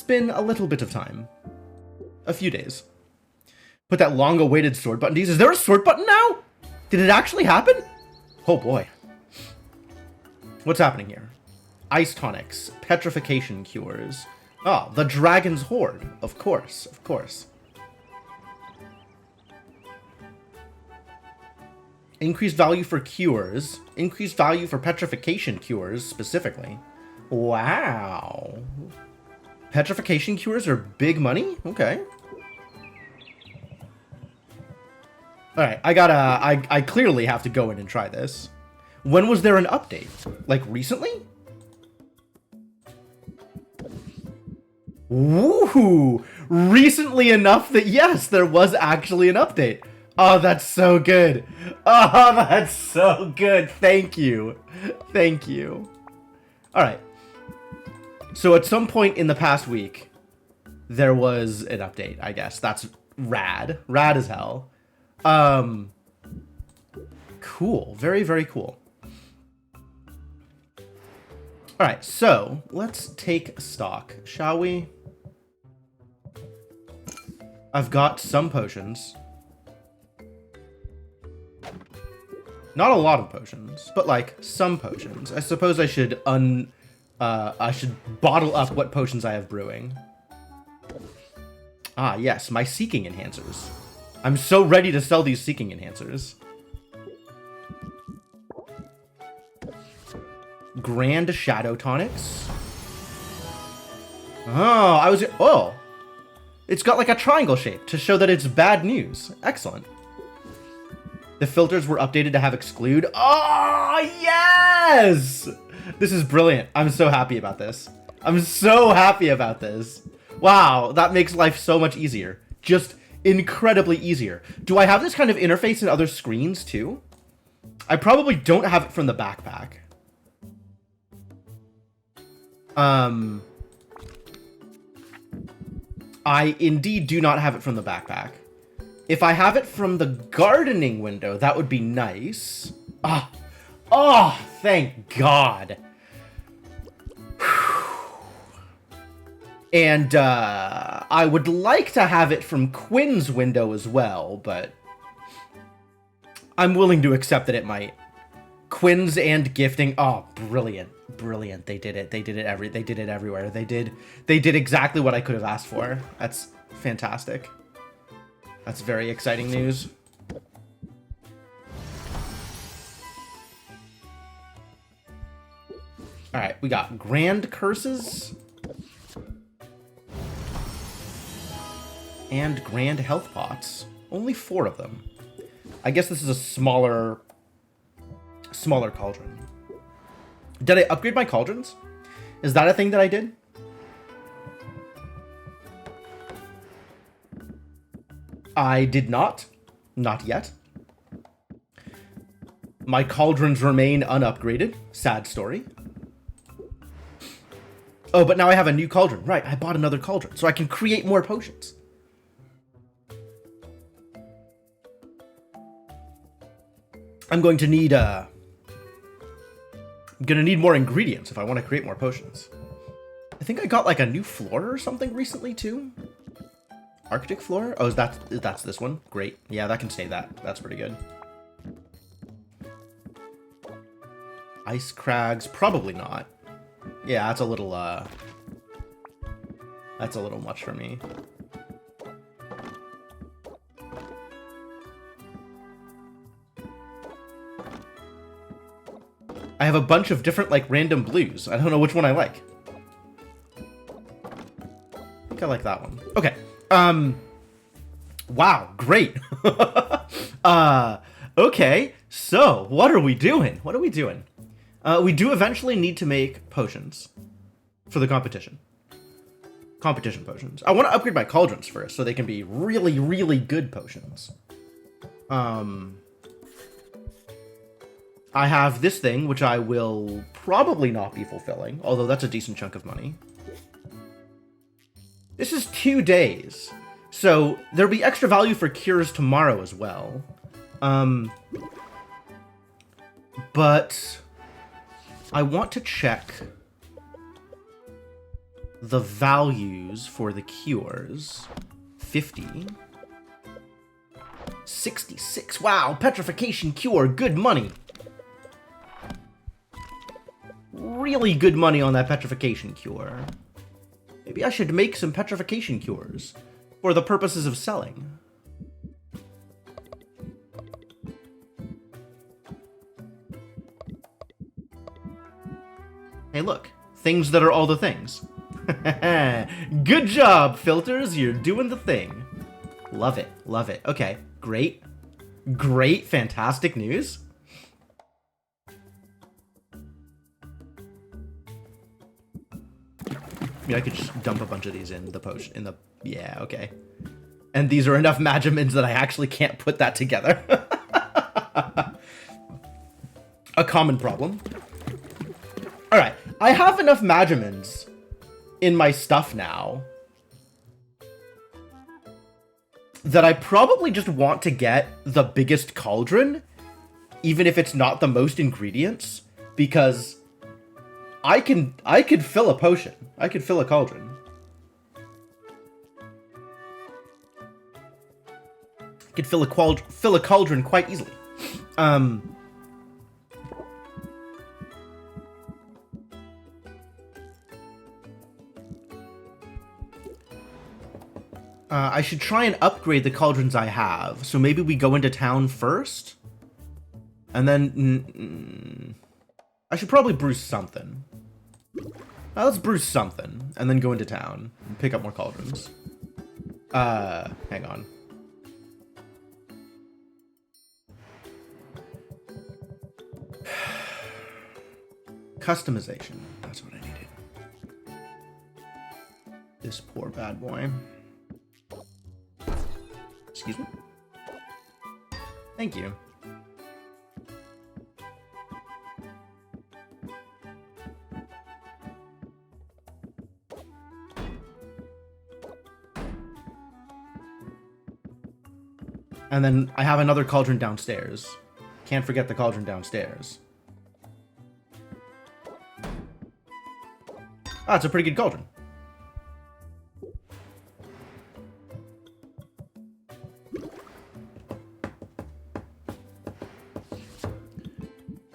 It's been a little bit of time. A few days. Put that long-awaited sword button. Is there a sword button now? Did it actually happen? Oh boy. What's happening here? Ice tonics. Petrification cures. Oh, the Dragon's Horde. Of course, of course. Increased value for cures. Increased value for petrification cures, specifically. Wow. Petrification cures are big money? Okay. Alright, I clearly have to go in and try this. When was there an update? Like, recently? Woohoo! Recently enough that, yes, there was actually an update. Oh, that's so good. Oh, that's so good. Thank you. Thank you. Alright. So at some point in the past week, there was an update, I guess. That's rad. Rad as hell. Cool. Very, very cool. Alright, so let's take stock, shall we? I've got some potions. Not a lot of potions, but like some potions. I suppose I should bottle up what potions I have brewing. Ah, yes, my seeking enhancers. I'm so ready to sell these seeking enhancers. Grand Shadow Tonics. Oh, it's got like a triangle shape to show that it's bad news. Excellent. The filters were updated to have exclude. Oh, yes! This is brilliant. I'm so happy about this. I'm so happy about this. Wow, that makes life so much easier. Just incredibly easier. Do I have this kind of interface in other screens too? I probably don't have it from the backpack. I indeed do not have it from the backpack. If I have it from the gardening window, that would be nice. Oh, thank God. And I would like to have it from Quinn's window as well, but I'm willing to accept that it might. Quinn's and gifting. Oh, brilliant. Brilliant. They did it. They did it everywhere. They did exactly what I could have asked for. That's fantastic. That's very exciting news. Alright, we got Grand Curses. And Grand Health Pots. Only 4 of them. I guess this is a smaller cauldron. Did I upgrade my cauldrons? Is that a thing that I did? I did not. Not yet. My cauldrons remain unupgraded. Sad story. Oh, but now I have a new cauldron. Right, I bought another cauldron, so I can create more potions. I'm going to need, I'm gonna need more ingredients if I want to create more potions. I think I got like a new floor or something recently too. Arctic floor? Oh, that's this one? Great. Yeah, that can stay that. That's pretty good. Ice crags? Probably not. Yeah, that's a little much for me. I have a bunch of different, like, random blues. I don't know which one I like. I think I like that one. Okay. Wow, great. Okay, so, what are we doing? What are we doing? We do eventually need to make potions for the competition. Competition potions. I want to upgrade my cauldrons first, so they can be really, really good potions. I have this thing, which I will probably not be fulfilling, although that's a decent chunk of money. This is 2 days, so there'll be extra value for cures tomorrow as well. But I want to check the values for the cures. 50. 66. Wow, petrification cure, good money. Really good money on that petrification cure. Maybe I should make some petrification cures for the purposes of selling. Hey, look. Things that are all the things. Good job, filters. You're doing the thing. Love it. Love it. Okay. Great. Great. Fantastic news. I mean, I could just dump a bunch of these in the potion. In the... Yeah, okay. And these are enough Magimins that I actually can't put that together. A common problem. Alright, I have enough Magimins in my stuff now that I probably just want to get the biggest cauldron, even if it's not the most ingredients, because I could fill a potion. I could fill a cauldron. I could fill a cauldron quite easily. I should try and upgrade the cauldrons I have. So maybe we go into town first? And then... I should probably brew something. Let's brew something, and then go into town and pick up more cauldrons. Hang on. Customization. That's what I needed. This poor bad boy. Excuse me? Thank you. And then I have another cauldron downstairs. Can't forget the cauldron downstairs. Ah, it's a pretty good cauldron.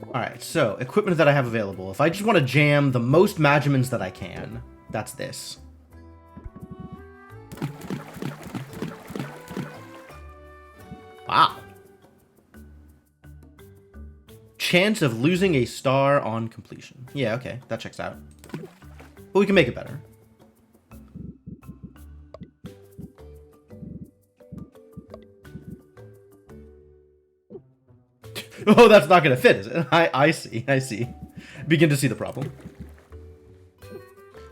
Alright, so, equipment that I have available. If I just want to jam the most Magimins that I can, that's this. Wow. Chance of losing a star on completion. Yeah, okay, that checks out. But we can make it better. Oh, that's not gonna fit, is it? I see. Begin to see the problem.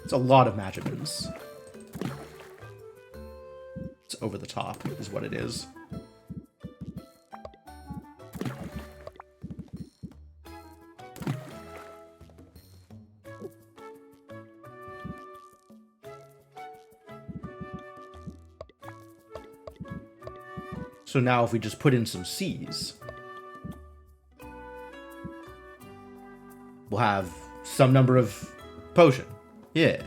It's a lot of Magimins. It's over the top, is what it is. So now if we just put in some C's, we'll have some number of potion. Yeah.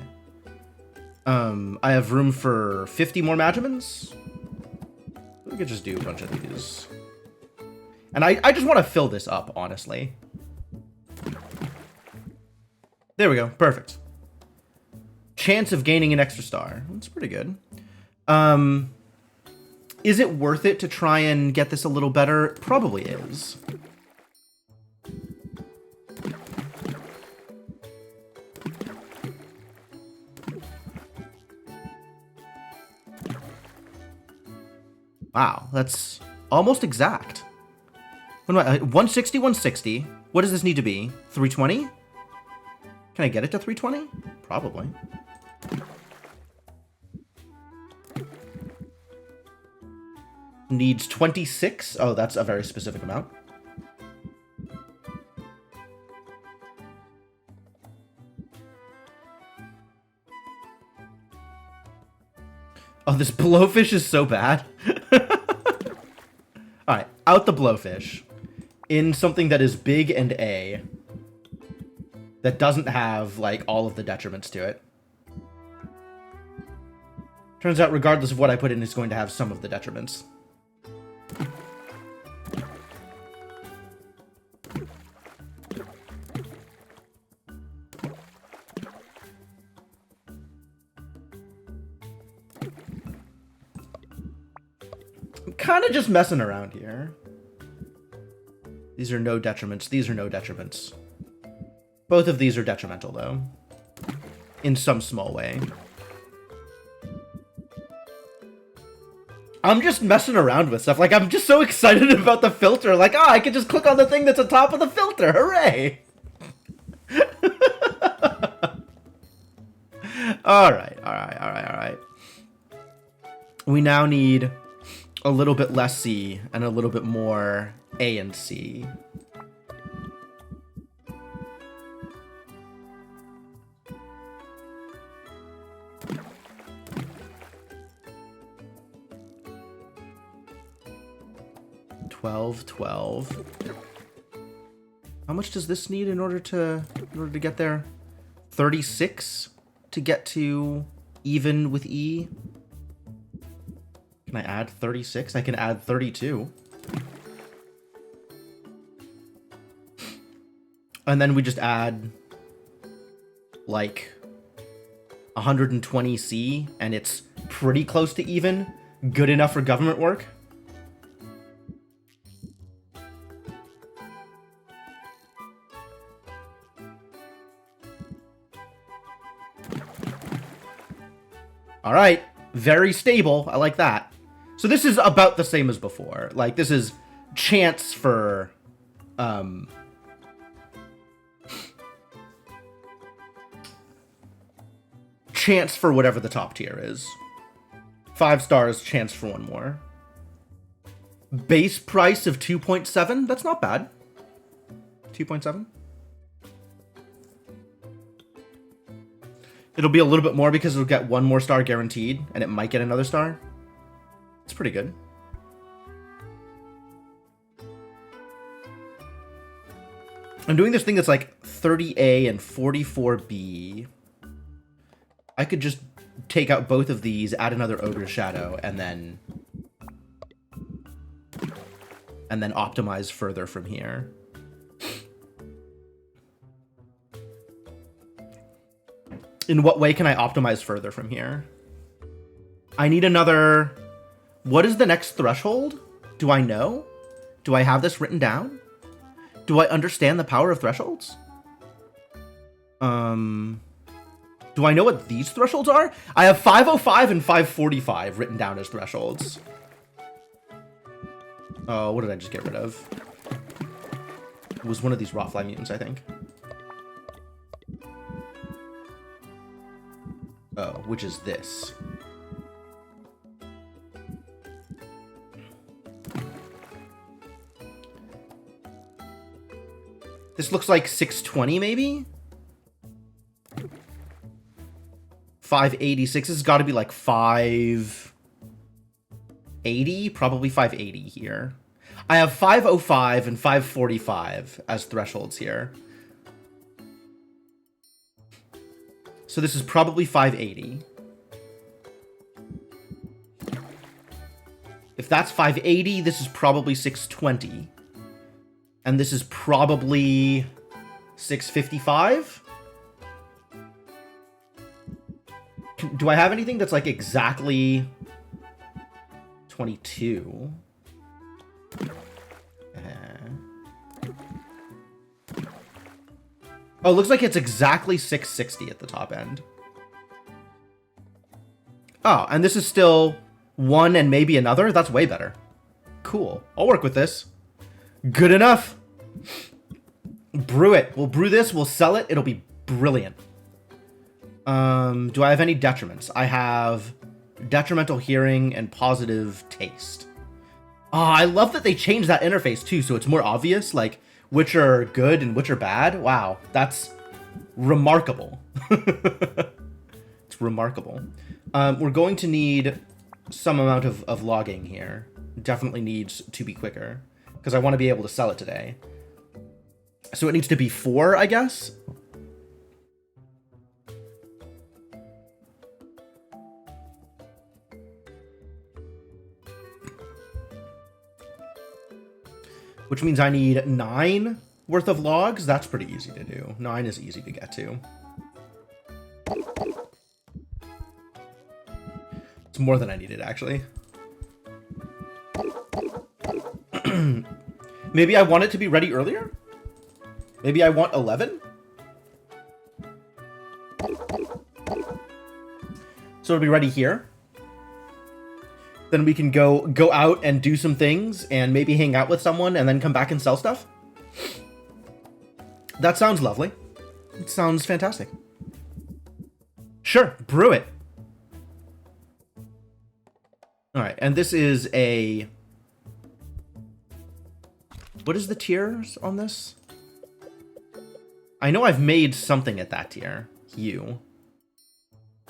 I have room for 50 more Magimins. We could just do a bunch of these. And I just want to fill this up, honestly. There we go. Perfect. Chance of gaining an extra star. That's pretty good. Is it worth it to try and get this a little better? It probably is. Wow, that's almost exact. What am I, 160, 160. What does this need to be? 320? Can I get it to 320? Probably. Needs 26. Oh, that's a very specific amount. Oh, this blowfish is so bad. Alright, out the blowfish. In something that is big and A. That doesn't have, like, all of the detriments to it. Turns out, regardless of what I put in, it's going to have some of the detriments. I'm kind of just messing around here. These are no detriments. These are no detriments. Both of these are detrimental, though. In some small way. I'm just messing around with stuff. Like, I'm just so excited about the filter. Like, oh, I can just click on the thing that's on top of the filter. Hooray! Alright. We now need a little bit less C and a little bit more A and C. $12. How much does this need in order to get there? 36 to get to even with E. Can I add 36? I can add 32. And then we just add like 120C and it's pretty close to even. Good enough for government work. All right, very stable. I like that. So this is about the same as before. Like, this is chance for, chance for whatever the top tier is. 5 stars, chance for 1 more. Base price of 2.7. That's not bad. 2.7. It'll be a little bit more because it'll get 1 more star guaranteed, and it might get another star. It's pretty good. I'm doing this thing that's like 30A and 44B. I could just take out both of these, add another Ogre Shadow, and then optimize further from here. In what way can I optimize further from here? I need another... What is the next threshold? Do I know? Do I have this written down? Do I understand the power of thresholds? Do I know what these thresholds are? I have 505 and 545 written down as thresholds. Oh, what did I just get rid of? It was one of these Rottfly mutants, I think. Oh, which is this. This looks like 620, maybe? 586 has got to be like 580, probably 580 here. I have 505 and 545 as thresholds here. So this is probably 580. If that's 580, this is probably 620. And this is probably 655. Do I have anything that's like exactly 22? Oh, it looks like it's exactly 660 at the top end. Oh, and this is still 1 and maybe another? That's way better. Cool. I'll work with this. Good enough. Brew it. We'll brew this. We'll sell it. It'll be brilliant. Do I have any detriments? I have detrimental hearing and positive taste. Oh, I love that they changed that interface too, so it's more obvious, like, which are good and which are bad. Wow, that's remarkable. It's remarkable. We're going to need some amount of logging here. Definitely needs to be quicker, because I want to be able to sell it today. So it needs to be 4, I guess? which means I need 9 worth of logs. That's pretty easy to do. 9 is easy to get to. It's more than I needed, actually. Maybe I want it to be ready earlier? Maybe I want 11? So it'll be ready here. Then we can go out and do some things and maybe hang out with someone and then come back and sell stuff. That sounds lovely. It sounds fantastic. Sure, brew it. All right, and this is a... What is the tiers on this? I know I've made something at that tier. You.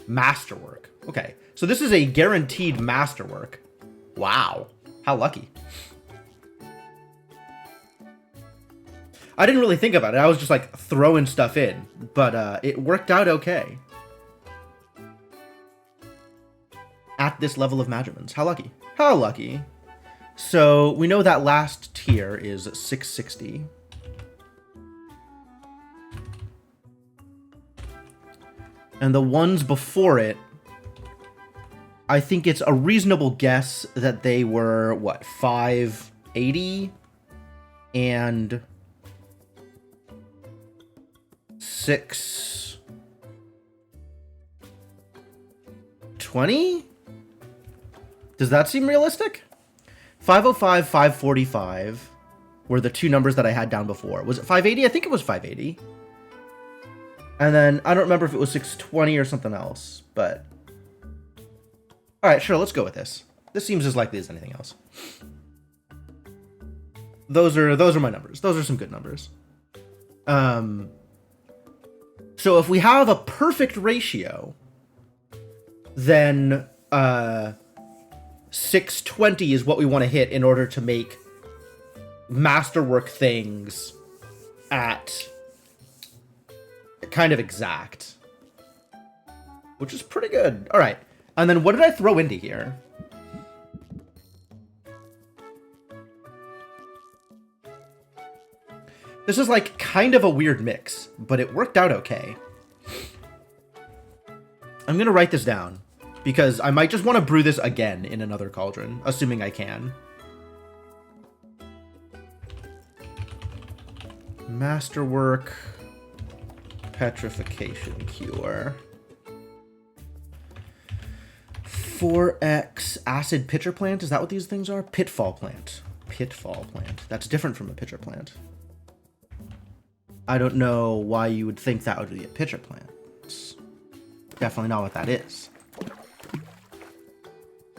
Masterwork. Okay, so this is a guaranteed masterwork. Wow, how lucky. I didn't really think about it. I was just like throwing stuff in, but it worked out okay. At this level of measurements. How lucky. How lucky. So we know that last tier is 660. And the ones before it, I think it's a reasonable guess that they were, what, 580 and 620? Does that seem realistic? 505, 545 were the two numbers that I had down before. Was it 580? I think it was 580. And then, I don't remember if it was 620 or something else, but... Alright, sure, let's go with this. This seems as likely as anything else. Those are my numbers. Those are some good numbers. So if we have a perfect ratio, then 620 is what we want to hit in order to make masterwork things at kind of exact, which is pretty good. All right, and then what did I throw into here? This is like kind of a weird mix, but it worked out okay. I'm gonna write this down because I might just want to brew this again in another cauldron, assuming I can. Masterwork petrification cure. 4x acid pitcher plant. Is that what these things are? Pitfall plant. Pitfall plant. That's different from a pitcher plant. I don't know why you would think that would be a pitcher plant. It's definitely not what that is.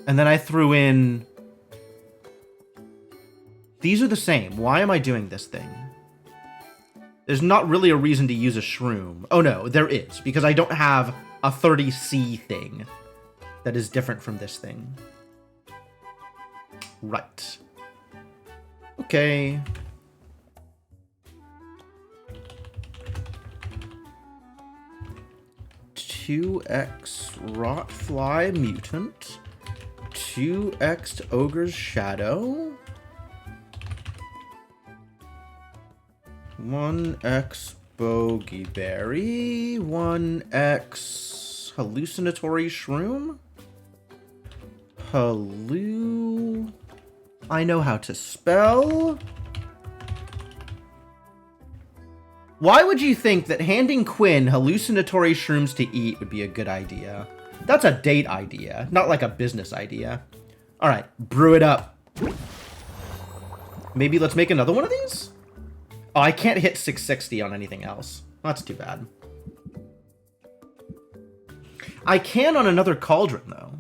And then I threw in... These are the same. Why am I doing this thing? There's not really a reason to use a shroom. Oh no, there is, because I don't have a 30C thing that is different from this thing. Right. Okay. (2x Rotfly Mutant, 2x Ogre's Shadow, 1x Bogeyberry, 1x Hallucinatory Shroom, I know how to spell. Why would you think that handing Quinn hallucinatory shrooms to eat would be a good idea? That's a date idea, not like a business idea. All right, brew it up. Maybe let's make another one of these? Oh, I can't hit 660 on anything else. That's too bad. I can on another cauldron, though.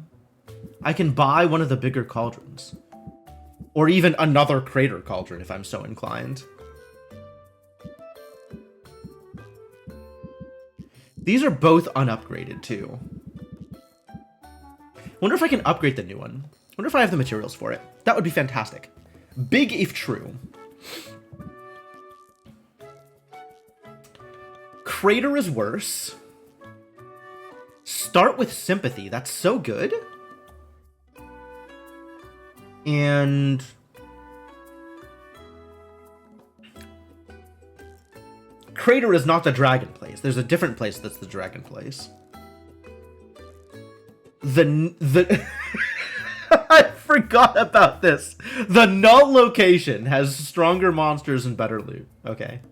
I can buy one of the bigger cauldrons. Or even another crater cauldron if I'm so inclined. These are both unupgraded, too. Wonder if I can upgrade the new one. Wonder if I have the materials for it. That would be fantastic. Big if true. Crater is worse. Start with sympathy. That's so good. And crater is not the dragon place. There's a different place that's the dragon place. The I forgot about this. The null location has stronger monsters and better loot. Okay.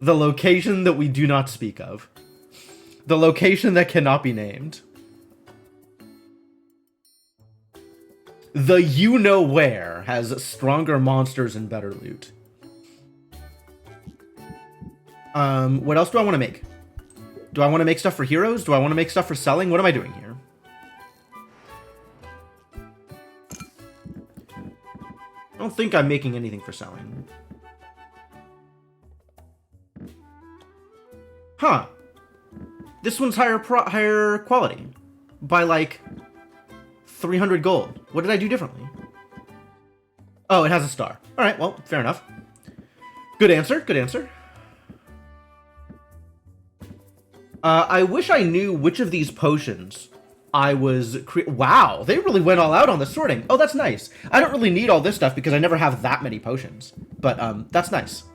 The location that we do not speak of. The location that cannot be named. The you-know-where has stronger monsters and better loot. What else do I want to make? Do I want to make stuff for heroes? Do I want to make stuff for selling? What am I doing here? I don't think I'm making anything for selling. Huh. This one's higher quality. By like 300 gold. What did I do differently? Oh, it has a star. Alright, well, fair enough. Good answer, good answer. I wish I knew which of these potions I was... Wow, they really went all out on the sorting. Oh, that's nice. I don't really need all this stuff because I never have that many potions. But, that's nice.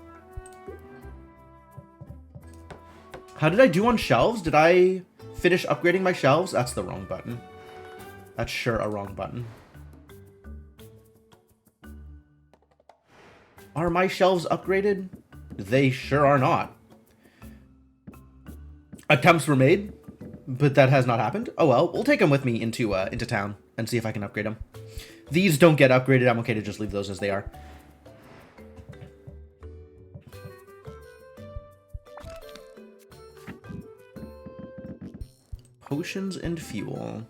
How did I do on shelves? Did I finish upgrading my shelves? That's the wrong button. That's sure a wrong button. Are my shelves upgraded? They sure are not. Attempts were made, but that has not happened. Oh well, we'll take them with me into town and see if I can upgrade them. These don't get upgraded. I'm okay to just leave those as they are. Potions and fuel.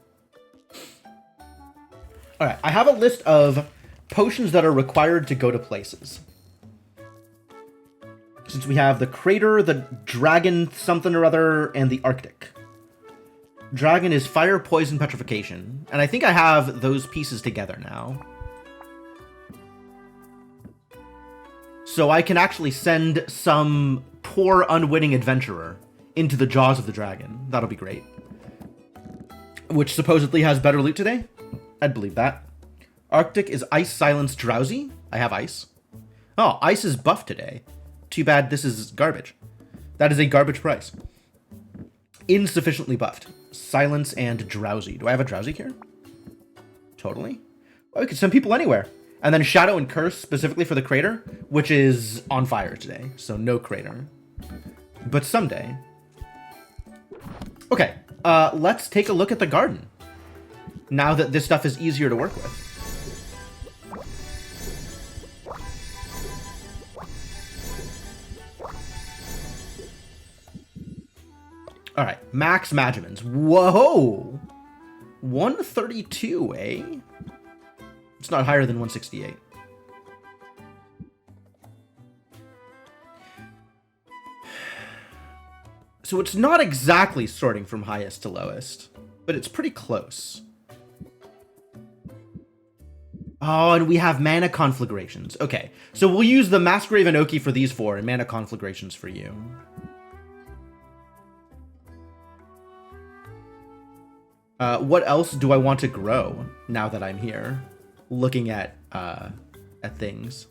Alright, I have a list of potions that are required to go to places. Since we have the crater, the dragon something or other, and the Arctic. Dragon is fire, poison, petrification. And I think I have those pieces together now. So I can actually send some poor, unwitting adventurer into the jaws of the dragon. That'll be great. Which supposedly has better loot today? I'd believe that. Arctic is ice, silence, drowsy. I have ice. Oh, ice is buffed today. Too bad this is garbage. That is a garbage price. Insufficiently buffed. Silence and drowsy. Do I have a drowsy here? Totally. Well, we could send people anywhere. And then Shadow and Curse specifically for the crater, which is on fire today. So no crater. But someday. Okay. Let's take a look at the garden. Now that this stuff is easier to work with. Alright, max Magimans. Whoa! 132, eh? It's not higher than 168. So it's not exactly sorting from highest to lowest, but it's pretty close. Oh, and we have mana conflagrations. Okay, so we'll use the Masquerade Inoki for these four and mana conflagrations for you. What else do I want to grow now that I'm here? Looking at things.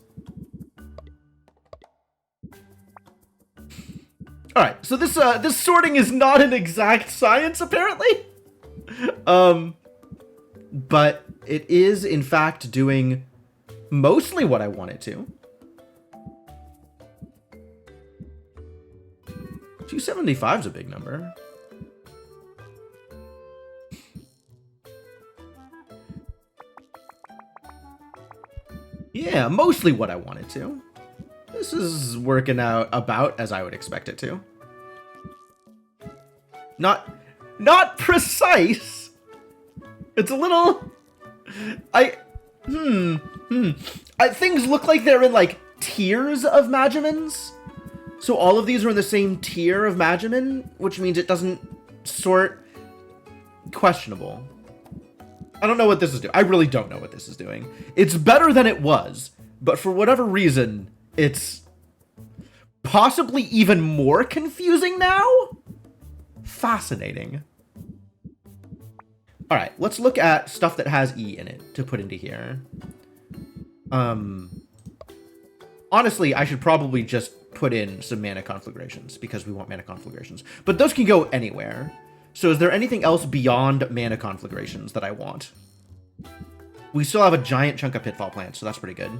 All right, so this sorting is not an exact science, apparently. But it is, in fact, doing mostly what I want it to. 275 is a big number. Yeah, mostly what I wanted to. This is working out about as I would expect it to. Not precise. It's a little... things look like they're in, like, tiers of Magimans. So all of these are in the same tier of Magiman, which means it doesn't sort... Questionable. I don't know what this is doing. I really don't know what this is doing. It's better than it was, but for whatever reason, it's possibly even more confusing now? Fascinating. All right, let's look at stuff that has E in it to put into here. Honestly, I should probably just put in some mana conflagrations because we want mana conflagrations. But those can go anywhere. So is there anything else beyond mana conflagrations that I want? We still have a giant chunk of pitfall plants, so that's pretty good.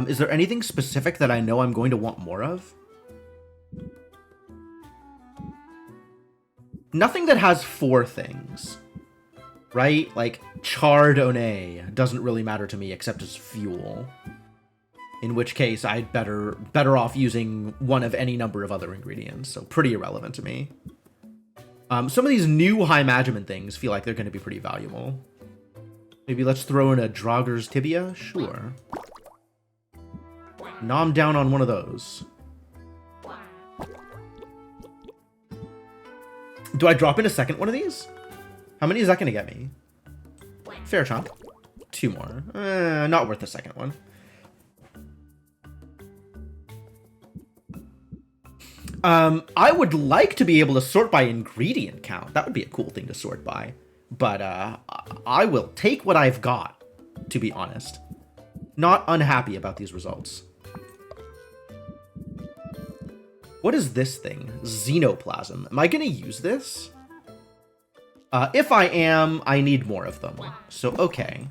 Is there anything specific that I know I'm going to want more of? Nothing that has 4 things, right? Like, Chardonnay doesn't really matter to me except as fuel. In which case, I'd better off using one of any number of other ingredients, so pretty irrelevant to me. Some of these new high magiment things feel like they're going to be pretty valuable. Maybe let's throw in a Draugr's Tibia? Sure. Nom down on one of those. Do I drop in a second one of these? How many is that going to get me? Fair chunk. 2 more. Not worth the second one. I would like to be able to sort by ingredient count. That would be a cool thing to sort by. But I will take what I've got, to be honest. Not unhappy about these results. What is this thing? Xenoplasm. Am I going to use this? If I am, I need more of them. So, okay.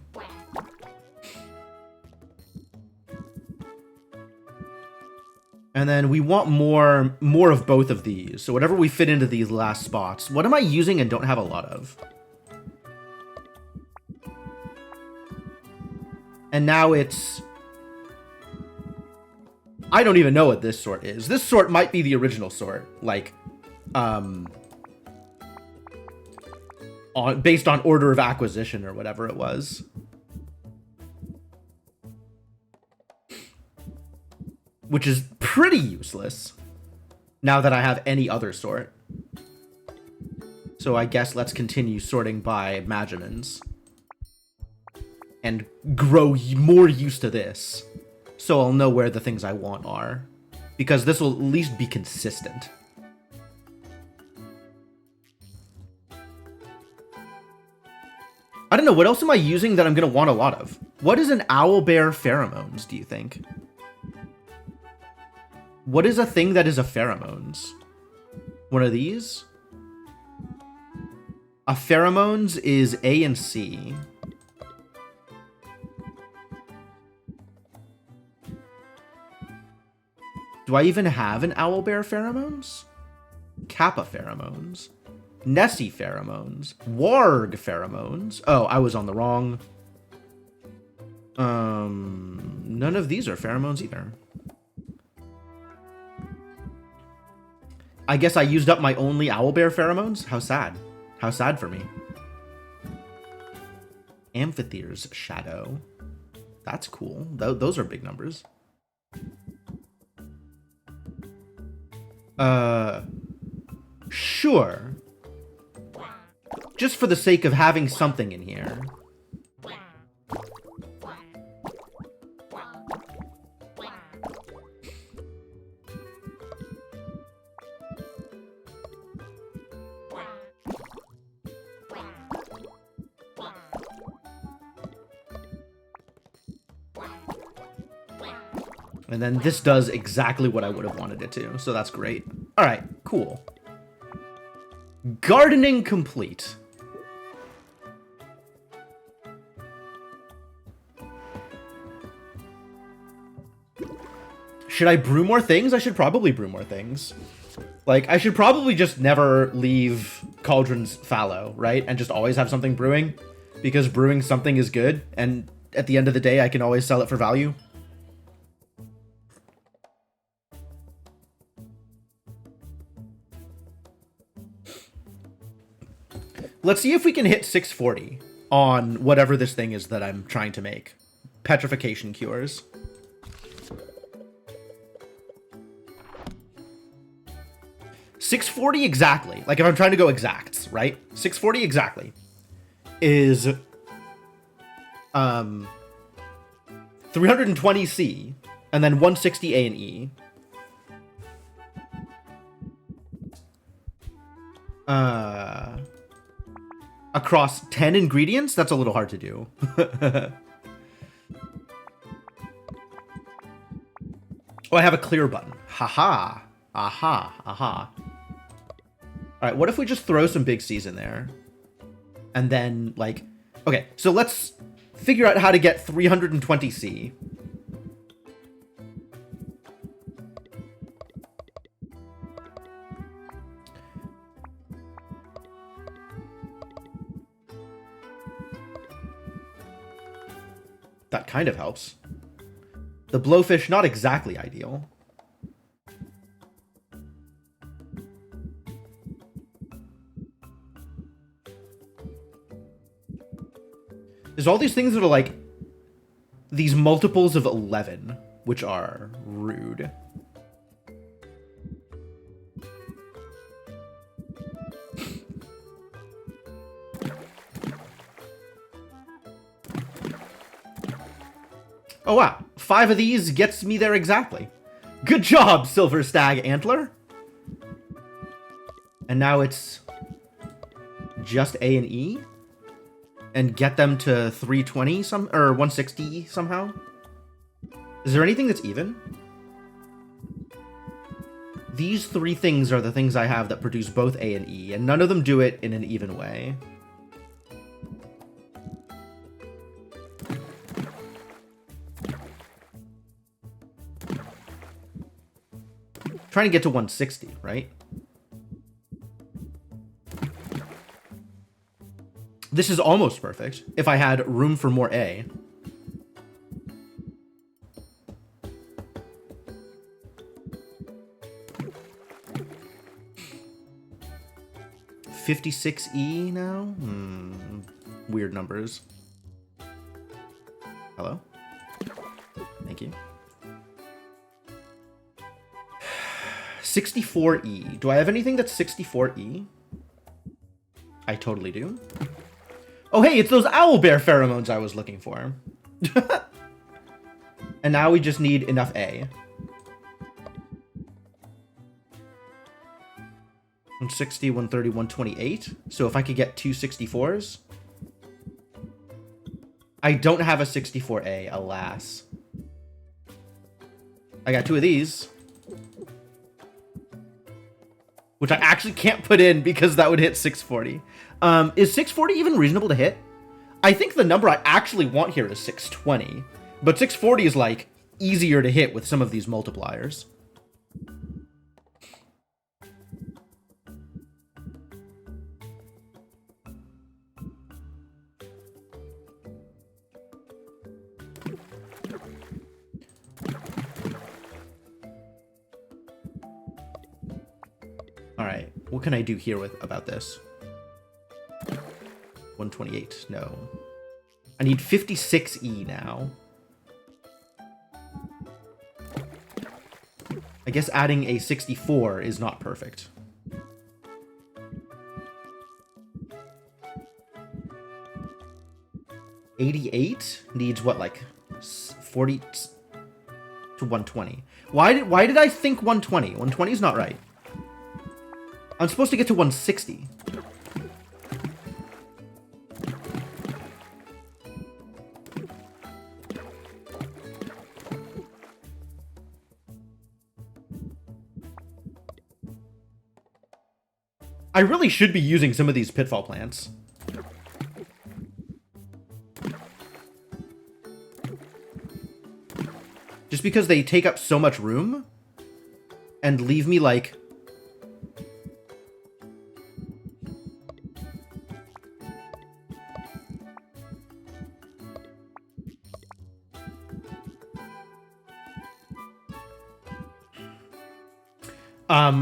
And then we want more of both of these. So whatever we fit into these last spots. What am I using and don't have a lot of? And now it's... I don't even know what this sort is. This sort might be the original sort. Like, based on order of acquisition or whatever it was. Which is pretty useless now that I have any other sort. So I guess let's continue sorting by Magimans. And grow more used to this. So I'll know where the things I want are. Because this will at least be consistent. I don't know, what else am I using that I'm going to want a lot of? What is an owlbear pheromones, do you think? What is a thing that is a pheromones? One of these? A pheromones is A and C. Do I even have an owlbear pheromones? Kappa pheromones. Nessie pheromones. Warg pheromones. Oh, I was on the wrong... None of these are pheromones either. I guess I used up my only owlbear pheromones? How sad. How sad for me. Amphithere's shadow. That's cool. Those are big numbers. Sure. Just for the sake of having something in here. And then this does exactly what I would have wanted it to, so that's great. All right, cool. Gardening complete. Should I brew more things? I should probably brew more things. Like, I should probably just never leave cauldrons fallow, right? And just always have something brewing. Because brewing something is good, and at the end of the day, I can always sell it for value. Let's see if we can hit 640 on whatever this thing is that I'm trying to make. Petrification cures. $640 exactly. Like if I'm trying to go exacts, right? $640 exactly is 320 C and then 160 A and E. Across 10 ingredients? That's a little hard to do. Oh, I have a clear button. Haha. Aha. Aha. Alright, what if we just throw some big C's in there? And then, like... Okay, so let's figure out how to get 320C. That kind of helps. The blowfish, not exactly ideal. There's all these things that are like these multiples of 11, which are rude. Oh wow, 5 of these gets me there exactly. Good job, Silver Stag Antler. And now it's just A and E. And get them to 320 or 160 somehow? Is there anything that's even? These 3 things are the things I have that produce both A and E, and none of them do it in an even way. Trying to get to 160, right? This is almost perfect if I had room for more A. $56E now? Weird numbers. Hello? Thank you. 64E. Do I have anything that's 64E? I totally do. Oh, hey, it's those owlbear pheromones I was looking for. And now we just need enough A. 160, 130, 128. So if I could get 2 64s. I don't have a 64A, alas. I got 2 of these. Which I actually can't put in because that would hit 640. Is 640 even reasonable to hit? I think the number I actually want here is 620. But 640 is, like, easier to hit with some of these multipliers. Alright, what can I do here about this? 128, no. I need 56E now. I guess adding a 64 is not perfect. $88 needs what, like 40 to 120. Why did I think 120? 120 is not right. I'm supposed to get to 160. I really should be using some of these pitfall plants. Just because they take up so much room and leave me like...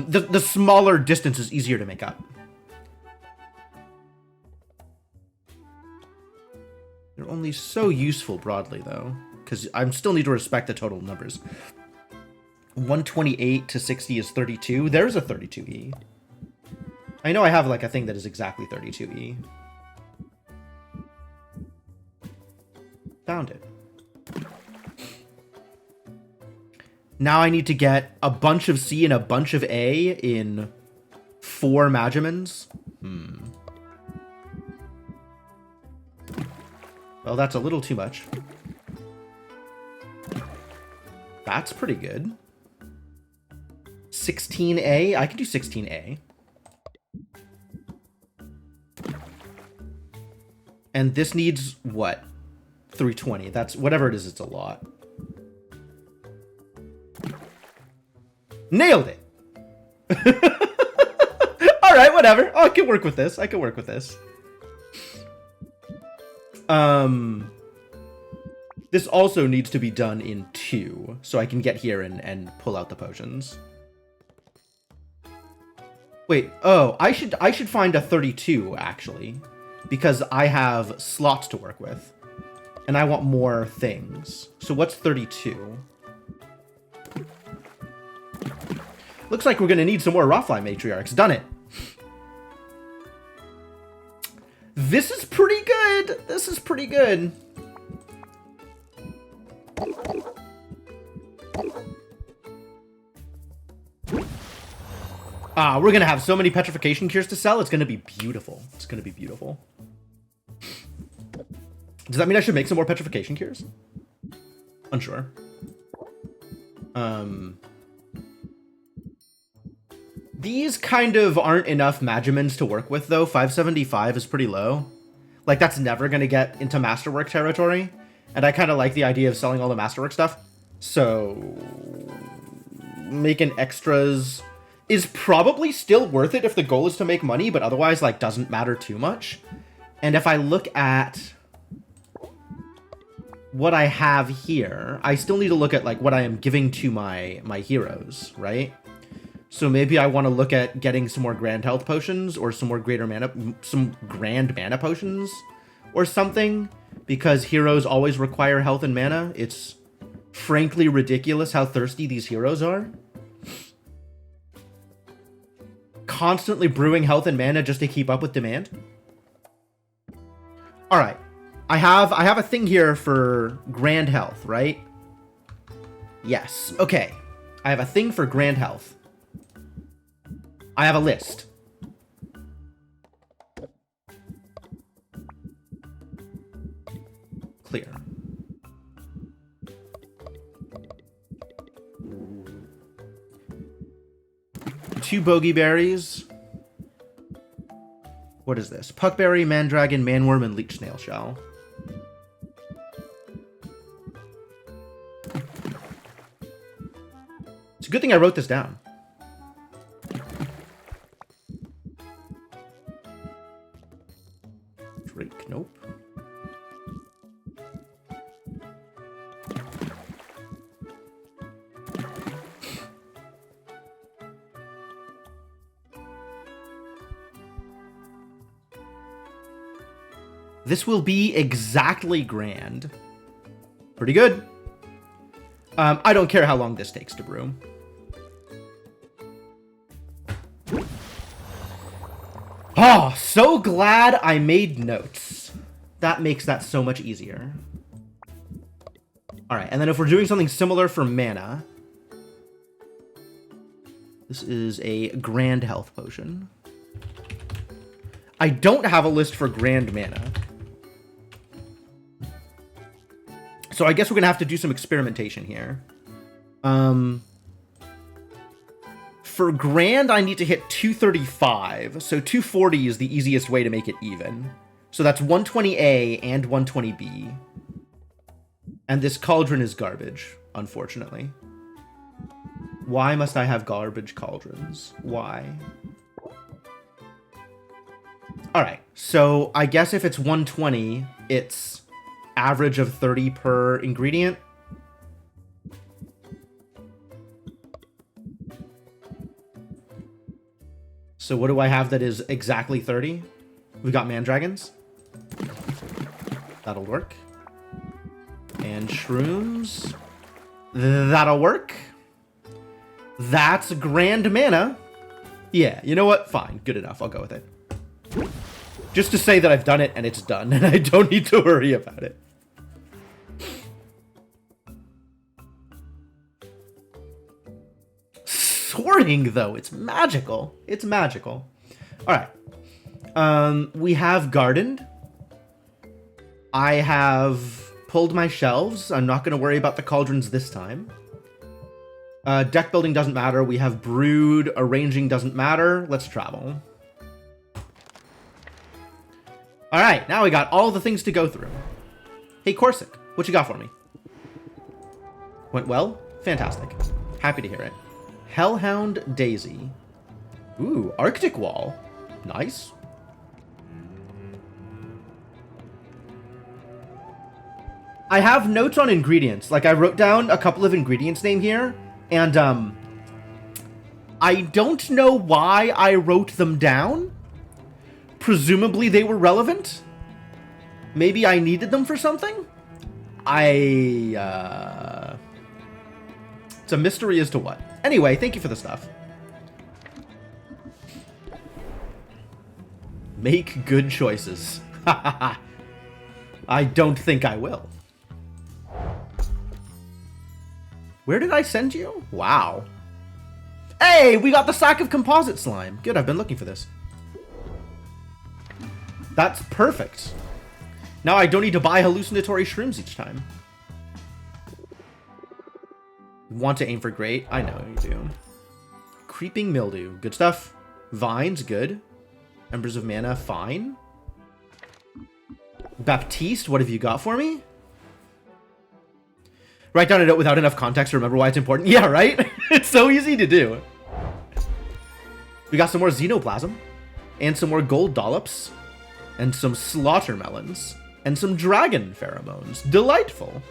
the smaller distance is easier to make up. They're only so useful broadly, though, because I still need to respect the total numbers. 128 to 60 is 32. There's a 32E. I know I have, like, a thing that is exactly 32E. Found it. Now I need to get a bunch of C and a bunch of A in 4 Magimans. Well, that's a little too much. That's pretty good. 16A? I can do 16A. And this needs, what? 320. That's, whatever it is, it's a lot. Nailed it! Alright, whatever. Oh, I can work with this. I can work with this. This also needs to be done in 2, so I can get here and pull out the potions. Wait, oh, I should find a 32, actually. Because I have slots to work with. And I want more things. So what's 32? Looks like we're going to need some more Rawfly Matriarchs. Done it. This is pretty good. This is pretty good. We're going to have so many petrification cures to sell. It's going to be beautiful. It's going to be beautiful. Does that mean I should make some more petrification cures? Unsure. These kind of aren't enough Magimans to work with, though. 575 is pretty low. Like, that's never going to get into Masterwork territory. And I kind of like the idea of selling all the Masterwork stuff. So, making extras is probably still worth it if the goal is to make money, but otherwise, like, doesn't matter too much. And if I look at what I have here, I still need to look at, like, what I am giving to my heroes, right? So maybe I want to look at getting some more grand health potions or some more some grand mana potions or something, because heroes always require health and mana. It's frankly ridiculous how thirsty these heroes are. Constantly brewing health and mana just to keep up with demand. All right. I have a thing here for grand health, right? Yes. Okay. I have a thing for grand health. I have a list. Clear. Two bogey berries. What is this? Puckberry, Mandragon, Manworm, and Leech Snail Shell. It's a good thing I wrote this down. Drake, nope. This will be exactly grand. Pretty good. I don't care how long this takes to brew. Oh, so glad I made notes. That makes that so much easier. All right, and then if we're doing something similar for mana, this is a grand health potion. I don't have a list for grand mana. So I guess we're going to have to do some experimentation here. For grand, I need to hit 235. So 240 is the easiest way to make it even. So that's 120A and 120B. And this cauldron is garbage, unfortunately. Why must I have garbage cauldrons? Why? Alright, so I guess if it's 120, it's average of 30 per ingredient. So what do I have that is exactly 30? We've got Mandragons. That'll work. And shrooms. That'll work. That's grand mana. Yeah, you know what? Fine, good enough. I'll go with it. Just to say that I've done it and it's done, and I don't need to worry about it. Sorting, though, it's magical. It's magical. All right. We have gardened. I have pulled my shelves. I'm not going to worry about the cauldrons this time. Deck building doesn't matter. We have brood. Arranging doesn't matter. Let's travel. All right, now we got all the things to go through. Hey, Corsic, what you got for me? Went well? Fantastic. Happy to hear it. Hellhound Daisy. Ooh, Arctic Wall. Nice. I have notes on ingredients. Like, I wrote down a couple of ingredients name here, and, I don't know why I wrote them down. Presumably they were relevant. Maybe I needed them for something? It's a mystery as to what. Anyway, thank you for the stuff. Make good choices. I don't think I will. Where did I send you? Wow. Hey, we got the sack of composite slime. Good, I've been looking for this. That's perfect. Now I don't need to buy hallucinatory shrooms each time. Want to aim for great? I know you do. Creeping mildew. Good stuff. Vines, good. Embers of mana, fine. Baptiste, what have you got for me? Write down a note without enough context to remember why it's important. Yeah, right? It's so easy to do. We got some more xenoplasm. And some more gold dollops. And some slaughter melons. And some dragon pheromones. Delightful.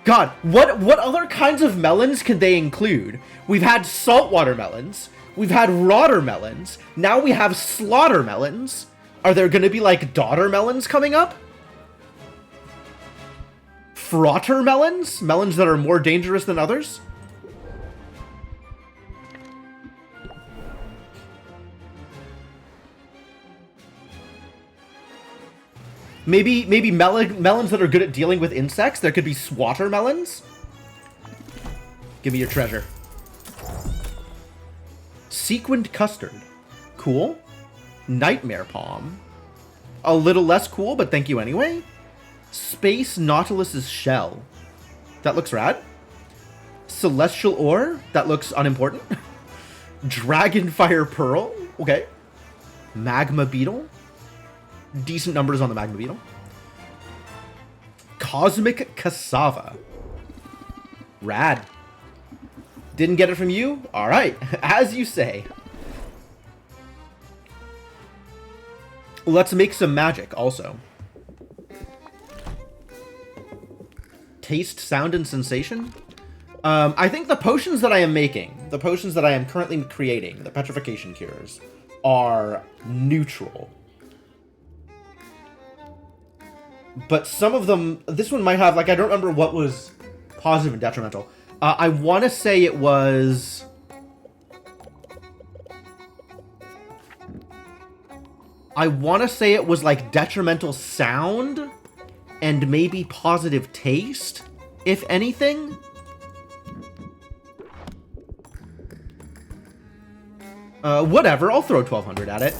God, what other kinds of melons can they include? We've had saltwater melons. We've had rotter melons. Now we have slaughter melons. Are there going to be, like, daughter melons coming up? Frotter melons? Melons that are more dangerous than others? Maybe melons that are good at dealing with insects? There could be swatter melons? Give me your treasure. Sequined custard. Cool. Nightmare palm. A little less cool, but thank you anyway. Space Nautilus's shell. That looks rad. Celestial ore. That looks unimportant. Dragonfire pearl. Okay. Magma beetle. Decent numbers on the magma beetle. Cosmic cassava. Rad. Didn't get it from you? Alright. As you say. Let's make some magic also. Taste, sound, and sensation. I think the potions that I am making, the potions that I am currently creating, the petrification cures, are neutral. But some of them, this one might have, like, I don't remember what was positive and detrimental. I want to say it was... like detrimental sound and maybe positive taste, if anything. Whatever, I'll throw 1,200 at it.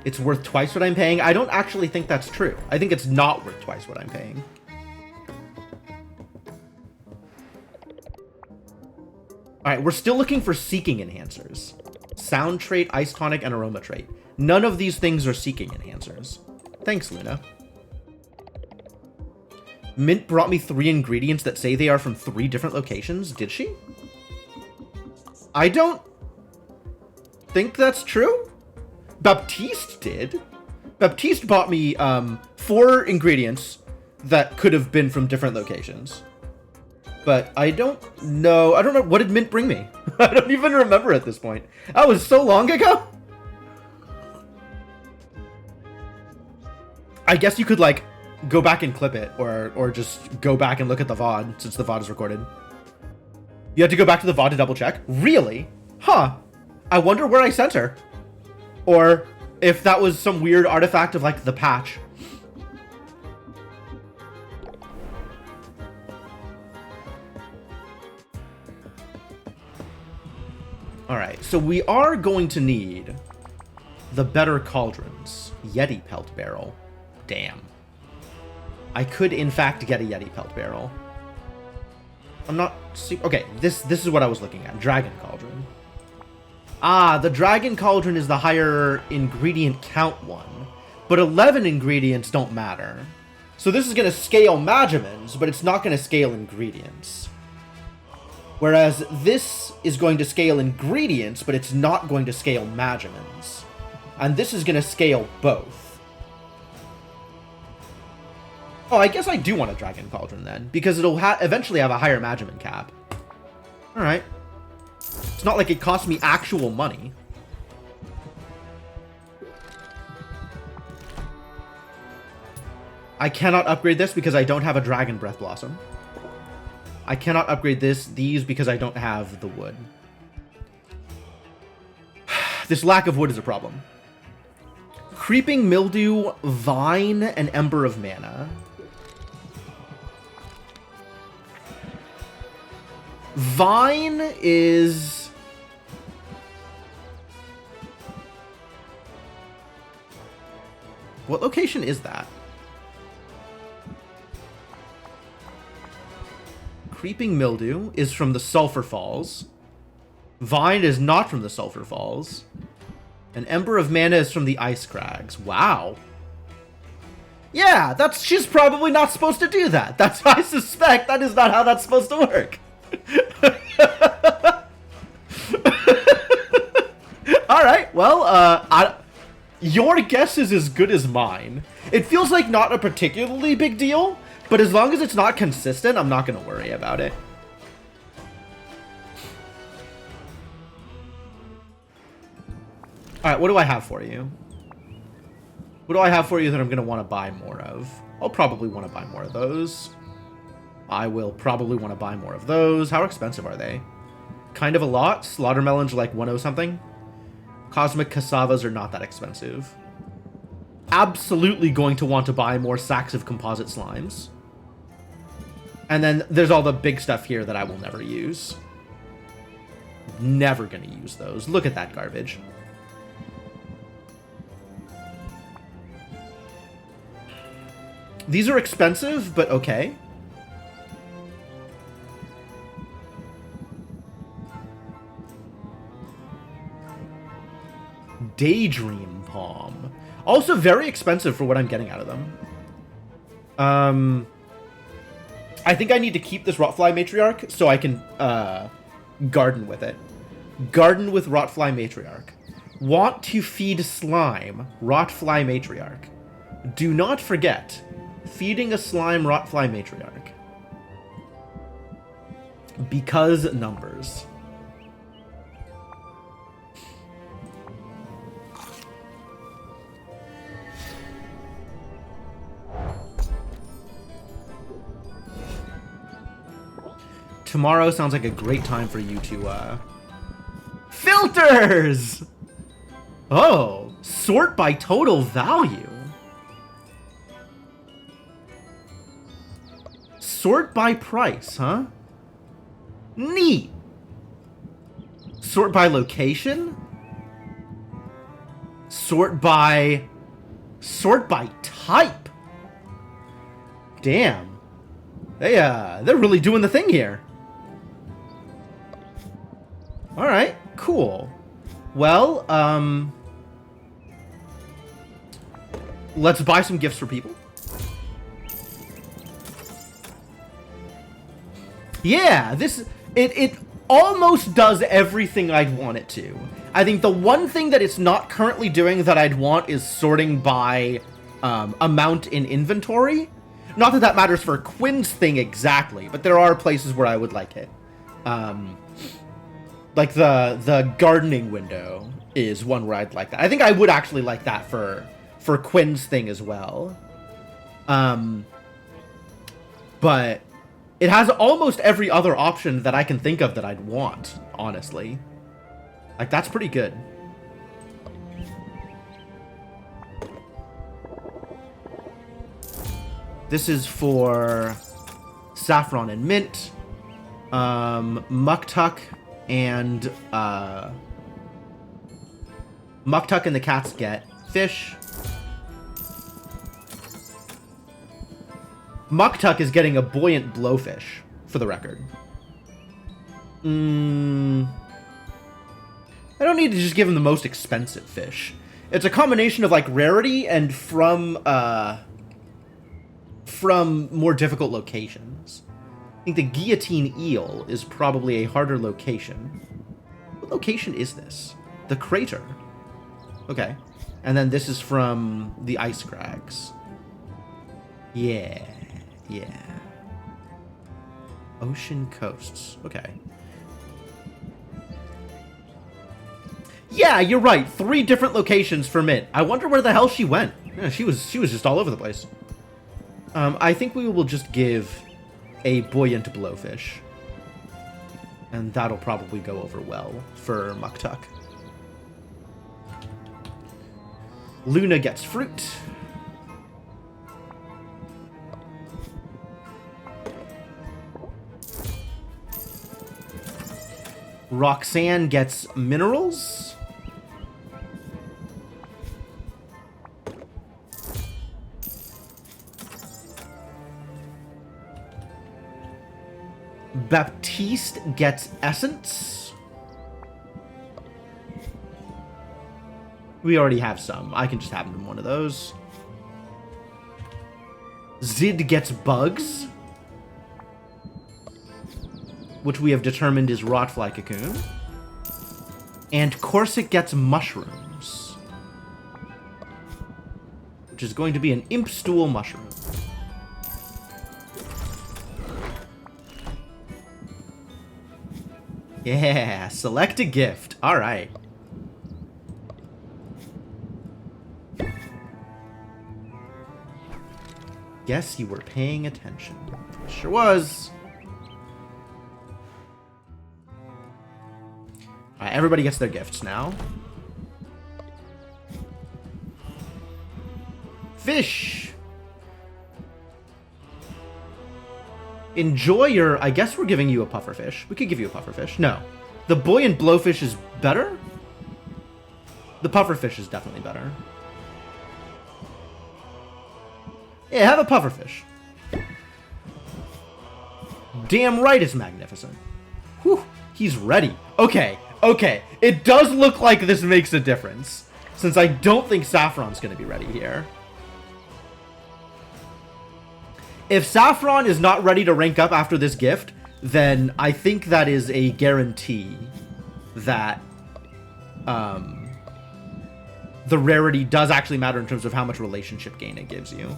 It's worth twice what I'm paying. I don't actually think that's true. I think it's not worth twice what I'm paying. Alright, we're still looking for seeking enhancers. Sound trait, ice tonic, and aroma trait. None of these things are seeking enhancers. Thanks, Luna. Mint brought me 3 ingredients that say they are from 3 different locations. Did she? I don't think that's true. Baptiste did. Baptiste bought me 4 ingredients that could have been from different locations. But I don't know. I don't know. What did Mint bring me? I don't even remember at this point. That was so long ago. I guess you could, like, go back and clip it, or just go back and look at the VOD, since the VOD is recorded. You had to go back to the VOD to double check? Really? Huh. I wonder where I sent her. Or if that was some weird artifact of, like, the patch. Alright, so we are going to need the better cauldrons. Yeti pelt barrel. Damn. I could, in fact, get a Yeti Pelt Barrel. I'm not... Okay, this is what I was looking at. Dragon Cauldron. Ah, the Dragon Cauldron is the higher ingredient count one. But 11 ingredients don't matter. So this is going to scale Magimans, but it's not going to scale ingredients. Whereas this is going to scale ingredients, but it's not going to scale Magimans. And this is going to scale both. Oh, I guess I do want a Dragon Cauldron then, because it'll eventually have a higher Magiman cap. Alright. It's not like it costs me actual money. I cannot upgrade this because I don't have a Dragon Breath Blossom. I cannot upgrade these because I don't have the wood. This lack of wood is a problem. Creeping Mildew, Vine, and Ember of Mana. Vine is... What location is that? Creeping Mildew is from the Sulphur Falls. Vine is not from the Sulphur Falls. And Ember of Mana is from the Ice Crags. Wow. Yeah, she's probably not supposed to do that. That's I suspect that is not how that's supposed to work. Alright, well, your guess is as good as mine. It feels like not a particularly big deal, but as long as it's not consistent, I'm not going to worry about it. Alright, what do I have for you? What do I have for you that I'm going to want to buy more of? I'll probably want to buy more of those. I will probably want to buy more of those. How expensive are they? Kind of a lot. Slaughtermelons are like 100 something. Cosmic Cassavas are not that expensive. Absolutely going to want to buy more sacks of composite slimes. And then there's all the big stuff here that I will never use. Never going to use those. Look at that garbage. These are expensive, but okay. Daydream Palm. Also very expensive for what I'm getting out of them. I think I need to keep this Rotfly Matriarch so I can garden with it. Garden with Rotfly Matriarch. Want to feed slime, Rotfly Matriarch. Do not forget, feeding a slime Rotfly Matriarch. Because numbers. Tomorrow sounds like a great time for you to, Filters! Oh, sort by total value. Sort by price, huh? Neat. Sort by location? Sort by type. Damn. They're really doing the thing here. Alright, cool. Well, let's buy some gifts for people. Yeah, it almost does everything I'd want it to. I think the one thing that it's not currently doing that I'd want is sorting by amount in inventory. Not that that matters for Quinn's thing exactly, but there are places where I would like it. Like the gardening window is one where I'd like that. I think I would actually like that for Quinn's thing as well. But it has almost every other option that I can think of that I'd want, honestly. Like, that's pretty good. This is for Saffron and Mint, Muktuk, and Muktuk and the cats get fish. Muktuk is getting a buoyant blowfish, for the record. I don't need to just give him the most expensive fish. It's a combination of, like, rarity and from more difficult locations. I think the guillotine eel is probably a harder location. What location is this? The crater. Okay. And then this is from the ice crags. Yeah. Yeah. Ocean coasts. Okay. Yeah, you're right. 3 different locations for Mint. I wonder where the hell she went. Yeah, she was just all over the place. I think we will just give a buoyant blowfish. And that'll probably go over well for Muktuk. Luna gets fruit. Roxanne gets minerals. Baptiste gets essence. We already have some. I can just have him one of those. Zid gets bugs, which we have determined is rotfly cocoon. And Corsic gets mushrooms, which is going to be an imp stool mushroom. Yeah, select a gift. All right. Guess you were paying attention. Sure was. All right, everybody gets their gifts now. Fish. Enjoy your... I guess we're giving you a pufferfish. We could give you a pufferfish. No. The buoyant blowfish is better? The pufferfish is definitely better. Yeah, have a pufferfish. Damn right it's magnificent. Whew, he's ready. Okay, okay. It does look like this makes a difference, since I don't think Saffron's going to be ready here. If Saffron is not ready to rank up after this gift, then I think that is a guarantee that the rarity does actually matter in terms of how much relationship gain it gives you.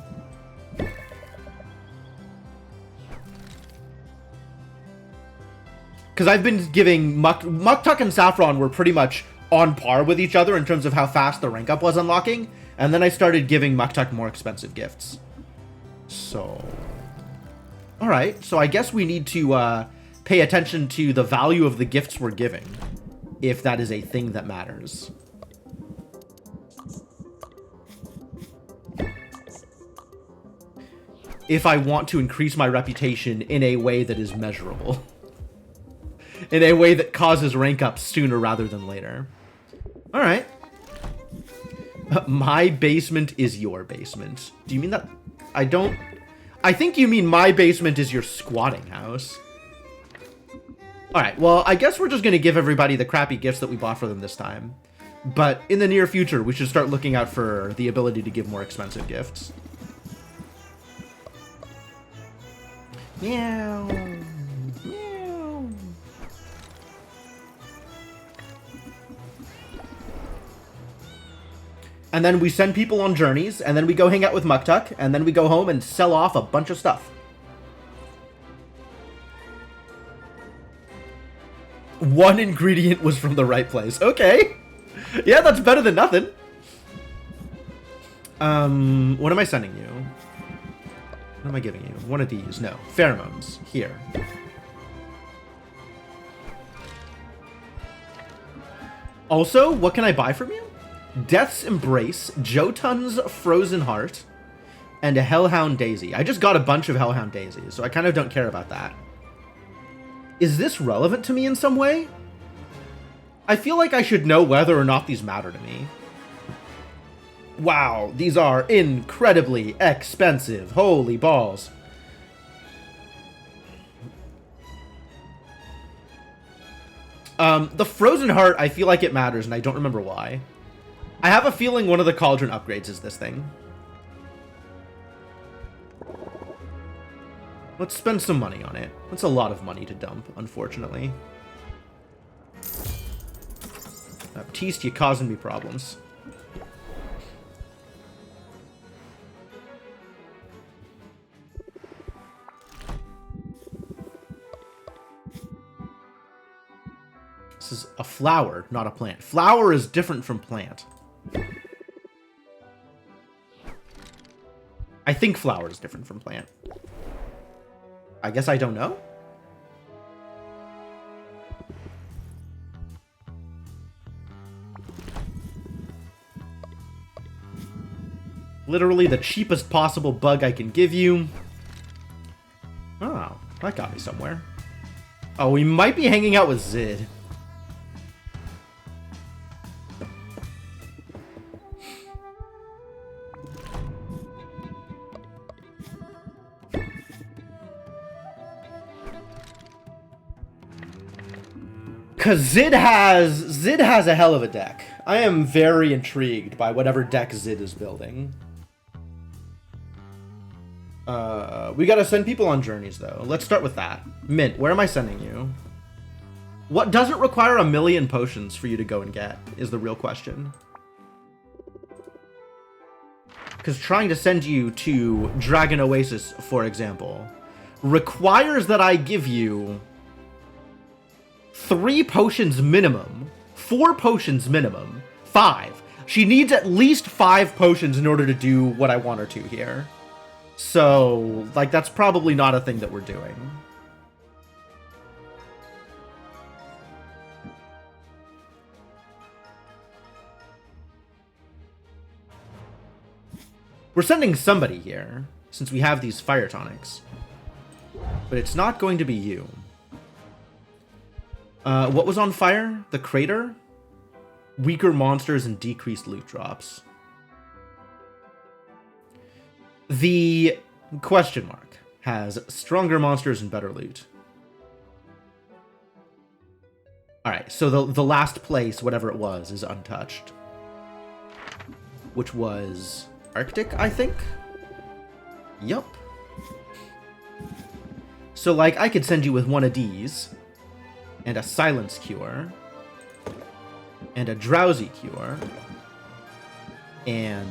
Because I've been giving... Muktuk and Saffron were pretty much on par with each other in terms of how fast the rank up was unlocking. And then I started giving Muktuk more expensive gifts. So... Alright, so I guess we need to pay attention to the value of the gifts we're giving, if that is a thing that matters. If I want to increase my reputation in a way that is measurable. In a way that causes rank up sooner rather than later. Alright. My basement is your basement. Do you mean that? I don't... I think you mean my basement is your squatting house. Alright, well, I guess we're just going to give everybody the crappy gifts that we bought for them this time. But in the near future, we should start looking out for the ability to give more expensive gifts. Meow. Meow. And then we send people on journeys, and then we go hang out with Muktuk, and then we go home and sell off a bunch of stuff. One ingredient was from the right place. Okay. Yeah, that's better than nothing. What am I sending you? What am I giving you? One of these. No. Pheromones. Here. Also, what can I buy from you? Death's Embrace, Jotun's Frozen Heart, and a Hellhound Daisy. I just got a bunch of Hellhound Daisies, so I kind of don't care about that. Is this relevant to me in some way? I feel like I should know whether or not these matter to me. Wow, these are incredibly expensive. Holy balls. The Frozen Heart, I feel like it matters, and I don't remember why. I have a feeling one of the Cauldron upgrades is this thing. Let's spend some money on it. That's a lot of money to dump, unfortunately. Baptiste, you're causing me problems. This is a flower, not a plant. Flower is different from plant. I think flower is different from plant. I guess I don't know. Literally the cheapest possible bug I can give you. Oh, that got me somewhere. Oh, we might be hanging out with Zid. Cause Zid has a hell of a deck. I am very intrigued by whatever deck Zid is building. We gotta send people on journeys though. Let's start with that. Mint, where am I sending you? What doesn't require 1,000,000 potions for you to go and get is the real question. Because trying to send you to Dragon Oasis, for example, requires that I give you 3 potions minimum, 4 potions minimum, 5. She needs at least 5 potions in order to do what I want her to here. So, like, that's probably not a thing that we're doing. We're sending somebody here, since we have these fire tonics. But it's not going to be you. What was on fire? The crater? Weaker monsters and decreased loot drops. The question mark has stronger monsters and better loot. Alright, so the last place, whatever it was, is untouched. Which was Arctic, I think? Yup. So, like, I could send you with one of these, and a silence cure, and a drowsy cure, and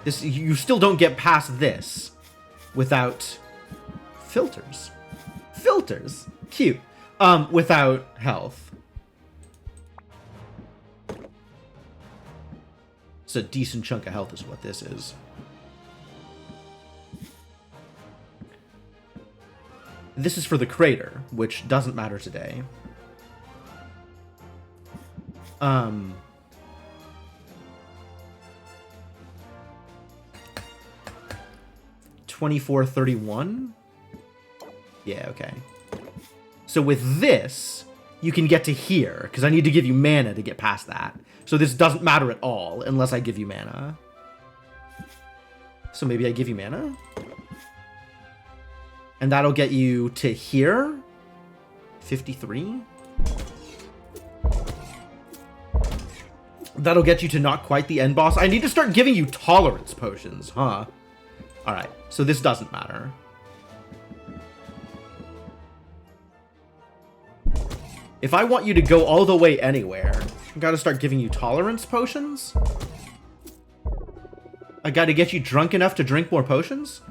this, you still don't get past this without filters. Filters? Cute. Without health. It's a decent chunk of health is what this is. This is for the crater, which doesn't matter today. 2431? Yeah, okay. So with this, you can get to here, because I need to give you mana to get past that. So this doesn't matter at all, unless I give you mana. So maybe I give you mana? And that'll get you to here? 53? That'll get you to not quite the end boss. I need to start giving you tolerance potions, huh? Alright, so this doesn't matter. If I want you to go all the way anywhere, I gotta start giving you tolerance potions? I gotta get you drunk enough to drink more potions?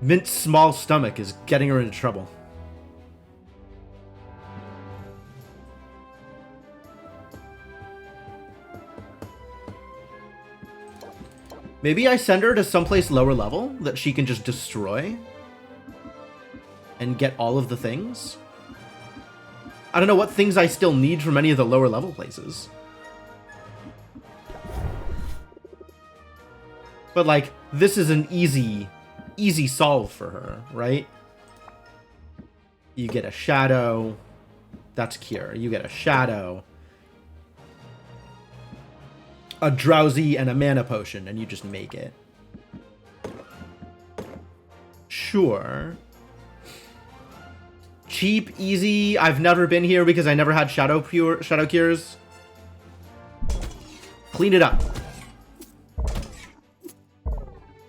Mint's small stomach is getting her into trouble. Maybe I send her to someplace lower level that she can just destroy and get all of the things. I don't know what things I still need from any of the lower level places. But like, this is an easy solve for her, right? You get a shadow. That's cure. You get a shadow, a drowsy, and a mana potion, and you just make it. Sure. Cheap, easy. I've never been here because I never had shadow cures. Clean it up.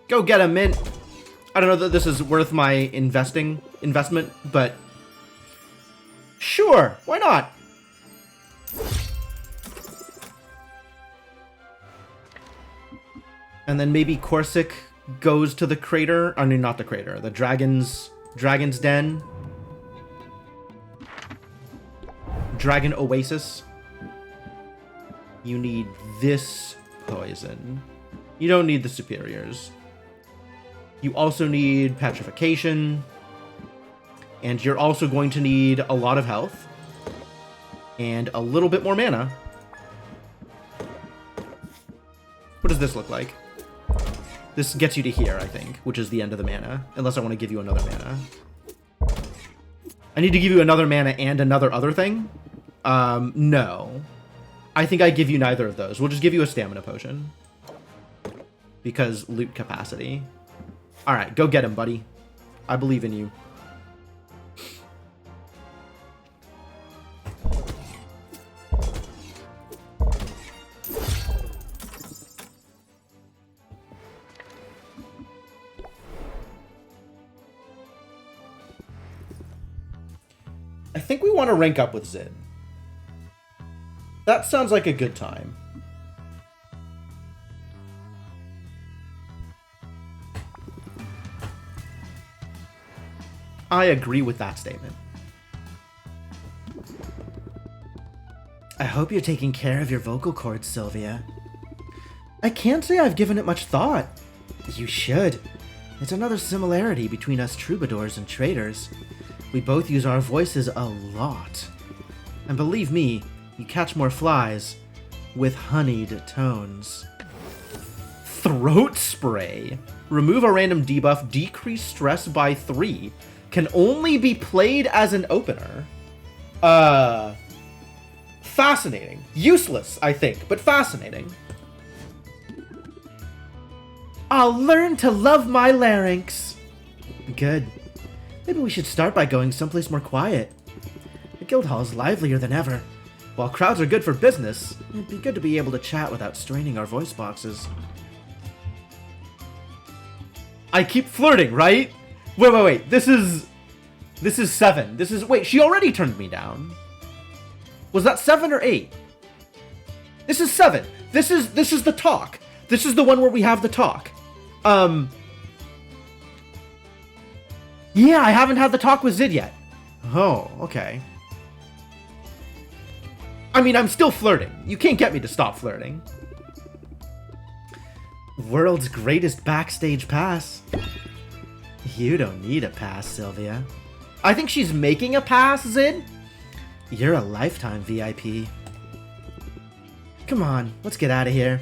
Go get a mint. I don't know that this is worth my investment, but sure, why not? And then maybe Corsic goes to the crater. I mean, not the crater. The dragon's den. Dragon Oasis. You need this poison. You don't need the superiors. You also need petrification. And you're also going to need a lot of health. And a little bit more mana. What does this look like? This gets you to here, I think, which is the end of the mana. Unless I want to give you another mana. I need to give you another mana and another other thing? No. I think I give you neither of those. We'll just give you a stamina potion. Because loot capacity. Alright, go get him, buddy. I believe in you. I think we want to rank up with Zid. That sounds like a good time. I agree with that statement. I hope you're taking care of your vocal cords, Sylvia. I can't say I've given it much thought. You should. It's another similarity between us troubadours and traders. We both use our voices a lot. And believe me, you catch more flies with honeyed tones. Throat spray. Remove a random debuff, decrease stress by 3. Can only be played as an opener. Fascinating. Useless, I think, but fascinating. I'll learn to love my larynx. Good. Maybe we should start by going someplace more quiet. The guild hall is livelier than ever. While crowds are good for business, it'd be good to be able to chat without straining our voice boxes. I keep flirting, right? Wait. This is 7. Wait, she already turned me down. Was that 7 or 8? This is 7. This is the talk. This is the one where we have the talk. Yeah, I haven't had the talk with Zid yet. Oh, okay. I mean, I'm still flirting. You can't get me to stop flirting. World's greatest backstage pass. You don't need a pass, Sylvia. I think she's making a pass, Zid. You're a lifetime VIP. Come on, let's get out of here.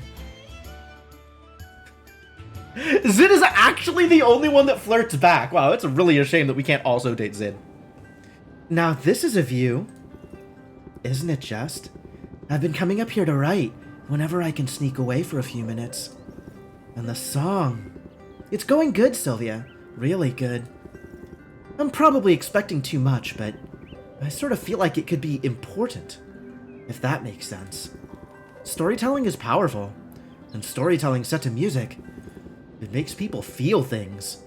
Zid is actually the only one that flirts back. Wow, it's really a shame that we can't also date Zid. Now this is a view. Isn't it just? I've been coming up here to write whenever I can sneak away for a few minutes. And the song. It's going good, Sylvia. Really good. I'm probably expecting too much, but I sort of feel like it could be important. If that makes sense. Storytelling is powerful. And storytelling set to music. It makes people feel things.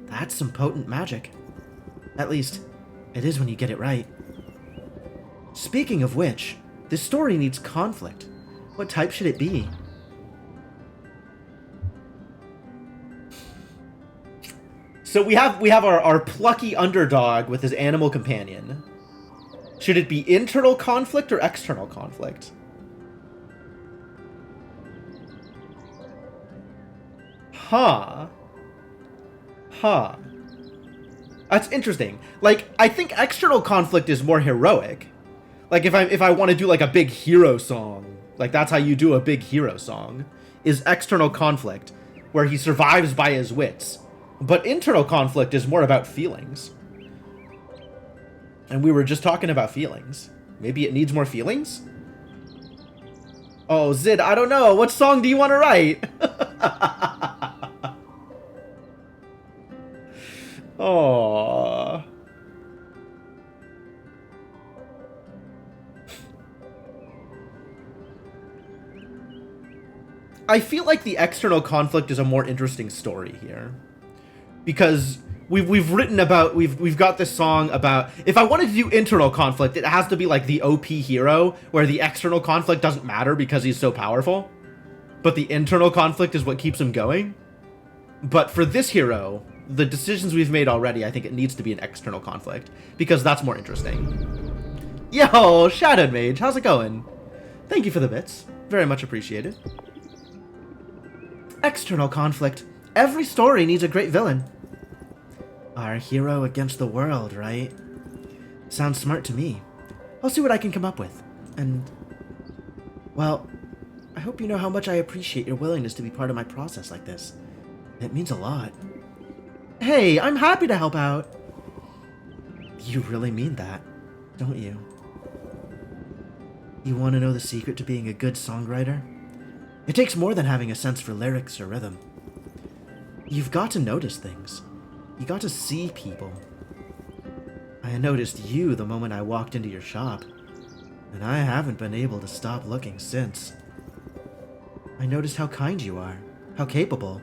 That's some potent magic. At least, it is when you get it right. Speaking of which, this story needs conflict. What type should it be? So we have our plucky underdog with his animal companion. Should it be internal conflict or external conflict? Huh. That's interesting. Like, I think external conflict is more heroic. Like, if I want to do, like, a big hero song, like, that's how you do a big hero song, is external conflict, where he survives by his wits. But internal conflict is more about feelings. And we were just talking about feelings. Maybe it needs more feelings? Oh, Zid, I don't know. What song do you want to write? Aww. I feel like the external conflict is a more interesting story here. Because we've written about we've got this song about, if I wanted to do internal conflict, it has to be like the OP hero where the external conflict doesn't matter because he's so powerful, but the internal conflict is what keeps him going. But for this hero, the decisions we've made already, I think it needs to be an external conflict because that's more interesting. Yo, Shadowed Mage, how's it going? Thank you for the bits. Very much appreciated. External conflict. Every story needs a great villain. Our hero against the world, right? Sounds smart to me. I'll see what I can come up with. And, well, I hope you know how much I appreciate your willingness to be part of my process like this. It means a lot. Hey, I'm happy to help out. You really mean that, don't you? You want to know the secret to being a good songwriter? It takes more than having a sense for lyrics or rhythm. You've got to notice things. You got to see people. I noticed you the moment I walked into your shop, and I haven't been able to stop looking since. I noticed how kind you are, how capable.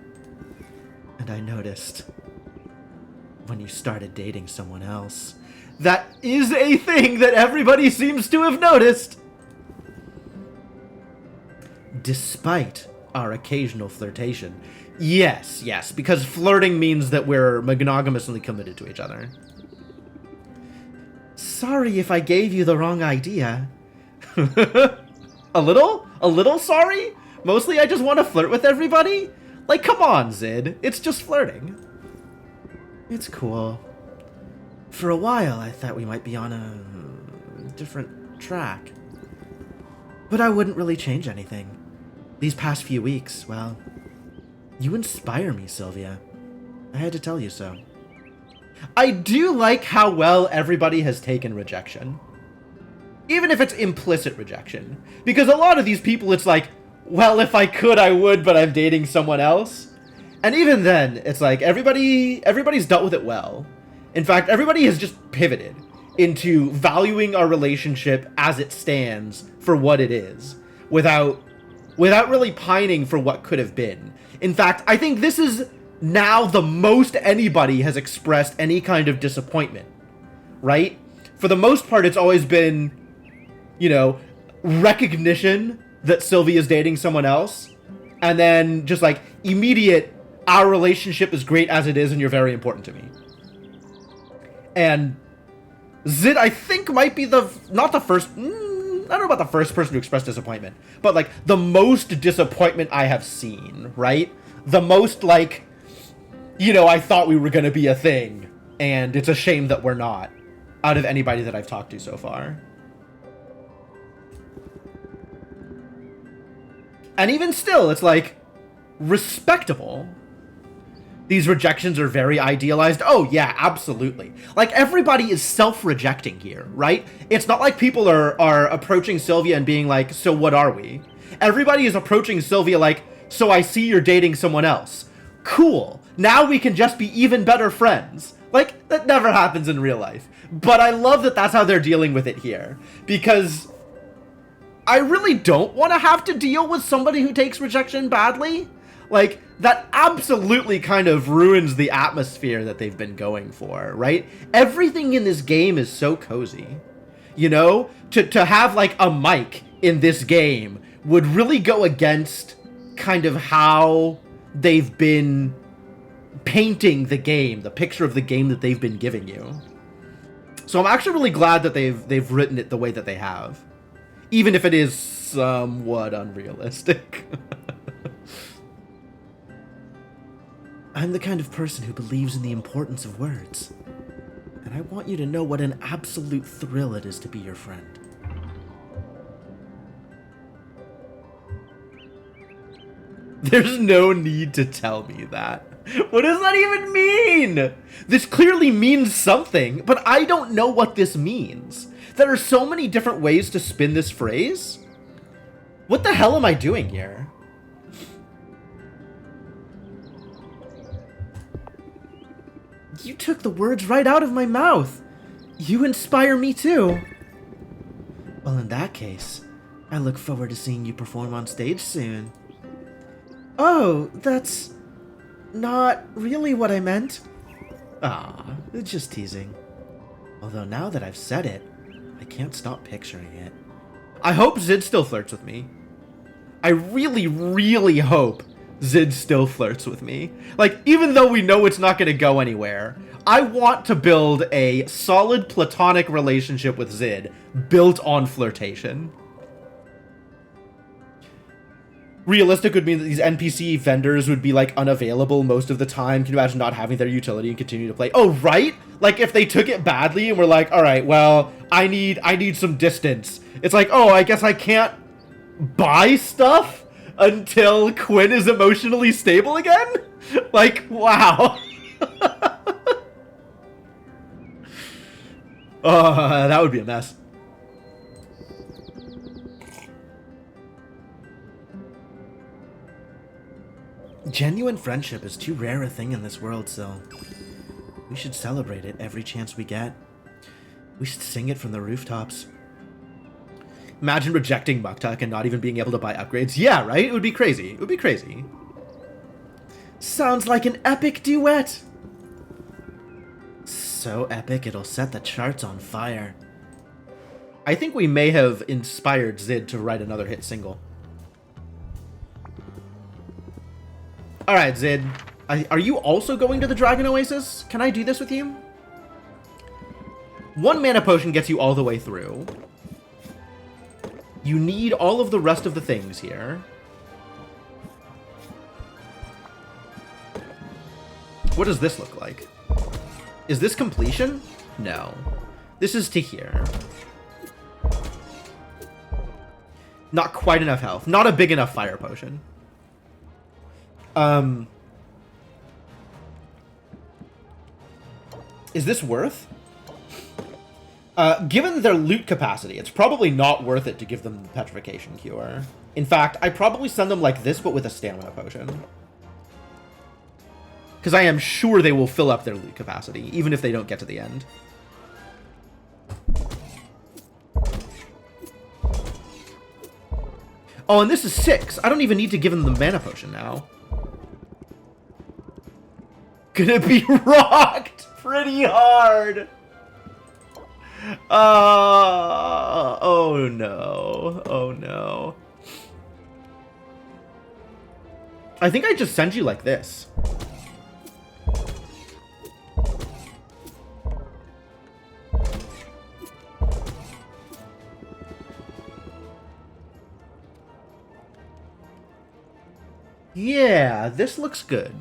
And I noticed when you started dating someone else. That is a thing that everybody seems to have noticed! Despite our occasional flirtation. Yes, because flirting means that we're monogamously committed to each other. Sorry if I gave you the wrong idea. A little? A little sorry? Mostly I just want to flirt with everybody? Like, come on, Zid. It's just flirting. It's cool. For a while, I thought we might be on a different track. But I wouldn't really change anything. These past few weeks, well, you inspire me, Sylvia. I had to tell you so. I do like how well everybody has taken rejection. Even if it's implicit rejection. Because a lot of these people, it's like, well, if I could, I would, but I'm dating someone else. And even then, it's like, everybody's dealt with it well. In fact, everybody has just pivoted into valuing our relationship as it stands for what it is, without really pining for what could have been. In fact, I think this is now the most anybody has expressed any kind of disappointment, right? For the most part, it's always been, you know, recognition that Sylvia's dating someone else, and then just like immediate, our relationship is great as it is and you're very important to me. And Zid, I think, might be not the first, I don't know about the first person to express disappointment, but like the most disappointment I have seen, right? The most like, you know, I thought we were going to be a thing, and it's a shame that we're not, out of anybody that I've talked to so far. And even still, it's like, respectable. These rejections are very idealized. Oh, yeah, absolutely. Like, everybody is self-rejecting here, right? It's not like people are approaching Sylvia and being like, so what are we? Everybody is approaching Sylvia like, so I see you're dating someone else. Cool. Now we can just be even better friends. Like, that never happens in real life. But I love that that's how they're dealing with it here. Because I really don't want to have to deal with somebody who takes rejection badly. Like, that absolutely kind of ruins the atmosphere that they've been going for, right? Everything in this game is so cozy. You know? To have, like, a mic in this game would really go against kind of how they've been painting the game, the picture of the game that they've been giving you. So I'm actually really glad that they've written it the way that they have. Even if it is somewhat unrealistic. I'm the kind of person who believes in the importance of words. And I want you to know what an absolute thrill it is to be your friend. There's no need to tell me that. What does that even mean? This clearly means something, but I don't know what this means. There are so many different ways to spin this phrase. What the hell am I doing here? You took the words right out of my mouth. You inspire me too. Well, in that case, I look forward to seeing you perform on stage soon. Oh, that's not really what I meant. Ah, it's just teasing. Although now that I've said it, I can't stop picturing it. I hope Zid still flirts with me. I really, really hope Zid still flirts with me. Like, even though we know it's not going to go anywhere, I want to build a solid platonic relationship with Zid built on flirtation. Realistic would mean that these NPC vendors would be, like, unavailable most of the time. Can you imagine not having their utility and continue to play? Oh, right? Like, if they took it badly and were like, all right, well, I need some distance. It's like, oh, I guess I can't buy stuff until Quinn is emotionally stable again? Like, wow. That would be a mess. Genuine friendship is too rare a thing in this world, so we should celebrate it every chance we get. We should sing it from the rooftops. Imagine rejecting Muktuk and not even being able to buy upgrades. Yeah, right? It would be crazy. It would be crazy. Sounds like an epic duet. So epic it'll set the charts on fire. I think we may have inspired Zid to write another hit single. Alright, Zid. Are you also going to the Dragon Oasis? Can I do this with you? 1 mana potion gets you all the way through. You need all of the rest of the things here. What does this look like? Is this completion? No. This is to here. Not quite enough health. Not a big enough fire potion. Is this worth? Given their loot capacity, it's probably not worth it to give them the petrification cure. In fact, I'd probably send them like this, but with a stamina potion. Because I am sure they will fill up their loot capacity, even if they don't get to the end. Oh, and this is 6. I don't even need to give them the mana potion now. Gonna be rocked pretty hard. Oh no. Oh no. I think I just send you like this. Yeah, this looks good.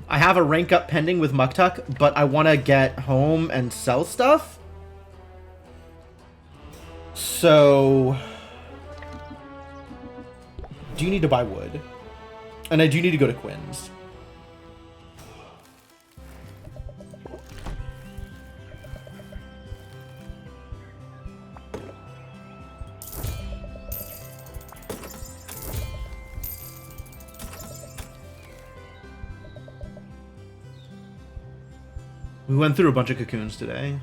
I have a rank up pending with Muktuk, but I want to get home and sell stuff. So, do you need to buy wood? And I do need to go to Quinn's. We went through a bunch of cocoons today.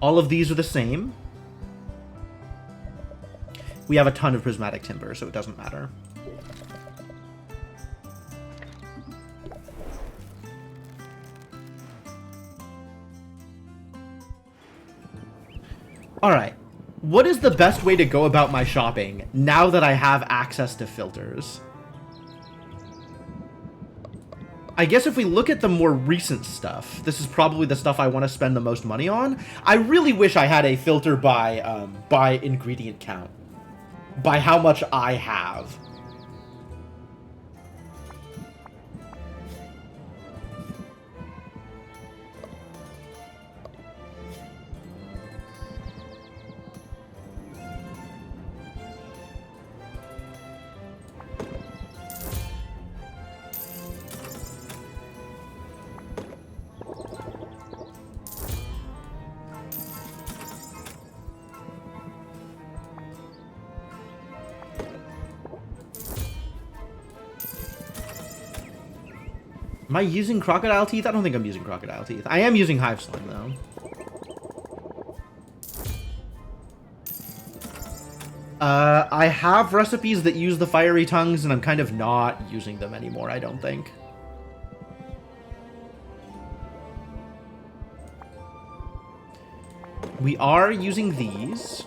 All of these are the same. We have a ton of prismatic timber, so it doesn't matter. All right. What is the best way to go about my shopping now that I have access to filters? I guess if we look at the more recent stuff, this is probably the stuff I want to spend the most money on. I really wish I had a filter by ingredient count, by how much I have. Am I using crocodile teeth? I don't think I'm using crocodile teeth. I am using hive slime, though. I have recipes that use the fiery tongues, and I'm kind of not using them anymore, I don't think. We are using these.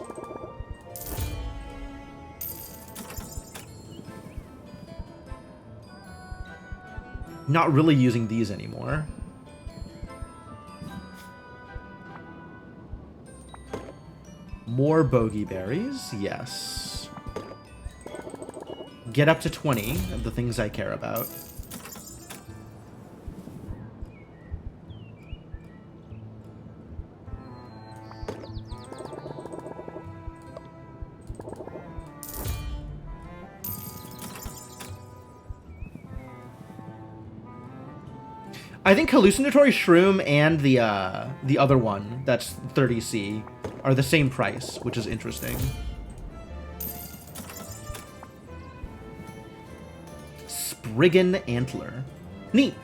Not really using these anymore. More bogey berries, yes. Get up to 20 of the things I care about. I think hallucinatory shroom and the other one that's 30C are the same price, which is interesting. Spriggan antler. Neat.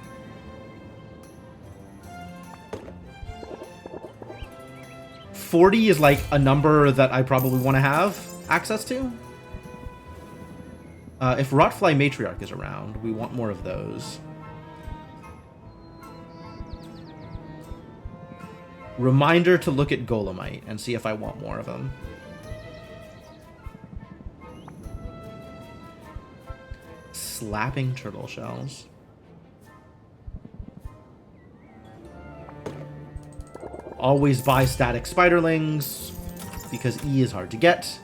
$40 is like a number that I probably want to have access to. If Rotfly Matriarch is around, we want more of those. Reminder to look at Golemite and see if I want more of them. Slapping turtle shells. Always buy static spiderlings because E is hard to get.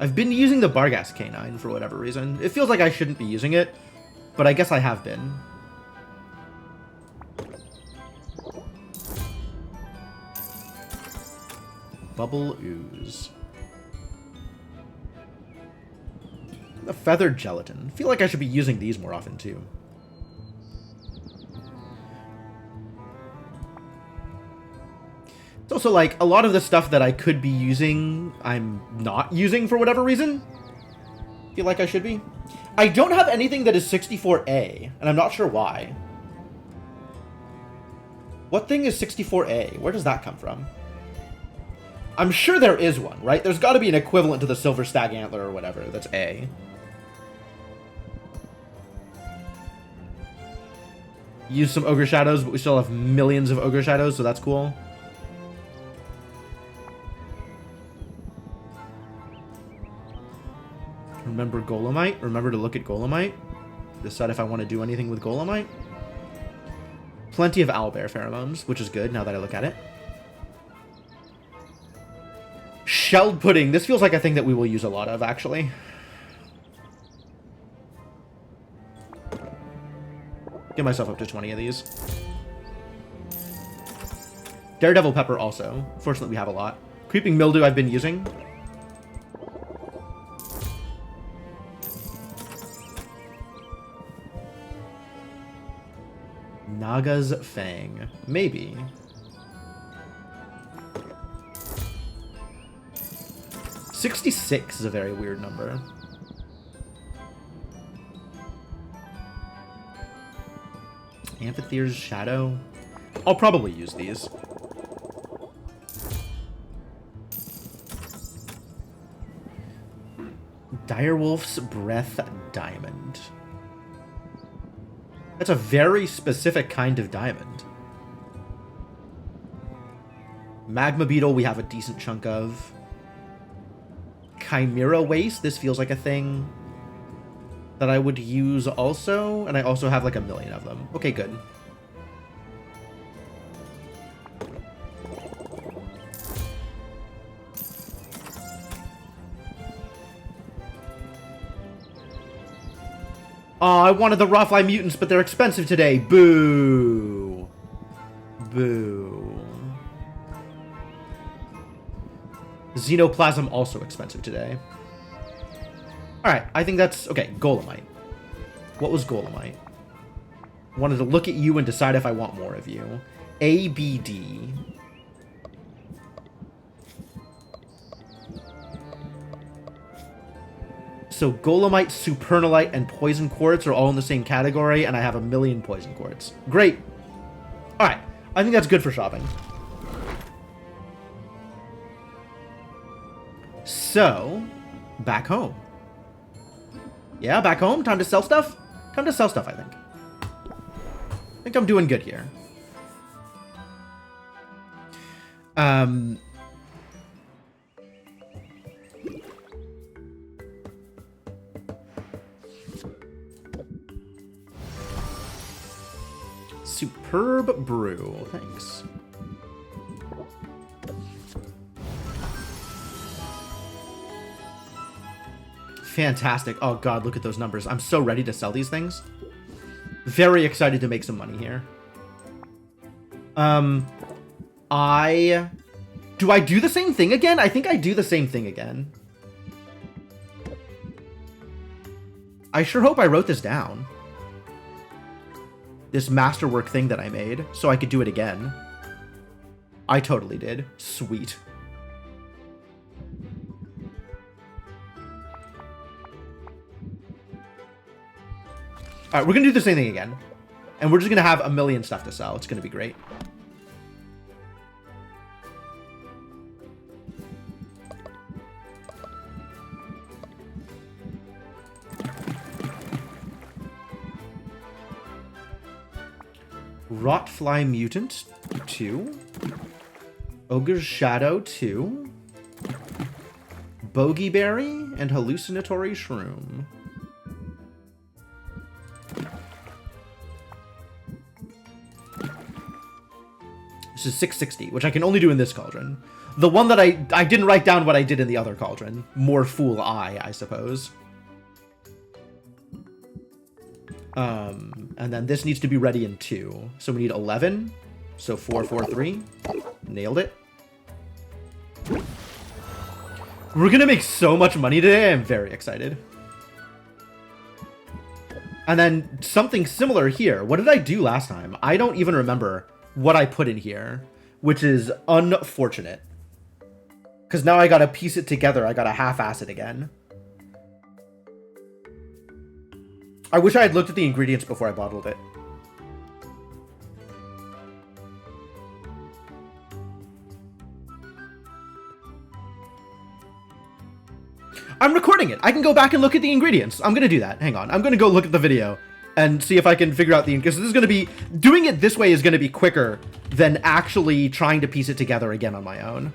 I've been using the Barghast Canine for whatever reason. It feels like I shouldn't be using it, but I guess I have been. Bubble Ooze. The Feathered Gelatin. I feel like I should be using these more often, too. It's also like a lot of the stuff that I could be using, I'm not using for whatever reason. Feel like I should be. I don't have anything that is 64A, and I'm not sure why. What thing is 64A? Where does that come from? I'm sure there is one, right? There's got to be an equivalent to the Silver Stag Antler or whatever that's A. Use some Ogre Shadows, but we still have millions of Ogre Shadows, so that's cool. Remember Golemite. Remember to look at Golemite. Decide if I want to do anything with Golemite. Plenty of owlbear pheromones, which is good now that I look at it. Shelled pudding. This feels like a thing that we will use a lot of, actually. Get myself up to 20 of these. Daredevil pepper also. Fortunately, we have a lot. Creeping mildew I've been using. Naga's Fang. Maybe. $66 is a very weird number. Amphithere's Shadow. I'll probably use these. Direwolf's Breath Diamond. That's a very specific kind of diamond. Magma Beetle we have a decent chunk of. Chimera Waste, this feels like a thing that I would use also, and I also have like a million of them. Okay, good. Oh, I wanted the Rawfly Mutants, but they're expensive today. Boo. Boo. Xenoplasm also expensive today. Alright, I think that's... Okay, Golemite. What was Golemite? Wanted to look at you and decide if I want more of you. A, B, D. So Golemite, Supernalite, and Poison Quartz are all in the same category, and I have 1,000,000 Poison Quartz. Great. Alright, I think that's good for shopping. So, back home. Yeah, back home? Time to sell stuff? Time to sell stuff, I think. I think I'm doing good here. Superb brew. Thanks. Fantastic. Oh god, look at those numbers. I'm so ready to sell these things. Very excited to make some money here. Do I do the same thing again? I think I do the same thing again. I sure hope I wrote this down. This masterwork thing that I made, so I could do it again. I totally did. Sweet. Alright, we're gonna do the same thing again. And we're just gonna have 1,000,000 stuff to sell. It's gonna be great. Rotfly Mutant, 2. Ogre's Shadow, 2. Bogeyberry and Hallucinatory Shroom. This is 660, which I can only do in this cauldron. The one that I didn't write down what I did in the other cauldron. More fool I suppose. And then this needs to be ready in 2. So we need 11. So 4, 4, 3. Nailed it. We're gonna make so much money today. I'm very excited. And then something similar here. What did I do last time? I don't even remember what I put in here, which is unfortunate. Because now I gotta piece it together. I gotta half-ass it again. I wish I had looked at the ingredients before I bottled it. I'm recording it. I can go back and look at the ingredients. I'm going to do that. Hang on. I'm going to go look at the video and see if I can figure out the... Because this is going to be... Doing it this way is going to be quicker than actually trying to piece it together again on my own.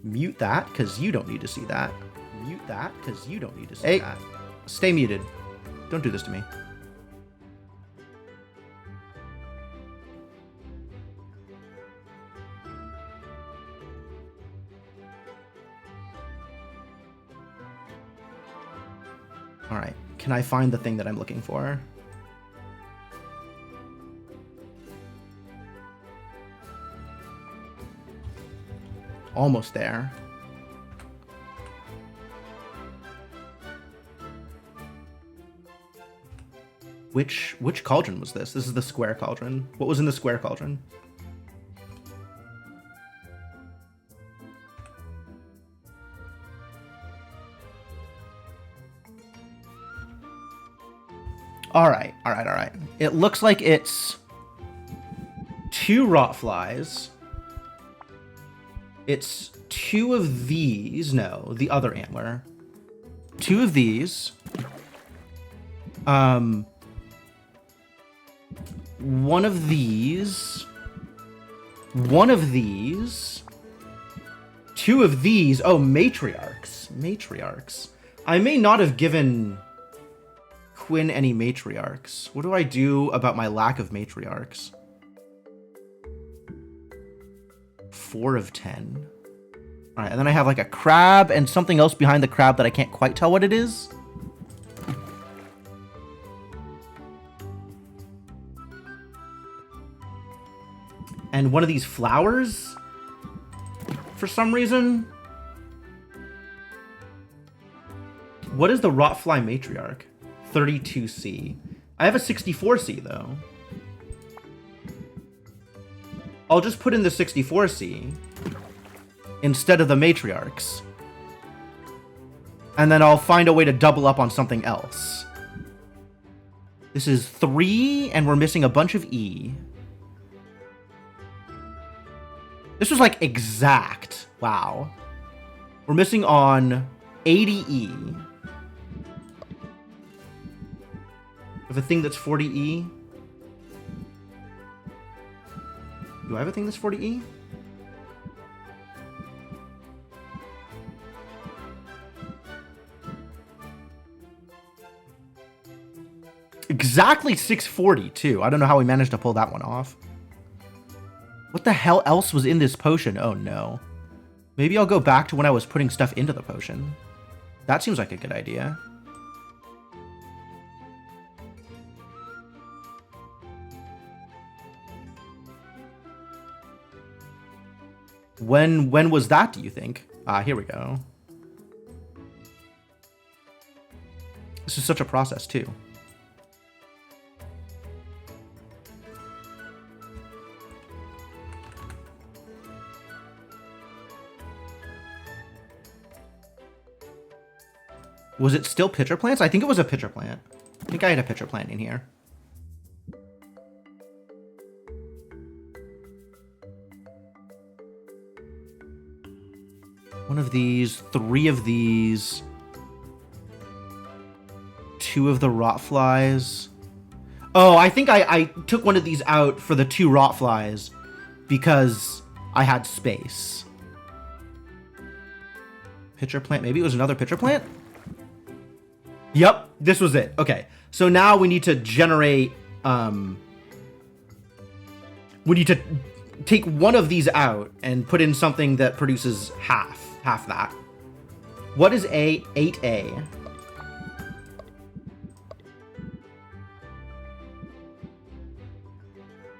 Mute that, because you don't need to see that. Mute that, because you don't need to see that. Stay muted. Don't do this to me. Alright, can I find the thing that I'm looking for? Almost there. Which cauldron was this? This is the square cauldron. What was in the square cauldron? Alright. It looks like it's 2 rotflies. It's 2 of these. No, the other antler. 2 of these. One of these. 1 of these. 2 of these. Oh, matriarchs. Matriarchs. I may not have given Quinn any matriarchs. What do I do about my lack of matriarchs? 4 of 10. All right, and then I have like a crab and something else behind the crab that I can't quite tell what it is. And one of these flowers for some reason. What is the Rotfly Matriarch? 32C. I have a 64C, though. I'll just put in the 64C instead of the Matriarchs. And then I'll find a way to double up on something else. This is 3, and we're missing a bunch of E. This was, like, exact. Wow. We're missing on 80 E. Of a thing that's 40 E. Do I have a thing that's 40 E? Exactly 640 too. I don't know how we managed to pull that one off. What the hell else was in this potion? Oh no. Maybe I'll go back to when I was putting stuff into the potion. That seems like a good idea. When was that, do you think? Here we go. This is such a process too. Was it still pitcher plants? I think it was a pitcher plant. I think I had a pitcher plant in here. One of these, 3 of these, 2 of the rot flies. Oh, I think I took one of these out for the 2 rot flies because I had space. Pitcher plant. Maybe it was another pitcher plant? Yep, this was it. Okay, so now we need to generate, we need to take one of these out and put in something that produces half that. What is 8A?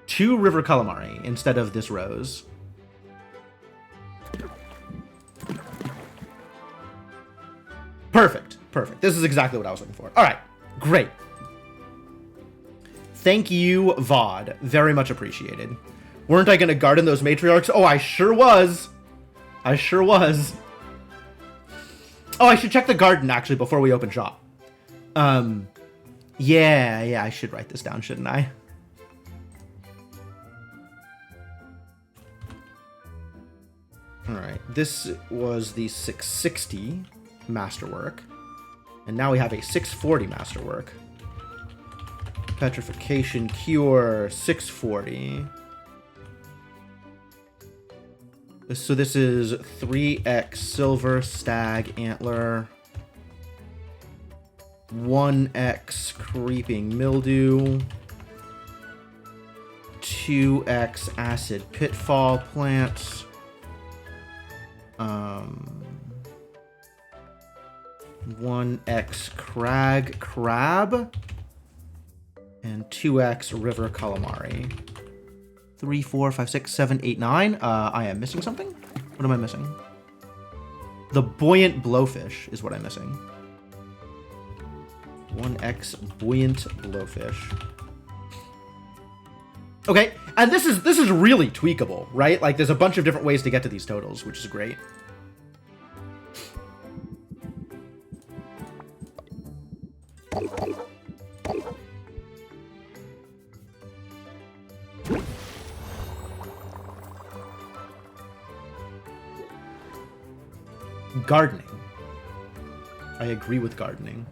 Two river calamari instead of this rose. Perfect. Perfect. This is exactly what I was looking for. All right. Great. Thank you, VOD. Very much appreciated. Weren't I going to garden those matriarchs? Oh, I sure was. I sure was. Oh, I should check the garden, actually, before we open shop. Yeah, I should write this down, shouldn't I? All right. This was the 660 masterwork. And now we have a 640 masterwork. Petrification cure, 640. So this is 3x silver stag antler. 1x creeping mildew. 2x acid pitfall plants. 1x crab, and 2x river calamari. 3, 4, 5, 6, 7, 8, 9. I am missing something? What am I missing? The buoyant blowfish is what I'm missing. 1x buoyant blowfish. Okay, and this is really tweakable, right? Like, there's a bunch of different ways to get to these totals, which is great. Gardening. I agree with gardening.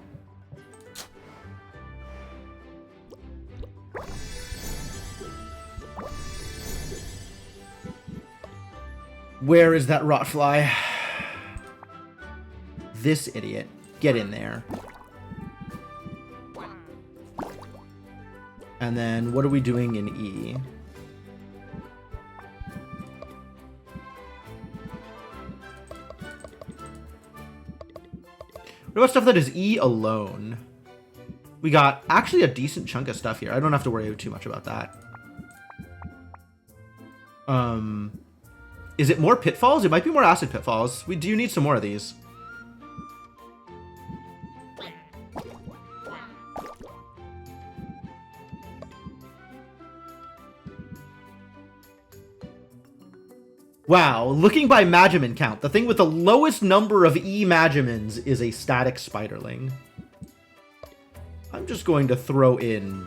Where is that rotfly? This idiot. Get in there. And then what are we doing in E? What about stuff that is E alone? We got actually a decent chunk of stuff here. I don't have to worry too much about that. Is it more pitfalls? It might be more acid pitfalls. We do need some more of these. Wow, looking by Magimin count, the thing with the lowest number of E-Magimins is a static Spiderling. I'm just going to throw in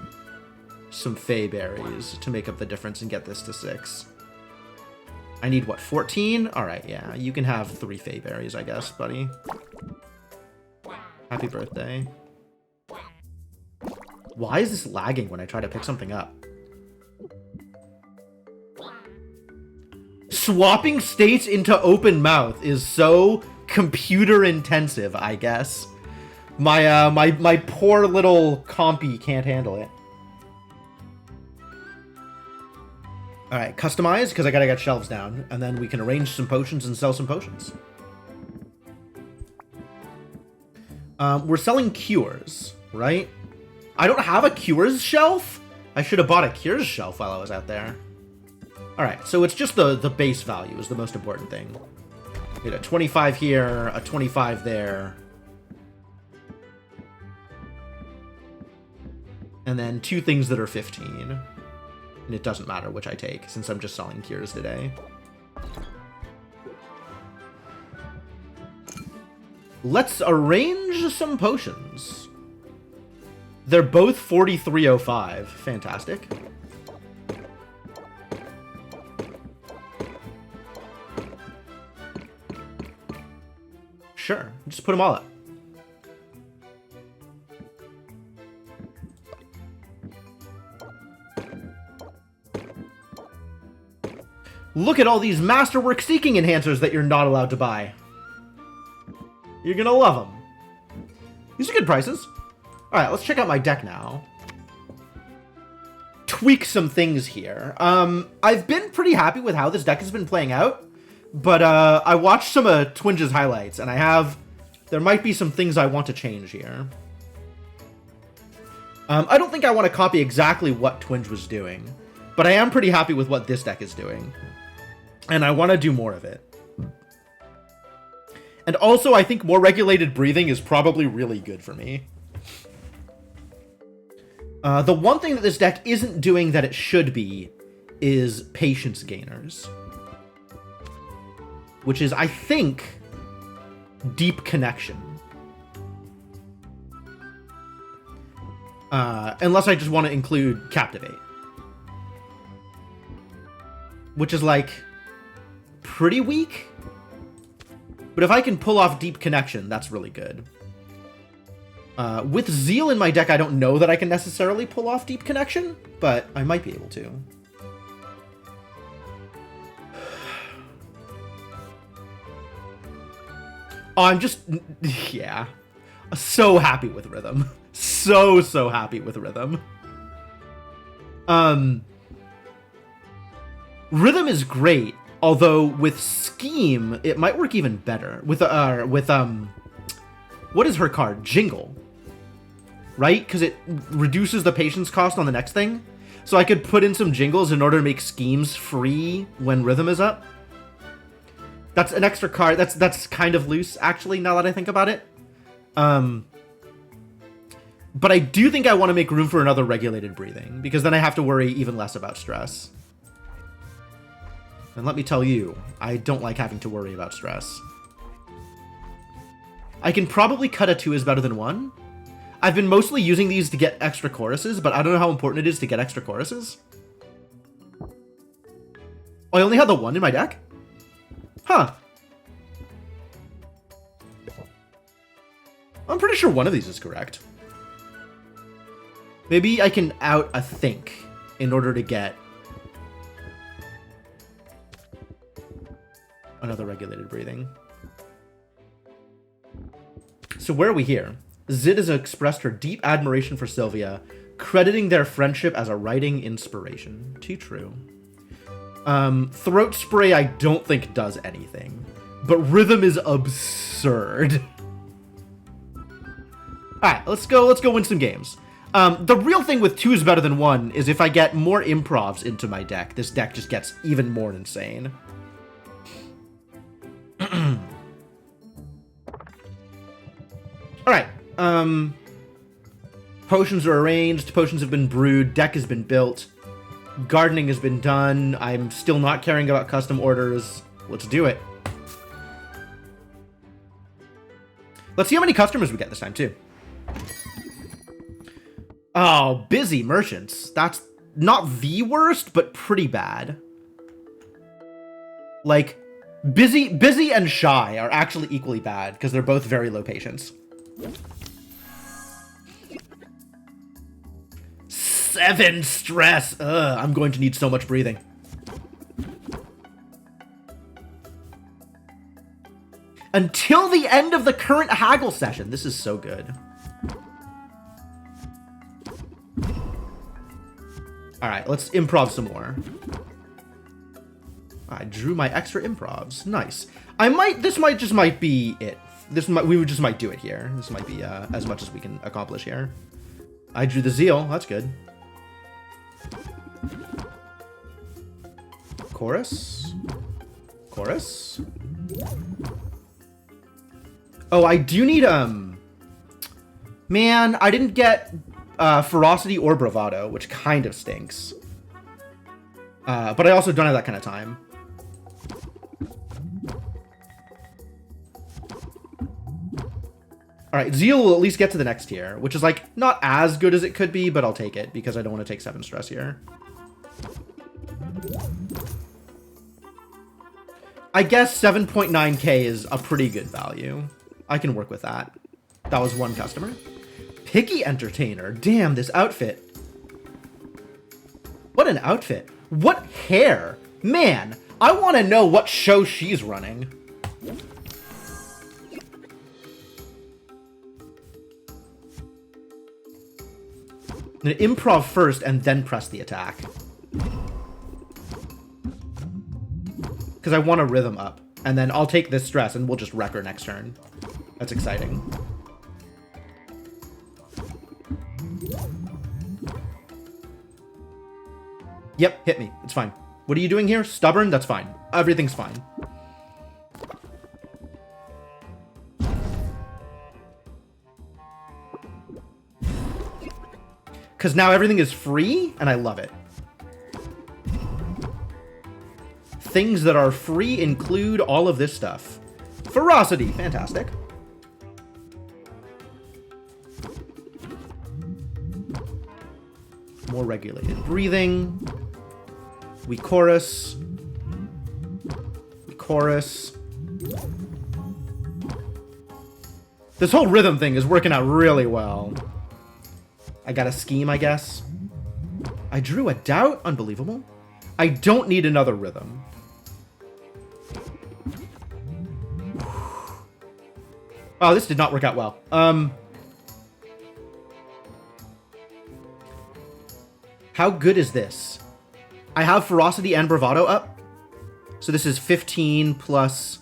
some Fey Berries to make up the difference and get this to 6. I need, what, 14? Alright, yeah, you can have 3 Fey Berries, I guess, buddy. Happy birthday. Why is this lagging when I try to pick something up? Swapping states into open mouth is so computer intensive, I guess. My poor little compy can't handle it. Alright, customize, because I gotta get shelves down, and then we can arrange some potions and sell some potions. We're selling cures, right? I don't have a cures shelf? I should have bought a cures shelf while I was out there. Alright, so it's just the base value is the most important thing. We had a 25 here, a 25 there. And then 2 things that are 15. And it doesn't matter which I take, since I'm just selling cures today. Let's arrange some potions. They're both 4305. Fantastic. Sure, just put them all up. Look at all these Masterwork Seeking Enhancers that you're not allowed to buy. You're gonna love them. These are good prices. Alright, let's check out my deck now. Tweak some things here. I've been pretty happy with how this deck has been playing out. But I watched some of Twinge's highlights, and there might be some things I want to change here. I don't think I want to copy exactly what Twinge was doing, but I am pretty happy with what this deck is doing. And I want to do more of it. And also, I think more regulated breathing is probably really good for me. The one thing that this deck isn't doing that it should be is patience gainers. Which is, I think, Deep Connection. Unless I just want to include Captivate. Which is, like, pretty weak. But if I can pull off Deep Connection, that's really good. With Zeal in my deck, I don't know that I can necessarily pull off Deep Connection, but I might be able to. Oh, I'm just, yeah. So happy with Rhythm. So happy with Rhythm. Rhythm is great, although with Scheme, it might work even better. With what is her card? Jingle. Right? Because it reduces the patience cost on the next thing. So I could put in some jingles in order to make Schemes free when Rhythm is up. That's an extra card. That's kind of loose, actually, now that I think about it. But I do think I want to make room for another regulated breathing, because then I have to worry even less about stress. And let me tell you, I don't like having to worry about stress. I can probably cut a 2 is better than 1. I've been mostly using these to get extra choruses, but I don't know how important it is to get extra choruses. Oh, I only had the 1 in my deck? Huh. I'm pretty sure one of these is correct. Maybe I can out a think in order to get another regulated breathing. So where are we here? Zid has expressed her deep admiration for Sylvia, crediting their friendship as a writing inspiration. Too true. Throat Spray I don't think does anything, but Rhythm is absurd. Alright, let's go win some games. The real thing with 2 is better than 1 is if I get more improvs into my deck, this deck just gets even more insane. Alright, potions are arranged, potions have been brewed, deck has been built. Gardening has been done. I'm still not caring about custom orders. Let's do it. Let's see how many customers we get this time, too. Oh, busy merchants. That's not the worst, but pretty bad. Like, busy and shy are actually equally bad because they're both very low patience. 7 stress. Ugh, I'm going to need so much breathing. Until the end of the current haggle session. This is so good. All right, let's improv some more. I drew my extra improvs. Nice. This might be it. We just might do it here. This might be as much as we can accomplish here. I drew the zeal. That's good. Chorus. Chorus. Oh, I do need, man, I didn't get, ferocity or bravado, which kind of stinks. But I also don't have that kind of time. Alright, zeal will at least get to the next tier, which is, like, not as good as it could be, but I'll take it, because I don't want to take 7 stress here. I guess 7.9k is a pretty good value. I can work with that. That was 1 customer. Picky entertainer. Damn, this outfit. What an outfit. What hair. Man, I want to know what show she's running. I'm gonna improv first and then press the attack. Because I want to rhythm up. And then I'll take this stress and we'll just wreck her next turn. That's exciting. Yep, hit me. It's fine. What are you doing here? Stubborn? That's fine. Everything's fine. Because now everything is free, and I love it. Things that are free include all of this stuff. Ferocity, fantastic. More regulated breathing. We chorus. We chorus. This whole rhythm thing is working out really well. I got a scheme, I guess. I drew a doubt. Unbelievable. I don't need another rhythm. Oh, this did not work out well. How good is this? I have ferocity and bravado up. So this is 15 plus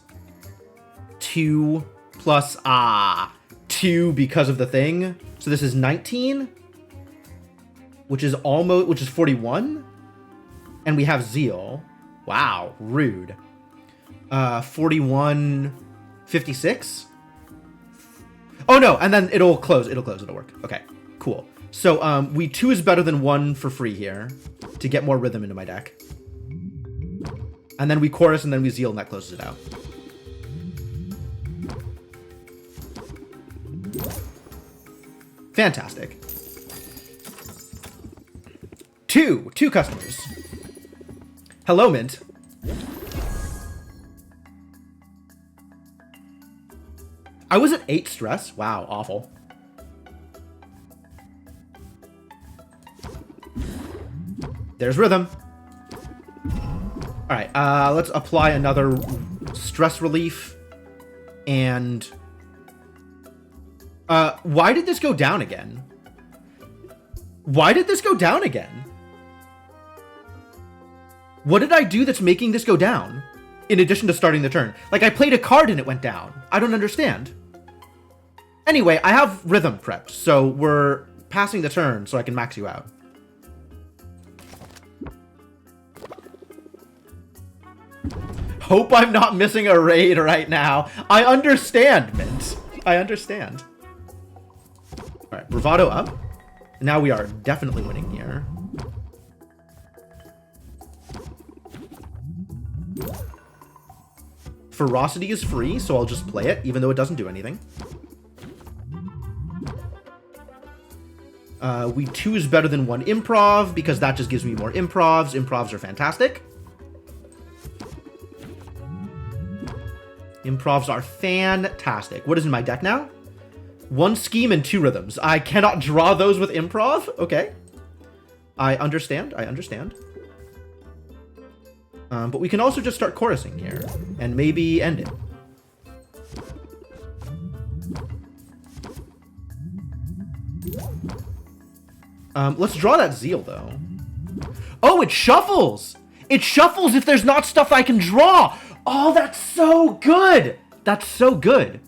2 plus 2 because of the thing. So this is 19, which is 41. And we have zeal. Wow, rude. 41, 56. Oh no, and then it'll close. It'll work. Okay, cool. So we 2 is better than 1 for free here to get more rhythm into my deck. And then we chorus and then we zeal and that closes it out. Fantastic. Two customers. Hello, Mint. I was at 8 stress. Wow, awful. There's rhythm. All right, let's apply another stress relief. And why did this go down again? Why did this go down again? What did I do that's making this go down? In addition to starting the turn. Like, I played a card and it went down. I don't understand. Anyway, I have rhythm prepped, so we're passing the turn so I can max you out. Hope I'm not missing a raid right now. I understand, Mint. I understand. All right, bravado up. Now we are definitely winning here. Ferocity is free, so I'll just play it, even though it doesn't do anything. We 2 is better than 1 improv, because that just gives me more improvs. Improvs are fantastic. Improvs are fantastic. What is in my deck now? 1 scheme and 2 rhythms. I cannot draw those with improv? Okay. I understand. I understand. But we can also just start chorusing here. And maybe end it. Let's draw that Zeal, though. Oh, it shuffles! It shuffles if there's not stuff I can draw! Oh, that's so good! That's so good.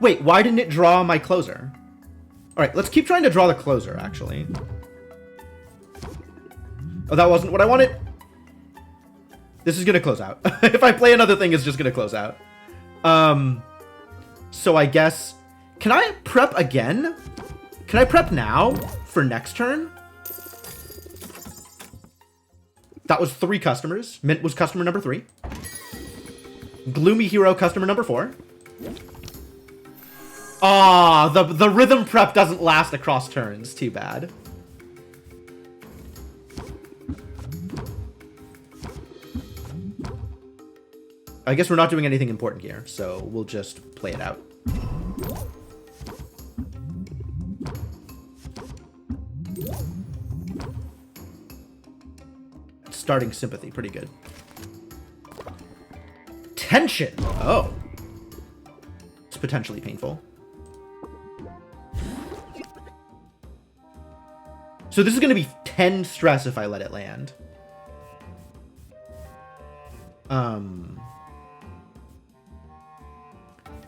Wait, why didn't it draw my closer? Alright, let's keep trying to draw the closer, actually. Oh, that wasn't what I wanted. This is gonna close out. If I play another thing, it's just gonna close out. So I guess... Can I prep again? Can I prep now for next turn? That was 3 customers. Mint was customer number 3. Gloomy Hero, customer number 4. Ah, the rhythm prep doesn't last across turns. Too bad. I guess we're not doing anything important here, so we'll just play it out. Starting sympathy, pretty good. Tension! Oh. It's potentially painful. So this is going to be 10 stress if I let it land.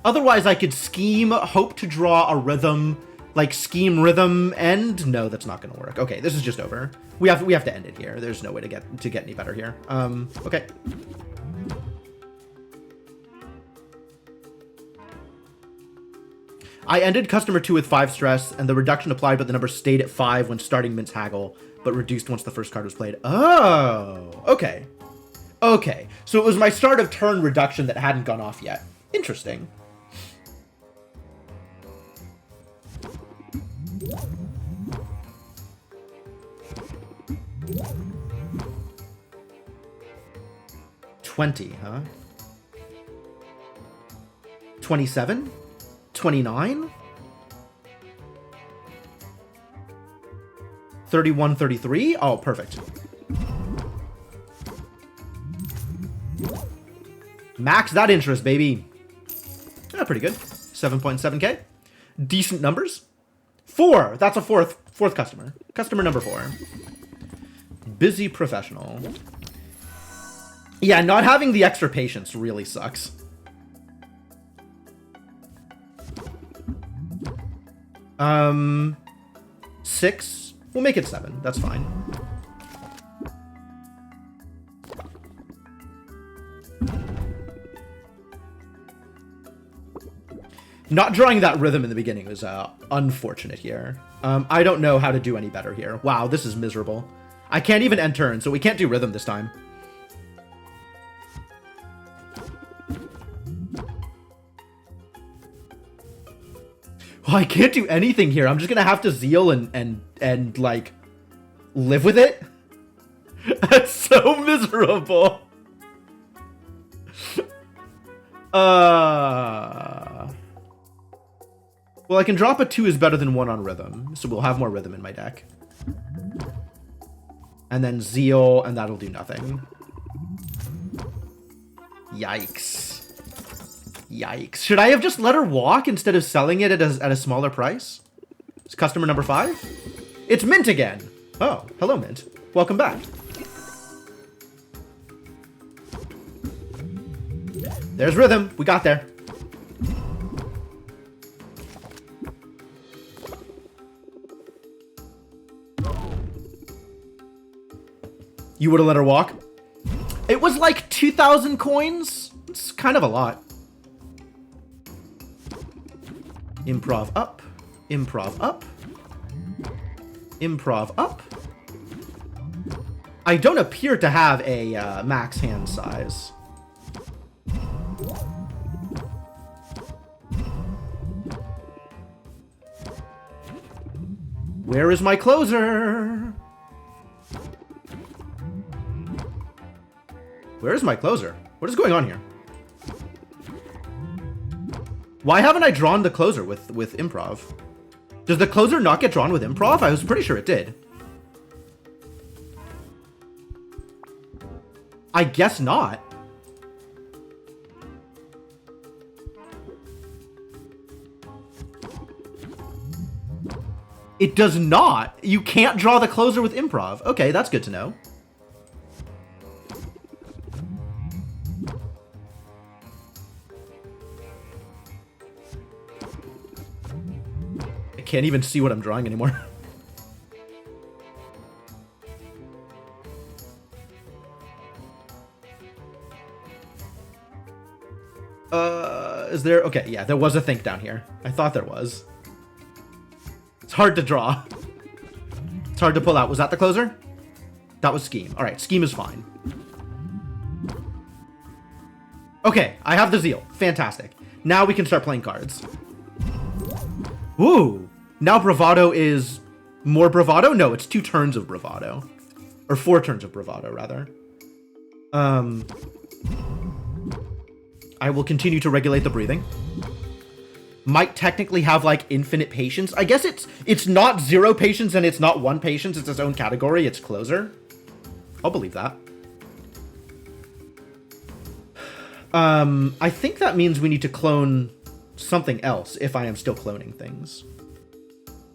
Otherwise, I could scheme, hope to draw a rhythm, like scheme rhythm, end. No, that's not going to work. Okay, this is just over. We have to end it here. There's no way to get any better here. Okay. I ended customer 2 with 5 stress, and the reduction applied, but the number stayed at 5 when starting Mint's Haggle, but reduced once the first card was played. Oh, okay. Okay, so it was my start of turn reduction that hadn't gone off yet. Interesting. $20, huh? 27? 29? 31, 33? Oh, perfect. Max that interest, baby. Yeah, pretty good. 7.7k. Decent numbers. 4. That's a fourth customer. Customer number 4. Busy professional. Yeah, not having the extra patience really sucks. Six. We'll make it 7. That's fine. Not drawing that rhythm in the beginning was unfortunate here. I don't know how to do any better here. Wow, this is miserable. I can't even end turn, so we can't do rhythm this time. Well, I can't do anything here. I'm just gonna have to Zeal and like live with it. That's so miserable. Well, I can drop a 2 is better than 1 on rhythm, so we'll have more rhythm in my deck. And then Zeal, and that'll do nothing. Yikes. Yikes. Should I have just let her walk instead of selling it at a smaller price? It's customer number 5? It's Mint again. Oh, hello, Mint. Welcome back. There's rhythm. We got there. You would have let her walk? It was like 2,000 coins. It's kind of a lot. Improv up. Improv up. Improv up. I don't appear to have a max hand size. Where is my closer? Where is my closer? What is going on here? Why haven't I drawn the closer with improv? Does the closer not get drawn with improv? I was pretty sure it did. I guess not. It does not. You can't draw the closer with improv. Okay, that's good to know. I can't even see what I'm drawing anymore. Is there? Okay, yeah, there was a think down here. I thought there was. It's hard to draw. It's hard to pull out. Was that the closer? That was scheme. All right, scheme is fine. Okay, I have the zeal. Fantastic. Now we can start playing cards. Ooh. Now bravado is more bravado? No, it's 2 turns of bravado. Or 4 turns of bravado, rather. I will continue to regulate the breathing. Might technically have like infinite patience. I guess it's not 0 patience and it's not 1 patience. It's its own category. It's closer. I'll believe that. I think that means we need to clone something else if I am still cloning things.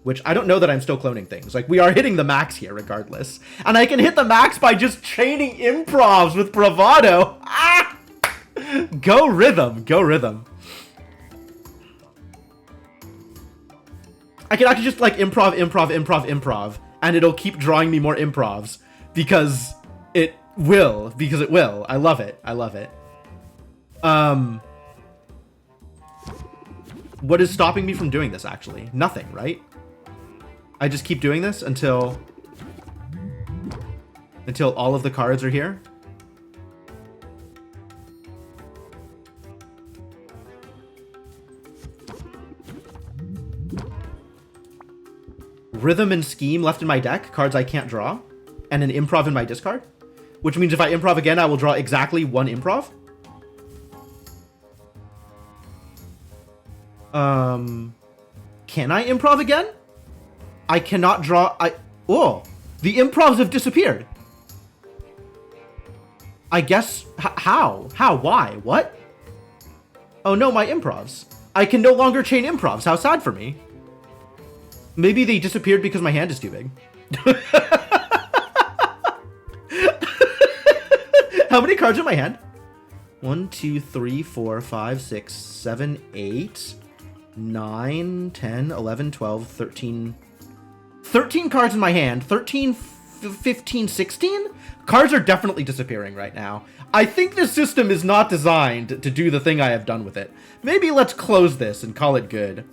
Which I don't know that I'm still cloning things. Like, we are hitting the max here regardless. And I can hit the max by just chaining improvs with bravado. Ah! Go rhythm. Go rhythm. I can actually just like improv, and it'll keep drawing me more improvs because it will. I love it. I love it. What is stopping me from doing this, actually? Nothing, right? I just keep doing this until all of the cards are here. Rhythm and scheme left in my deck, cards I can't draw, and an improv in my discard, which means if I improv again, I will draw exactly 1 improv. Can I improv again? I cannot draw. Oh, the improvs have disappeared. I guess, how? Why? What? Oh no, my improvs. I can no longer chain improvs. How sad for me. Maybe they disappeared because my hand is too big. How many cards in my hand? 1, 2, 3, 4, 5, 6, 7, 8, 9, 10, 11, 12, 13. 13 cards in my hand. 13, 15, 16? Cards are definitely disappearing right now. I think this system is not designed to do the thing I have done with it. Maybe let's close this and call it good.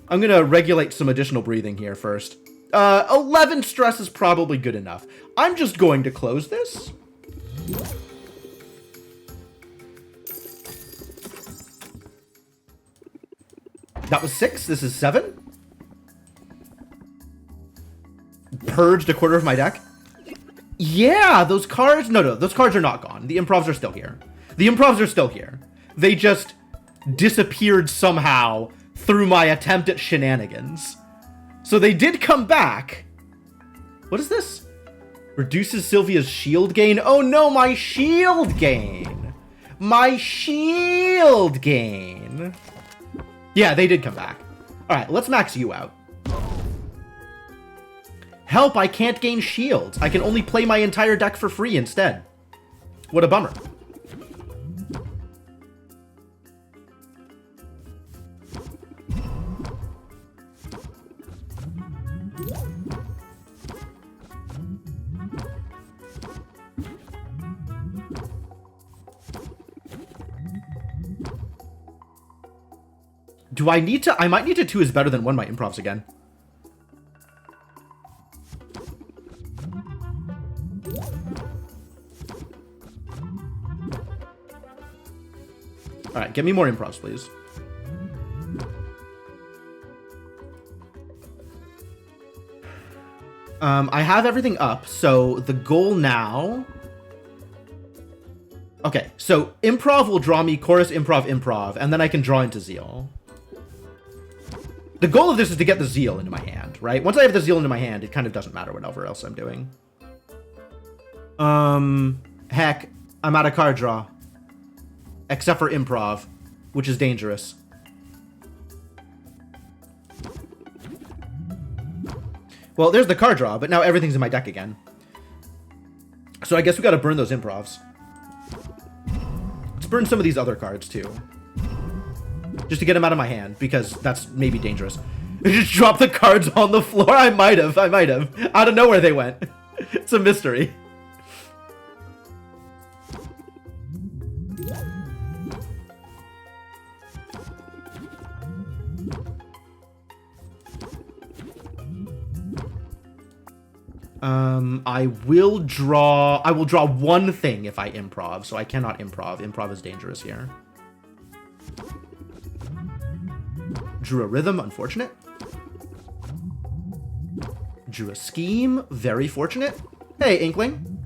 I'm going to regulate some additional breathing here first. 11 stress is probably good enough. I'm just going to close this. That was 6. This is 7. Purged a quarter of my deck. Yeah, those cards... No, those cards are not gone. The improvs are still here. The improvs are still here. They just disappeared somehow through my attempt at shenanigans. So they did come back. What is this? Reduces Sylvia's shield gain. Oh no, my shield gain. My shield gain. Yeah, they did come back. All right, let's max you out. Help, I can't gain shields. I can only play my entire deck for free instead. What a bummer. Do I need to? I might need to 2 is better than 1 my improvs again. All right, get me more improvs, please. I have everything up, so the goal now... Okay, so improv will draw me chorus, improv, improv, and then I can draw into zeal. The goal of this is to get the zeal into my hand, right? Once I have the zeal into my hand, it kind of doesn't matter whatever else I'm doing. Heck, I'm out of card draw. Except for improv, which is dangerous. Well, there's the card draw, but now everything's in my deck again. So I guess we gotta burn those improvs. Let's burn some of these other cards, too. Just to get them out of my hand, because that's maybe dangerous. Just drop the cards on the floor? I might have. I don't know where they went. It's a mystery. I will draw one thing if I improv, so I cannot improv. Improv is dangerous here. Drew a rhythm, unfortunate. Drew a scheme, very fortunate. Hey, Inkling.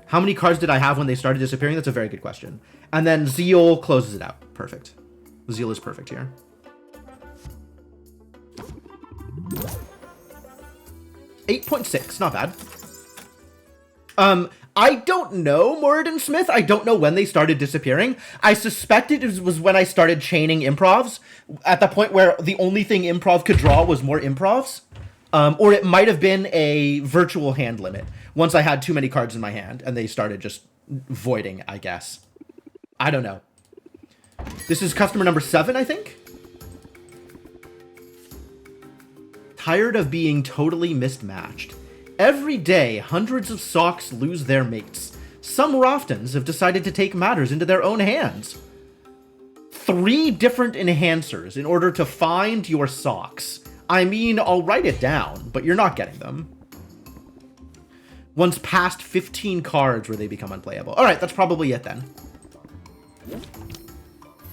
How many cards did I have when they started disappearing? That's a very good question. And then Zeal closes it out. Perfect. Zeal is perfect here. $8.6, not bad. I don't know Moradin Smith. I don't know when they started disappearing. I suspect it was when I started chaining improvs at the point where the only thing improv could draw was more improvs. Or it might have been a virtual hand limit once I had too many cards in my hand and they started just voiding, I guess. I don't know. This is customer number 7, I think. Tired of being totally mismatched. Every day, hundreds of socks lose their mates. Some Roftons have decided to take matters into their own hands. 3 different enhancers in order to find your socks. I mean, I'll write it down, but you're not getting them. Once past 15 cards where they become unplayable. Alright, that's probably it then.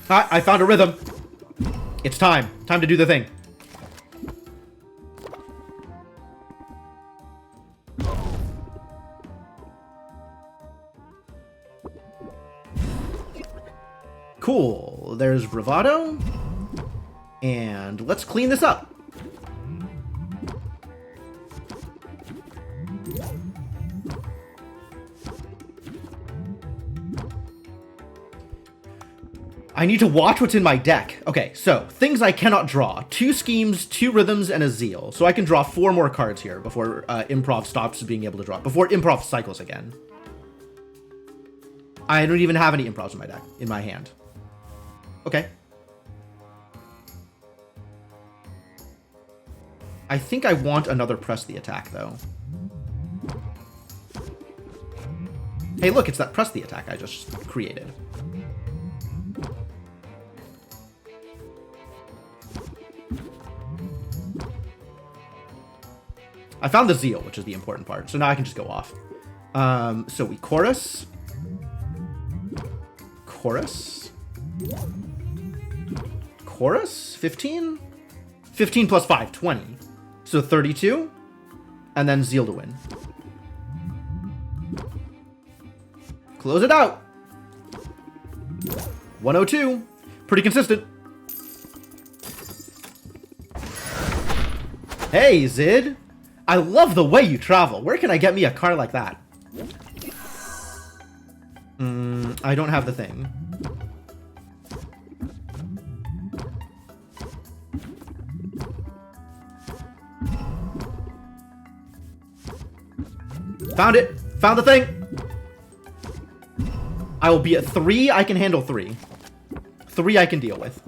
I found a rhythm. It's time. Time to do the thing. Cool. There's Bravado. And let's clean this up. I need to watch what's in my deck. Okay, so things I cannot draw. 2 schemes, 2 rhythms, and a zeal. So I can draw 4 more cards here before improv stops being able to draw. Before improv cycles again. I don't even have any improvs in my deck, in my hand. Okay. I think I want another press the attack, though. Hey, look, it's that press the attack I just created. I found the zeal, which is the important part. So now I can just go off. So we chorus. Chorus. Chorus? 15? 15 plus 5, 20. So 32. And then zeal to win. Close it out. 102. Pretty consistent. Hey, Zid. I love the way you travel. Where can I get me a car like that? I don't have the thing. Found it. Found the thing. I will be at 3. I can handle 3. 3 I can deal with.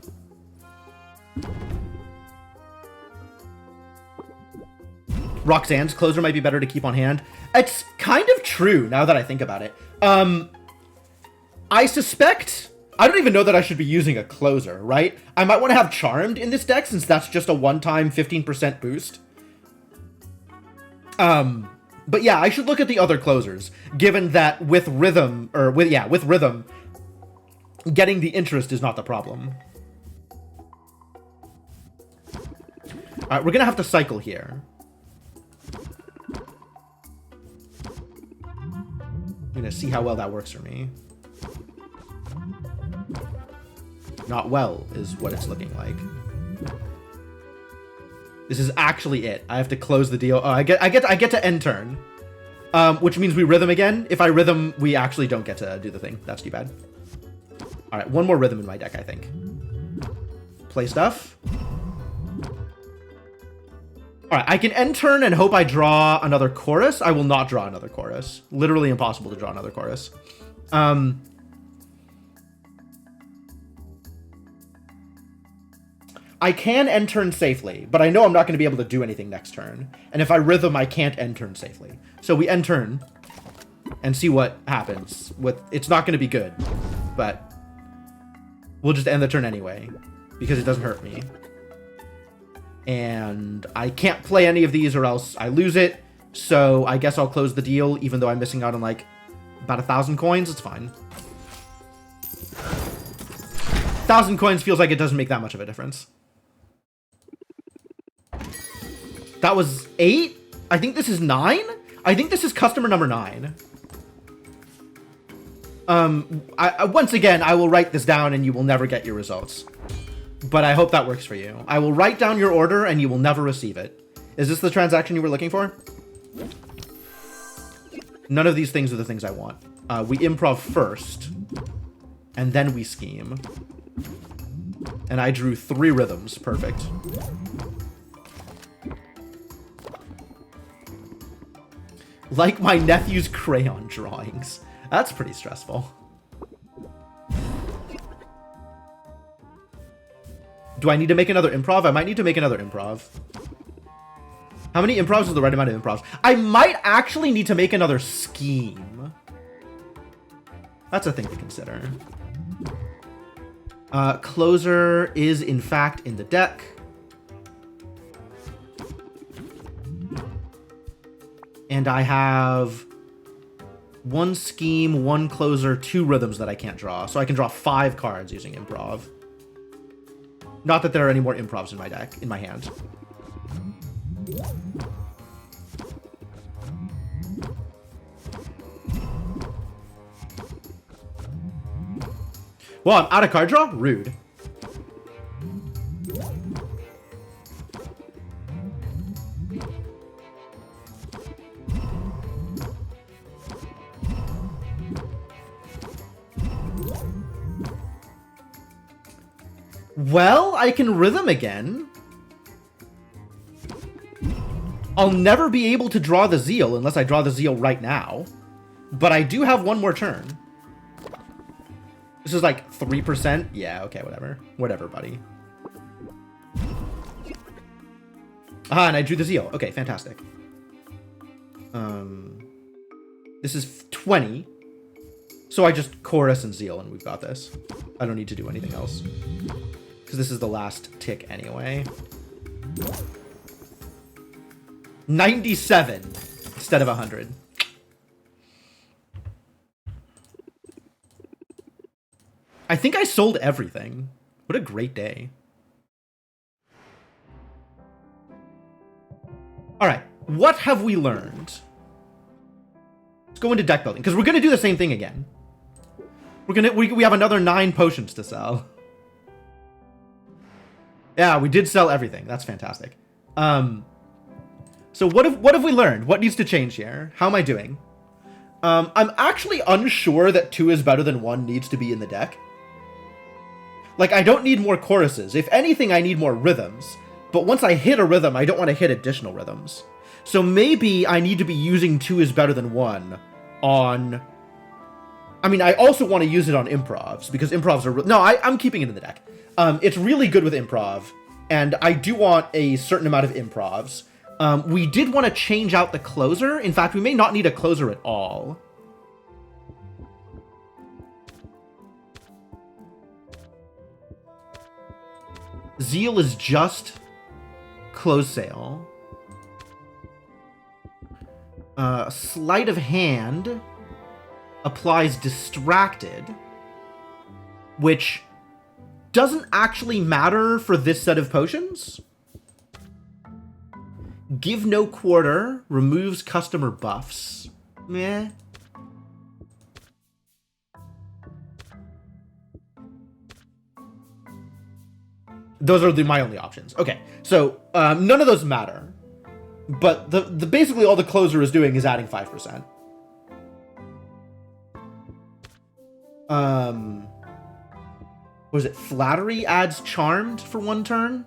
Roxanne's closer might be better to keep on hand. It's kind of true now that I think about it. I suspect... I don't even know that I should be using a closer, right? I might want to have Charmed in this deck since that's just a one-time 15% boost. But yeah, I should look at the other closers, given that with rhythm, with rhythm, getting the interest is not the problem. Alright, we're gonna have to cycle here. gonna see how well that works for me. Not well is what it's looking like. This is actually it. I have to close the deal. Oh, I get to end turn. Which means we rhythm again. If I rhythm, we actually don't get to do the thing. That's too bad. All right, one more rhythm in my deck, I think. Play stuff. All right, I can end turn and hope I draw another chorus. I will not draw another chorus. Literally impossible to draw another chorus. I can end turn safely, but I know I'm not going to be able to do anything next turn. And if I rhythm, I can't end turn safely. So we end turn and see what happens. It's not going to be good, but we'll just end the turn anyway because it doesn't hurt me. And I can't play any of these or else I lose it. So I guess I'll close the deal even though I'm missing out on like about 1,000 coins. It's fine. 1,000 coins feels like it doesn't make that much of a difference. That was 8? I think this is 9? I think this is customer number 9. Once again, I will write this down and you will never get your results. But I hope that works for you. I will write down your order and you will never receive it. Is this the transaction you were looking for? None of these things are the things I want. We improv first. And then we scheme. And I drew 3 rhythms. Perfect. Like my nephew's crayon drawings. That's pretty stressful. Do I need to make another improv? I might need to make another improv. How many improvs is the right amount of improvs? I might actually need to make another scheme. That's a thing to consider. Closer is in fact in the deck. And I have 1 scheme, 1 closer, 2 rhythms that I can't draw. So I can draw 5 cards using improv. Not that there are any more improvs in my deck, in my hand. Well, I'm out of card draw? Rude. Well, I can rhythm again. I'll never be able to draw the Zeal unless I draw the Zeal right now. But I do have 1 more turn. This is like 3%. Yeah, okay, whatever. Whatever, buddy. Ah, and I drew the Zeal. Okay, fantastic. This is 20. So I just chorus and Zeal and we've got this. I don't need to do anything else. Because this is the last tick anyway. 97 instead of 100. I think I sold everything. What a great day. All right, what have we learned? Let's go into deck building because we're gonna do the same thing again. We have another 9 potions to sell. Yeah, we did sell everything. That's fantastic. So what have we learned? What needs to change here? How am I doing? I'm actually unsure that 2 is better than 1 needs to be in the deck. Like, I don't need more choruses. If anything, I need more rhythms. But once I hit a rhythm, I don't want to hit additional rhythms. So maybe I need to be using 2 is better than 1 on... I mean, I also want to use it on improvs, because improvs are... No, I'm keeping it in the deck. It's really good with improv, and I do want a certain amount of improvs. We did want to change out the closer. In fact, we may not need a closer at all. Zeal is just close sale. Sleight of hand applies distracted, which doesn't actually matter for this set of potions. Give no quarter removes customer buffs. Meh. Those are my only options. Okay, so none of those matter. But the basically all the closer is doing is adding 5%. Was it Flattery adds Charmed for 1 turn?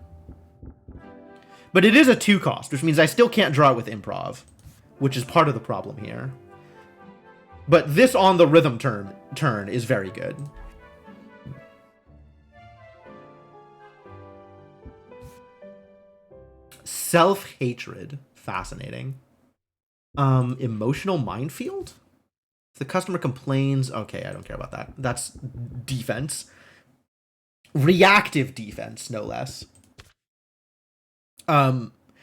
But it is a 2 cost, which means I still can't draw it with Improv, which is part of the problem here. But this on the rhythm turn is very good. Self-hatred. Fascinating. Emotional minefield? If the customer complains... Okay, I don't care about that. That's defense. Reactive defense, no less.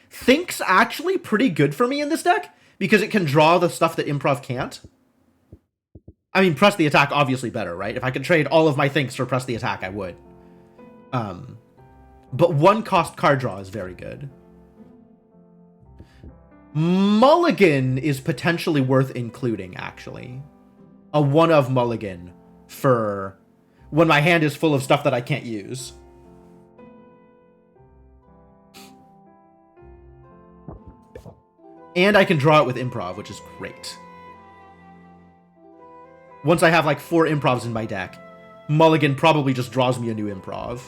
Think's actually pretty good for me in this deck, because it can draw the stuff that Improv can't. I mean, press the attack, obviously better, right? If I could trade all of my Thinks for press the attack, I would. But 1 cost card draw is very good. Mulligan is potentially worth including, actually. A 1-of Mulligan for when my hand is full of stuff that I can't use. And I can draw it with Improv, which is great. Once I have like 4 Improvs in my deck, Mulligan probably just draws me a new Improv.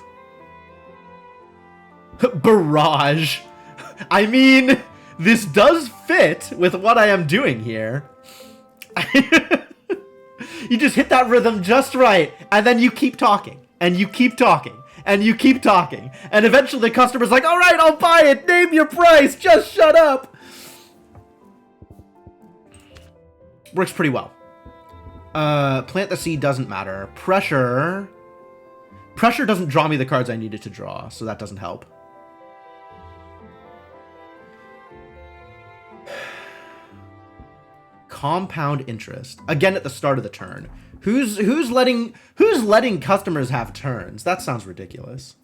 Barrage. I mean... This does fit with what I am doing here. You just hit that rhythm just right, and then you keep talking, and you keep talking, and you keep talking, and eventually the customer's like, all right, I'll buy it, name your price, just shut up. Works pretty well. Plant the seed doesn't matter. Pressure doesn't draw me the cards I needed to draw, so that doesn't help. Compound interest. Again at the start of the turn. Who's letting customers have turns? That sounds ridiculous.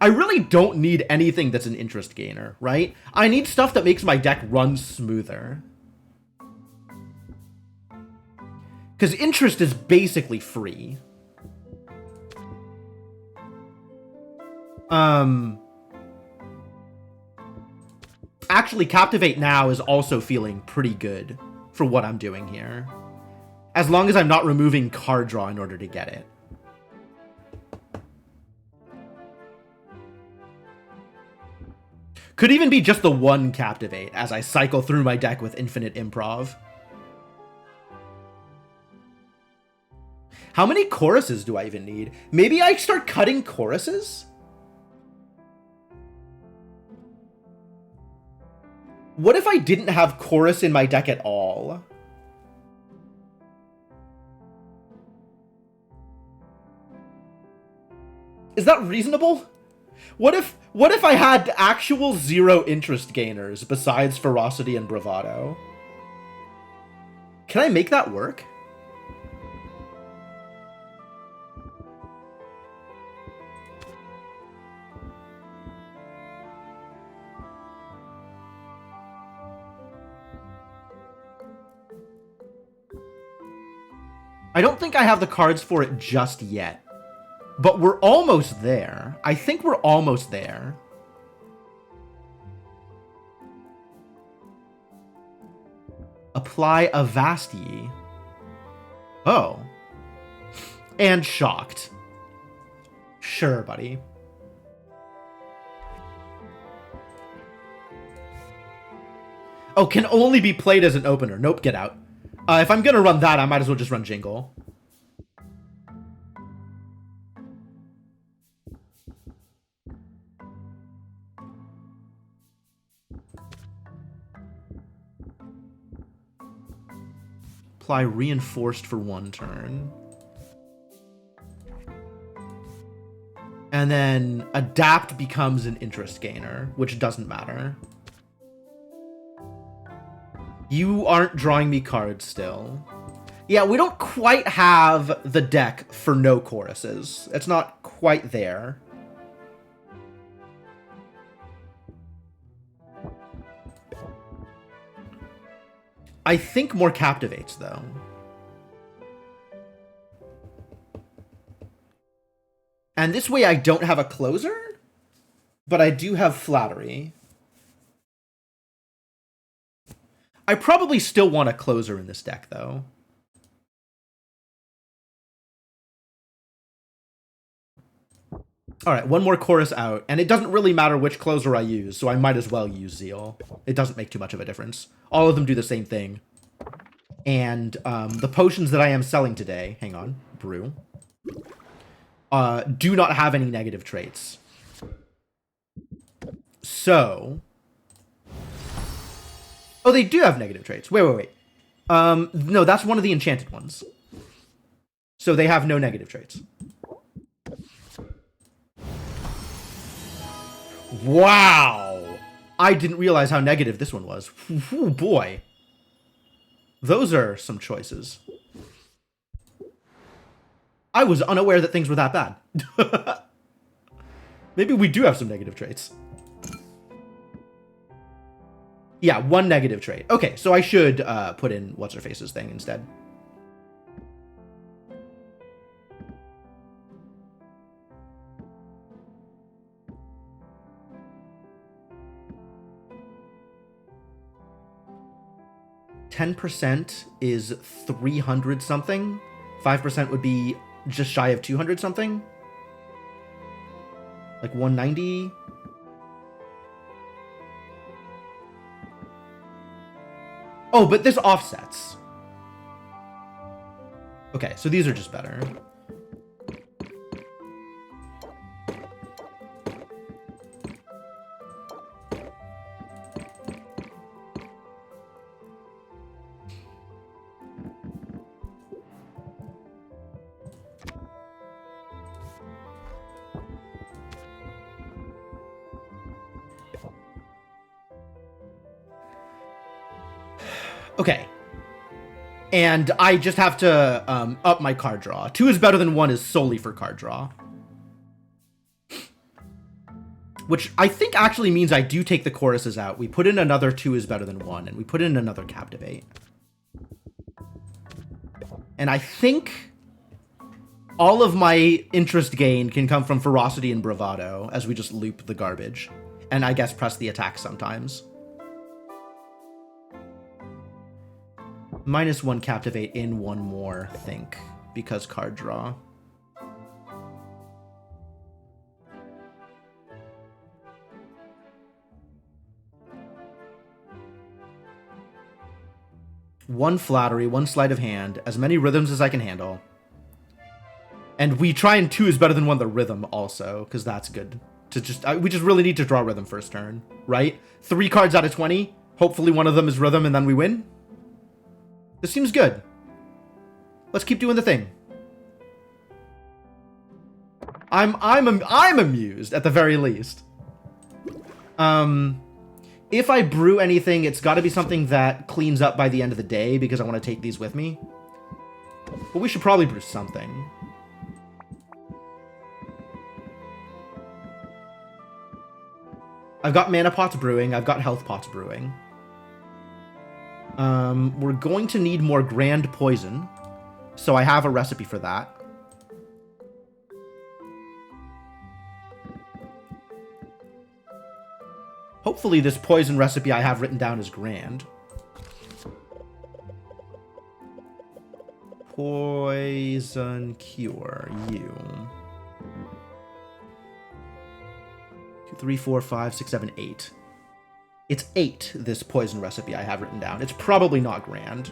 I really don't need anything that's an interest gainer, right? I need stuff that makes my deck run smoother. Because interest is basically free. Actually, Captivate now is also feeling pretty good for what I'm doing here. As long as I'm not removing card draw in order to get it. Could even be just the 1 Captivate as I cycle through my deck with infinite Improv. How many choruses do I even need? Maybe I start cutting choruses? What if I didn't have chorus in my deck at all? Is that reasonable? What if I had actual 0 interest gainers besides ferocity and bravado? Can I make that work? I don't think I have the cards for it just yet, but we're almost there. I think we're almost there. Apply Avasti. Oh. And Shocked. Sure, buddy. Oh, can only be played as an opener. Nope, get out. If I'm gonna run that, I might as well just run Jingle. Apply Reinforced for 1 turn. And then Adapt becomes an interest gainer, which doesn't matter. You aren't drawing me cards still. Yeah, we don't quite have the deck for no choruses. It's not quite there. I think more Captivates, though. And this way I don't have a closer, but I do have Flattery. I probably still want a closer in this deck, though. Alright, one more chorus out, and it doesn't really matter which closer I use, so I might as well use Zeal. It doesn't make too much of a difference. All of them do the same thing. And the potions that I am selling today, hang on, brew, do not have any negative traits. So... Oh, they do have negative traits. Wait. No, that's one of the enchanted ones. So they have no negative traits. Wow! I didn't realize how negative this one was. Oh boy. Those are some choices. I was unaware that things were that bad. Maybe we do have some negative traits. Yeah, one negative trait. Okay, so I should put in What's-Her-Face's thing instead. %, is 300 something. 5% would be just shy of 200 something. Like 190. Oh, but this offsets. Okay, so these are just better. Okay. And I just have to up my card draw. 2 is better than 1 is solely for card draw. Which I think actually means I do take the choruses out. We put in another 2 is better than 1, and we put in another Captivate. And I think all of my interest gain can come from Ferocity and Bravado, as we just loop the garbage. And I guess press the attack sometimes. -1 Captivate in one more, think, because card draw. One Flattery, 1 Sleight of Hand, as many rhythms as I can handle. And we try and 2 is better than 1 the rhythm also, because that's good. To just we just really need to draw rhythm first turn, right? 3 cards out of 20. Hopefully one of them is rhythm and then we win. This seems good. Let's keep doing the thing. I'm amused at the very least. If I brew anything, it's got to be something that cleans up by the end of the day because I want to take these with me. But we should probably brew something. I've got mana pots brewing. I've got health pots brewing. We're going to need more grand poison. So I have a recipe for that. Hopefully this poison recipe I have written down is grand. Poison cure you. 2, 3, 4, 5, 6, 7, 8. It's 8, this poison recipe I have written down. It's probably not grand.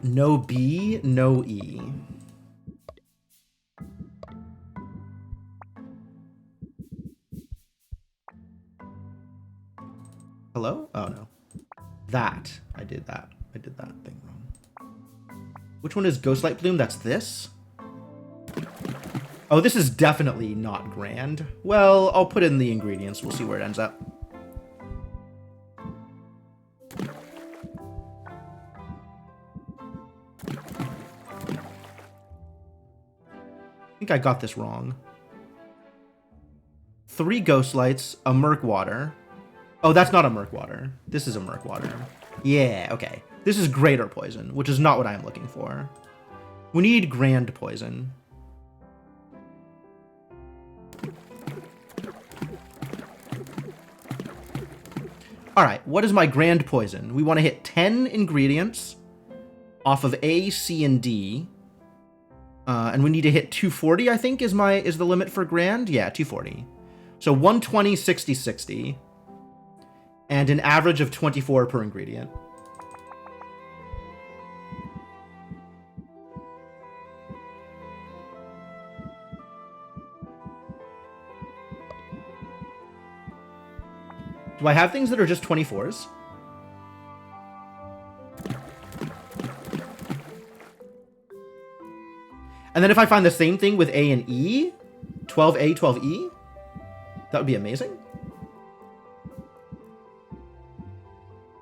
No B, no E. Hello? Oh, no. That. I did that thing wrong. Which one is Ghostlight Bloom? That's this? Oh, this is definitely not grand. Well, I'll put in the ingredients. We'll see where it ends up. I think I got this wrong. 3 Ghostlights, a Murkwater. Oh, that's not a Murkwater. This is a Murkwater. Yeah, okay. This is Greater Poison, which is not what I am looking for. We need grand poison. All right, what is my grand poison? We want to hit 10 ingredients off of A, C, and D. And we need to hit 240, I think, is the limit for grand. Yeah, 240. So 120, 60, 60. And an average of 24 per ingredient. Do I have things that are just 24s? And then if I find the same thing with A and E, 12A, 12E, that would be amazing.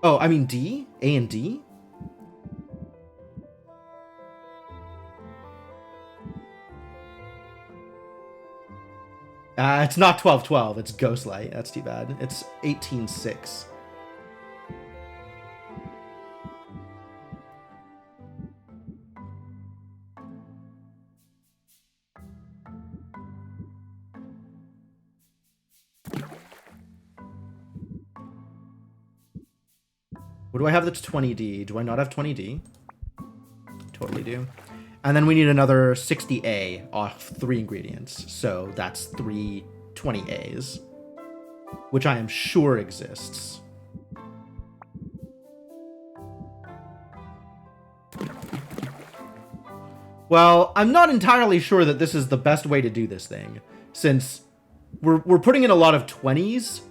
Oh, I mean D? A and D? It's not 1212, it's Ghostlight. That's too bad. It's 186. What do I have that's 20D? Do I not have 20D? Totally do. And then we need another 60A off 3 ingredients. So that's 3 20As, which I am sure exists. Well, I'm not entirely sure that this is the best way to do this thing, since we're putting in a lot of 20s,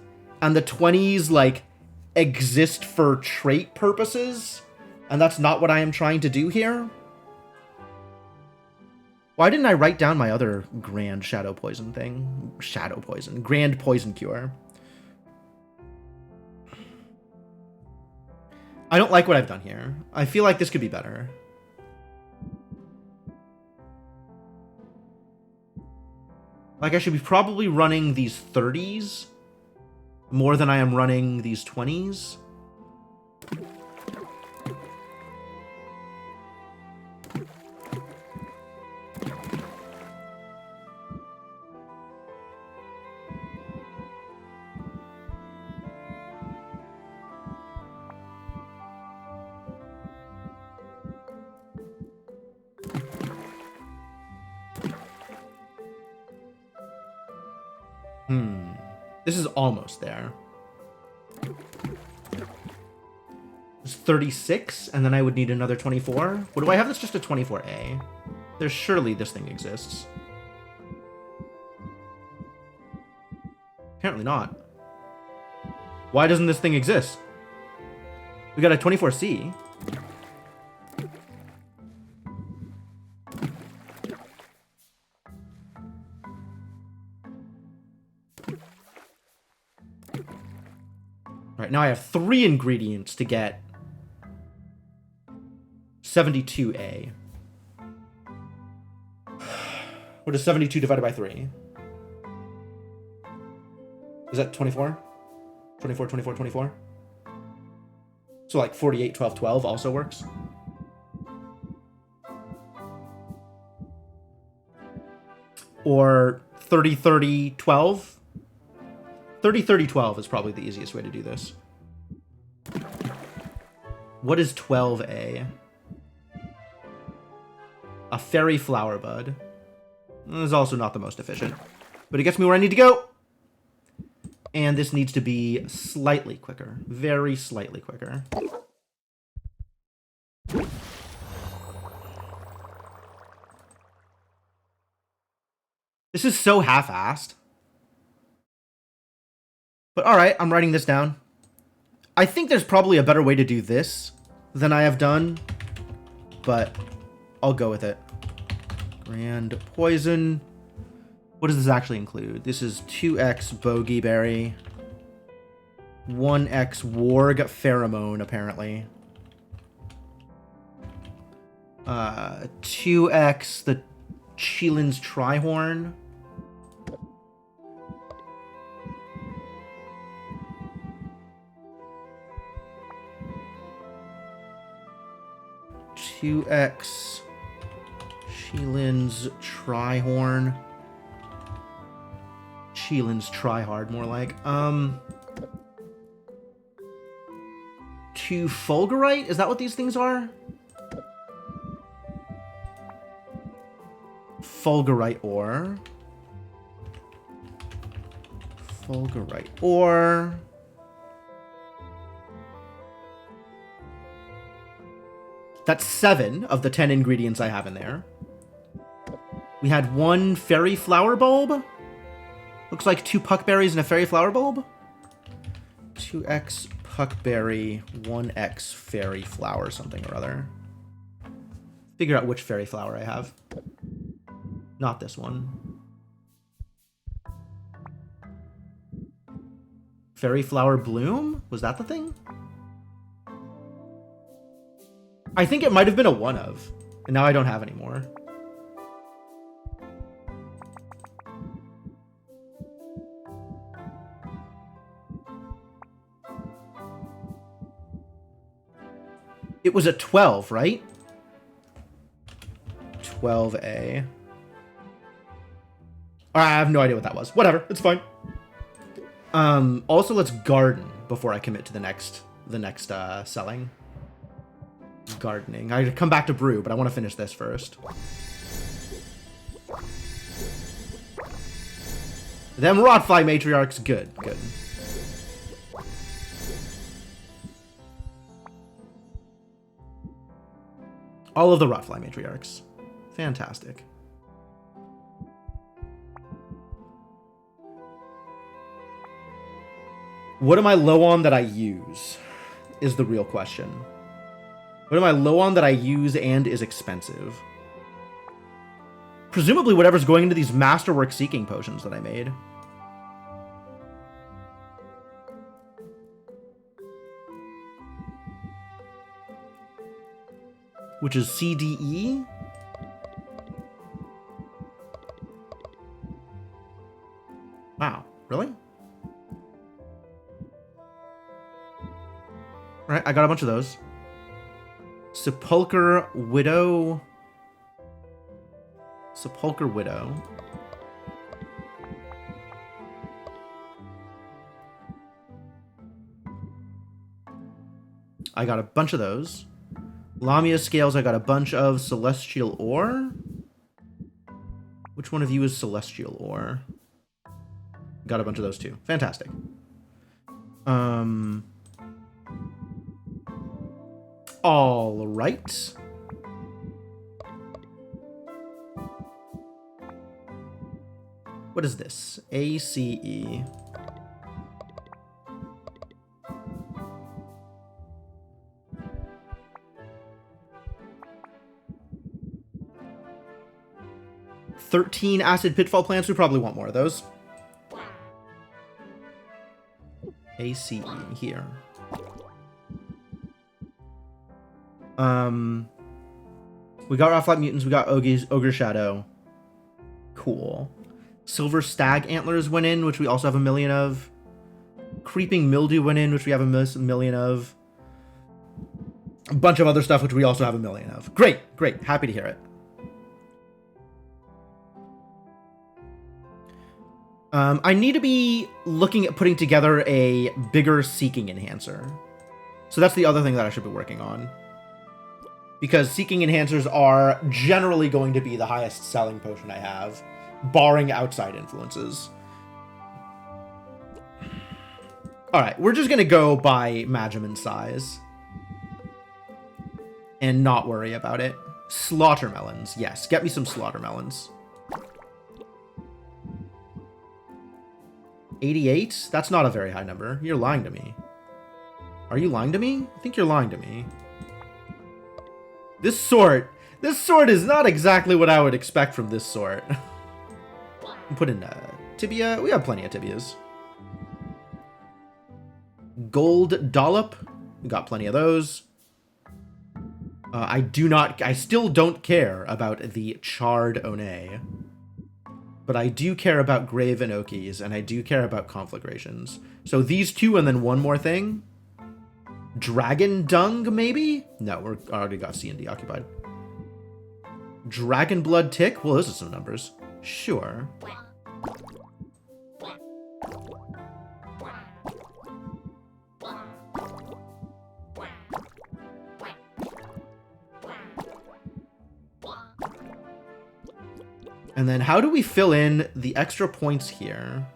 and the 20s, like, exist for trait purposes, and that's not what I am trying to do here. Why didn't I write down my other grand shadow poison thing? Shadow poison. Grand poison cure. I don't like what I've done here. I feel like this could be better. Like, I should be probably running these 30s more than I am running these 20s. This is almost there. It's 36, and then I would need another 24. What do I have that's just a 24A? There's surely this thing exists. Apparently not. Why doesn't this thing exist? We got a 24C. All right, now I have 3 ingredients to get 72A. What is 72 divided by 3? Is that 24? 24, 24, 24? So like 48, 12, 12 also works? Or 30, 30, 12? 30, 30, 12 is probably the easiest way to do this. What is 12A? A fairy flower bud. This is also not the most efficient, but it gets me where I need to go. And this needs to be slightly quicker. Very slightly quicker. This is so half-assed. But alright, I'm writing this down. I think there's probably a better way to do this than I have done, but I'll go with it. Grand poison. What does this actually include? This is 2x bogeyberry, 1x warg pheromone, apparently. 2x the Cheelin's Trihorn. Two X Cheelin's Trihorn. Cheelin's Tryhard, more like. To Fulgurite? Is that what these things are? Fulgurite ore. Fulgurite ore. That's 7 of the 10 ingredients I have in there. We had 1 fairy flower bulb. Looks like 2 puckberries and a fairy flower bulb. 2x puckberry, 1x fairy flower, something or other. Figure out which fairy flower I have. Not this one. Fairy flower bloom? Was that the thing? I think it might have been a 1 of. And now I don't have any more. It was a 12, right? 12A. I have no idea what that was. Whatever, it's fine. Also, let's garden before I commit to the next selling. Gardening. I come back to brew, but I want to finish this first. Them Rotfly matriarchs, good. All of the Rotfly matriarchs. Fantastic. What am I low on that I use? Is the real question. What am I low on that I use and is expensive? Presumably whatever's going into these Masterwork Seeking potions that I made. Which is CDE? Wow, really? Alright, I got a bunch of those. Sepulchre Widow. Sepulchre Widow. I got a bunch of those. Lamia Scales, I got a bunch of. Celestial Ore. Which one of you is Celestial Ore? Got a bunch of those too. Fantastic. All right. What is this? ACE. $13 acid pitfall plants. We probably want more of those. ACE here. We got Rotfly Mutants, we got Ogre Shadow. Cool. Silver Stag Antlers went in, which we also have a million of. Creeping Mildew went in, which we have a million of. A bunch of other stuff, which we also have a million of. Great. Happy to hear it. I need to be looking at putting together a bigger Seeking Enhancer. So that's the other thing that I should be working on. Because Seeking Enhancers are generally going to be the highest selling potion I have, barring outside influences. Alright, we're just going to go by Magiman size. And not worry about it. Slaughter Melons. Yes, get me some Slaughter Melons. 88? That's not a very high number. You're lying to me. Are you lying to me? I think you're lying to me. This sort is not exactly what I would expect from this sort. Put in tibia. We have plenty of tibias. Gold dollop. We got plenty of those. I still don't care about the charred One. But I do care about Grave Enokis, and I do care about Conflagrations. So these two, and then one more thing. Dragon Dung, maybe? No, we're already got C&D occupied. Dragon blood tick? Well, those are some numbers. Sure. And then how do we fill in the extra points here?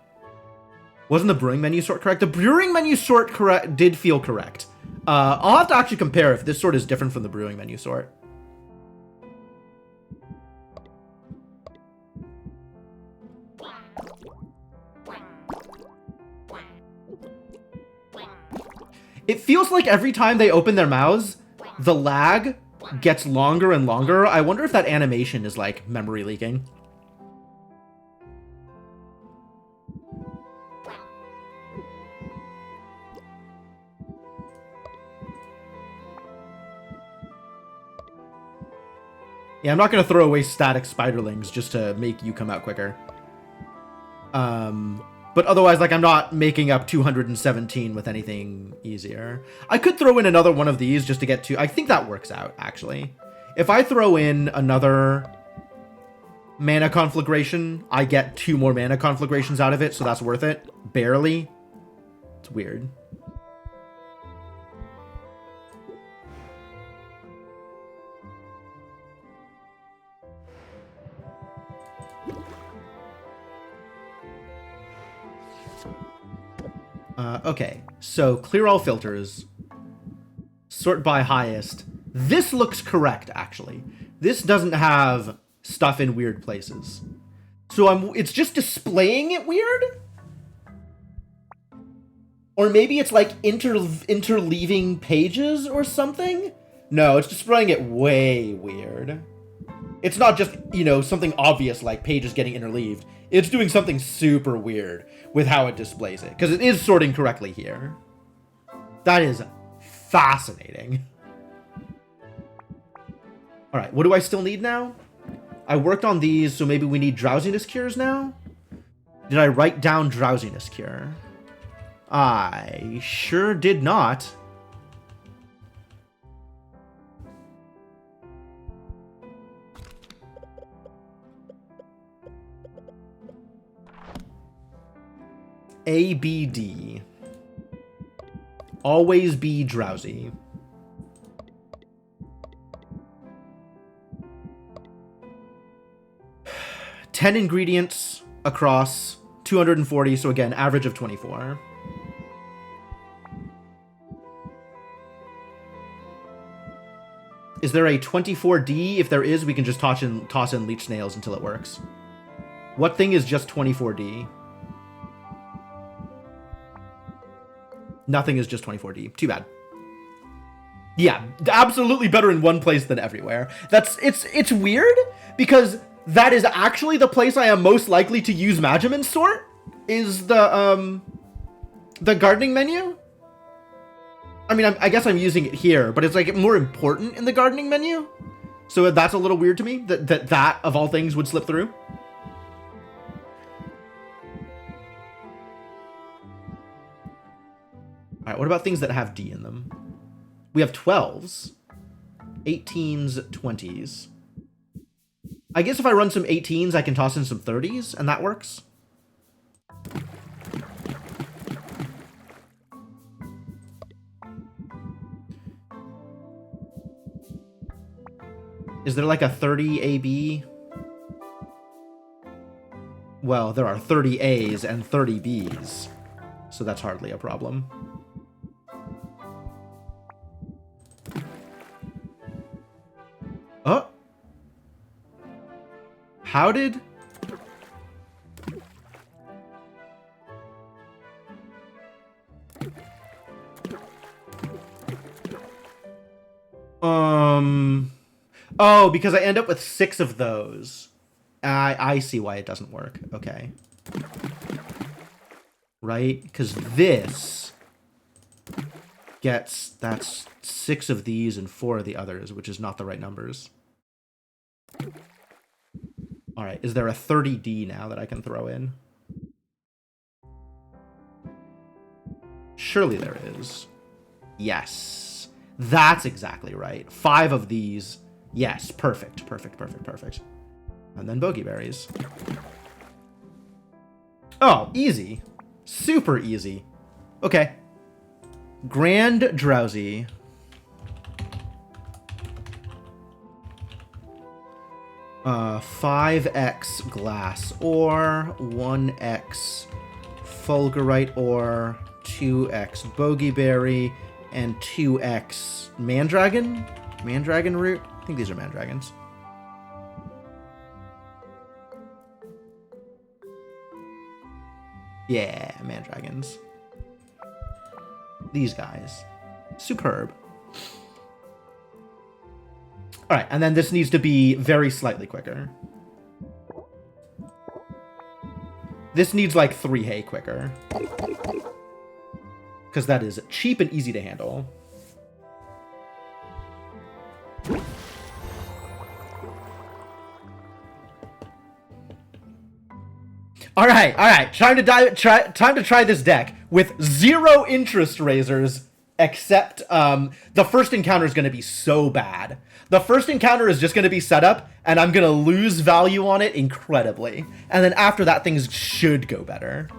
Wasn't the brewing menu sort correct? The brewing menu sort did feel correct. I'll have to actually compare if this sort is different from the brewing menu sort. It feels like every time they open their mouths, the lag gets longer and longer. I wonder if that animation is like memory leaking. Yeah, I'm not going to throw away static spiderlings just to make you come out quicker. But otherwise, like, I'm not making up 217 with anything easier. I could throw in another one of these just to get to... I think that works out, actually. If I throw in another mana conflagration, I get 2 more mana conflagrations out of it, so that's worth it. Barely. It's weird. Okay, so clear all filters. Sort by highest. This looks correct, actually. This doesn't have stuff in weird places. So it's just displaying it weird? Or maybe it's like interleaving pages or something? No, it's displaying it way weird. It's not just, you know, something obvious like pages getting interleaved. It's doing something super weird with how it displays it, because it is sorting correctly here. That is fascinating. All right, what do I still need now? I worked on these, so maybe we need drowsiness cures now? Did I write down drowsiness cure? I sure did not. ABD. Always be drowsy. Ten ingredients across 240, so again, average of 24. Is there a 24D? If there is, we can just toss in leech snails until it works. What thing is just 24D? Nothing is just 24D. Too bad. Yeah, absolutely better in one place than everywhere. It's weird because that is actually the place I am most likely to use Magimin's sort, is the gardening menu. I mean, I guess I'm using it here, but it's like more important in the gardening menu. So that's a little weird to me that of all things would slip through. All right, what about things that have D in them? We have 12s, 18s, 20s. I guess if I run some 18s, I can toss in some 30s, and that works. Is there like a 30 AB? Well, there are 30 A's and 30 B's, so that's hardly a problem. Oh. How did... Oh, because I end up with 6 of those. I see why it doesn't work. Okay. Right? Because this gets... That's 6 of these and 4 of the others, which is not the right numbers. Alright, is there a 30D now that I can throw in? Surely there is. Yes. That's exactly right. 5 of these Yes, perfect, perfect, perfect, perfect. And then bogey berries. Oh, easy. Super easy. Okay. Grand Drowsy. Uh, 5x glass ore, 1x fulgurite ore, 2x bogeyberry, and 2x mandragon? Mandragon root? I think these are mandragons. Yeah, mandragons. These guys. Superb. Alright, and then this needs to be very slightly quicker. This needs like 3 hay quicker. Because that is cheap and easy to handle. Alright. Time to try this deck with 0 interest raisers, except the first encounter is going to be so bad. The first encounter is just going to be set up, and I'm going to lose value on it incredibly. And then after that, things should go better.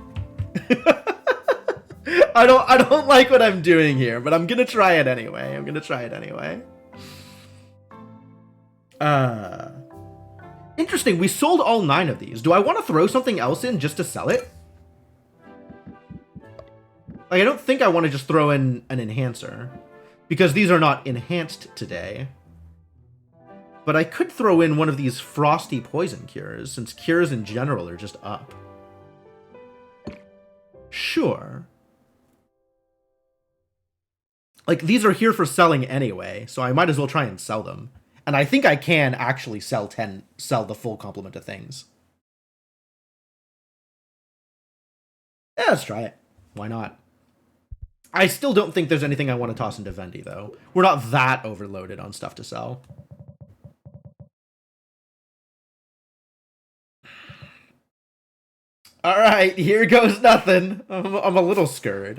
I don't like what I'm doing here, but I'm going to try it anyway. Interesting, we sold all 9 of these. Do I want to throw something else in just to sell it? Like, I don't think I want to just throw in an enhancer, because these are not enhanced today. But I could throw in one of these frosty poison cures, since cures in general are just up. Sure. Like, these are here for selling anyway, so I might as well try and sell them. And I think I can actually sell the full complement of things. Yeah, let's try it. Why not? I still don't think there's anything I want to toss into Vendi, though. We're not that overloaded on stuff to sell. Alright, here goes nothing. I'm a little scared.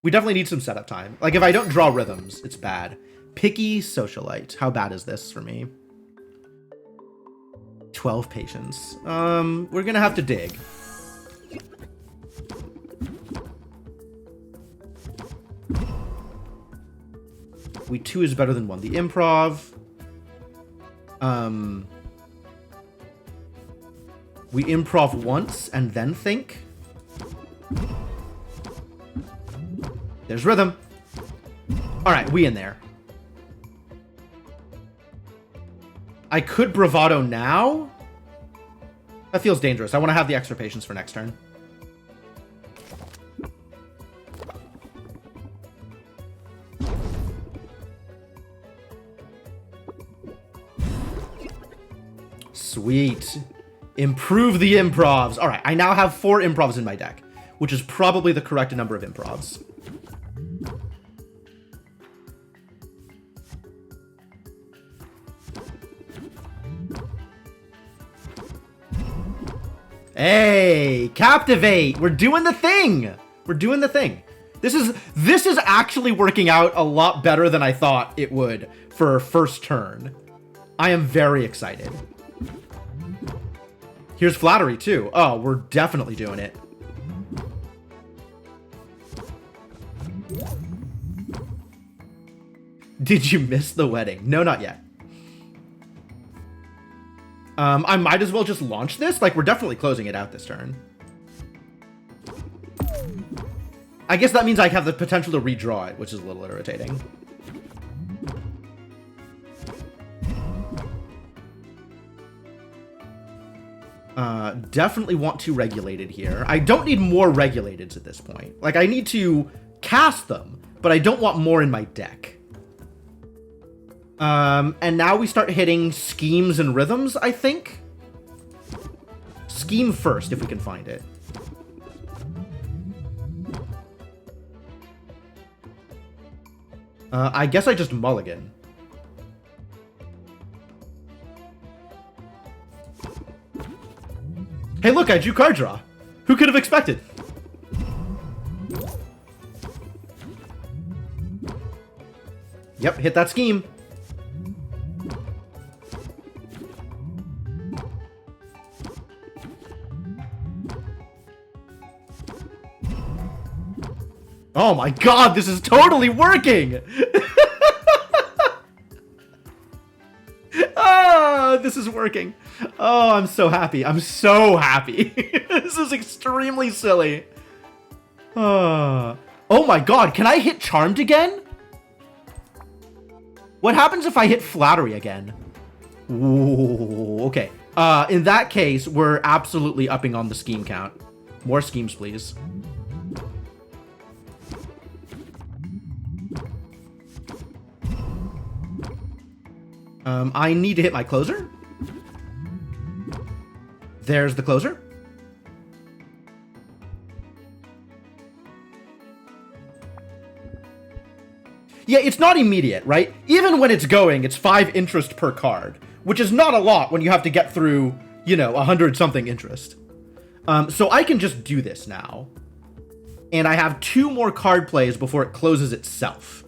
We definitely need some setup time. Like, if I don't draw rhythms, it's bad. Picky Socialite. How bad is this for me? 12 patience. We're gonna have to dig. We 2 is better than 1. The improv. We improv once and then think. There's rhythm. Alright, we in there. I could bravado now. That feels dangerous. I want to have the extra patience for next turn. Sweet. Improve the improvs. Alright, I now have 4 improvs in my deck, which is probably the correct number of improvs. Hey, captivate. We're doing the thing. This is actually working out a lot better than I thought it would for first turn. I am very excited. Here's flattery too. Oh, we're definitely doing it. Did you miss the wedding? No, not yet. I might as well just launch this. Like, we're definitely closing it out this turn. I guess that means I have the potential to redraw it, which is a little irritating. Definitely want to regulate it here. I don't need more regulateds at this point. Like, I need to cast them, but I don't want more in my deck. And now we start hitting schemes and rhythms, I think. Scheme first, if we can find it. I guess I just mulligan. Hey, look, I drew card draw. Who could have expected? Yep, hit that scheme. Oh my god, this is totally working! Oh, this is working. Oh, I'm so happy. I'm so happy. This is extremely silly. Oh my god, can I hit Charmed again? What happens if I hit Flattery again? Ooh, okay. In that case, we're absolutely upping on the scheme count. More schemes, please. I need to hit my closer. There's the closer. Yeah, it's not immediate, right? Even when it's going, it's 5 interest per card, which is not a lot when you have to get through, you know, 100-something interest. So I can just do this now. And I have 2 more card plays before it closes itself.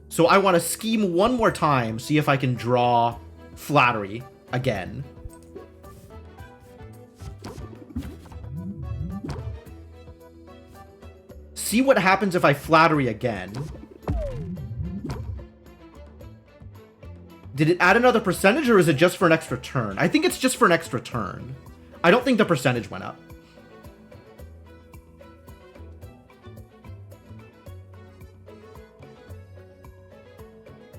So I want to scheme one more time, see if I can draw Flattery again. See what happens if I Flattery again. Did it add another percentage, or is it just for an extra turn? I think it's just for an extra turn. I don't think the percentage went up.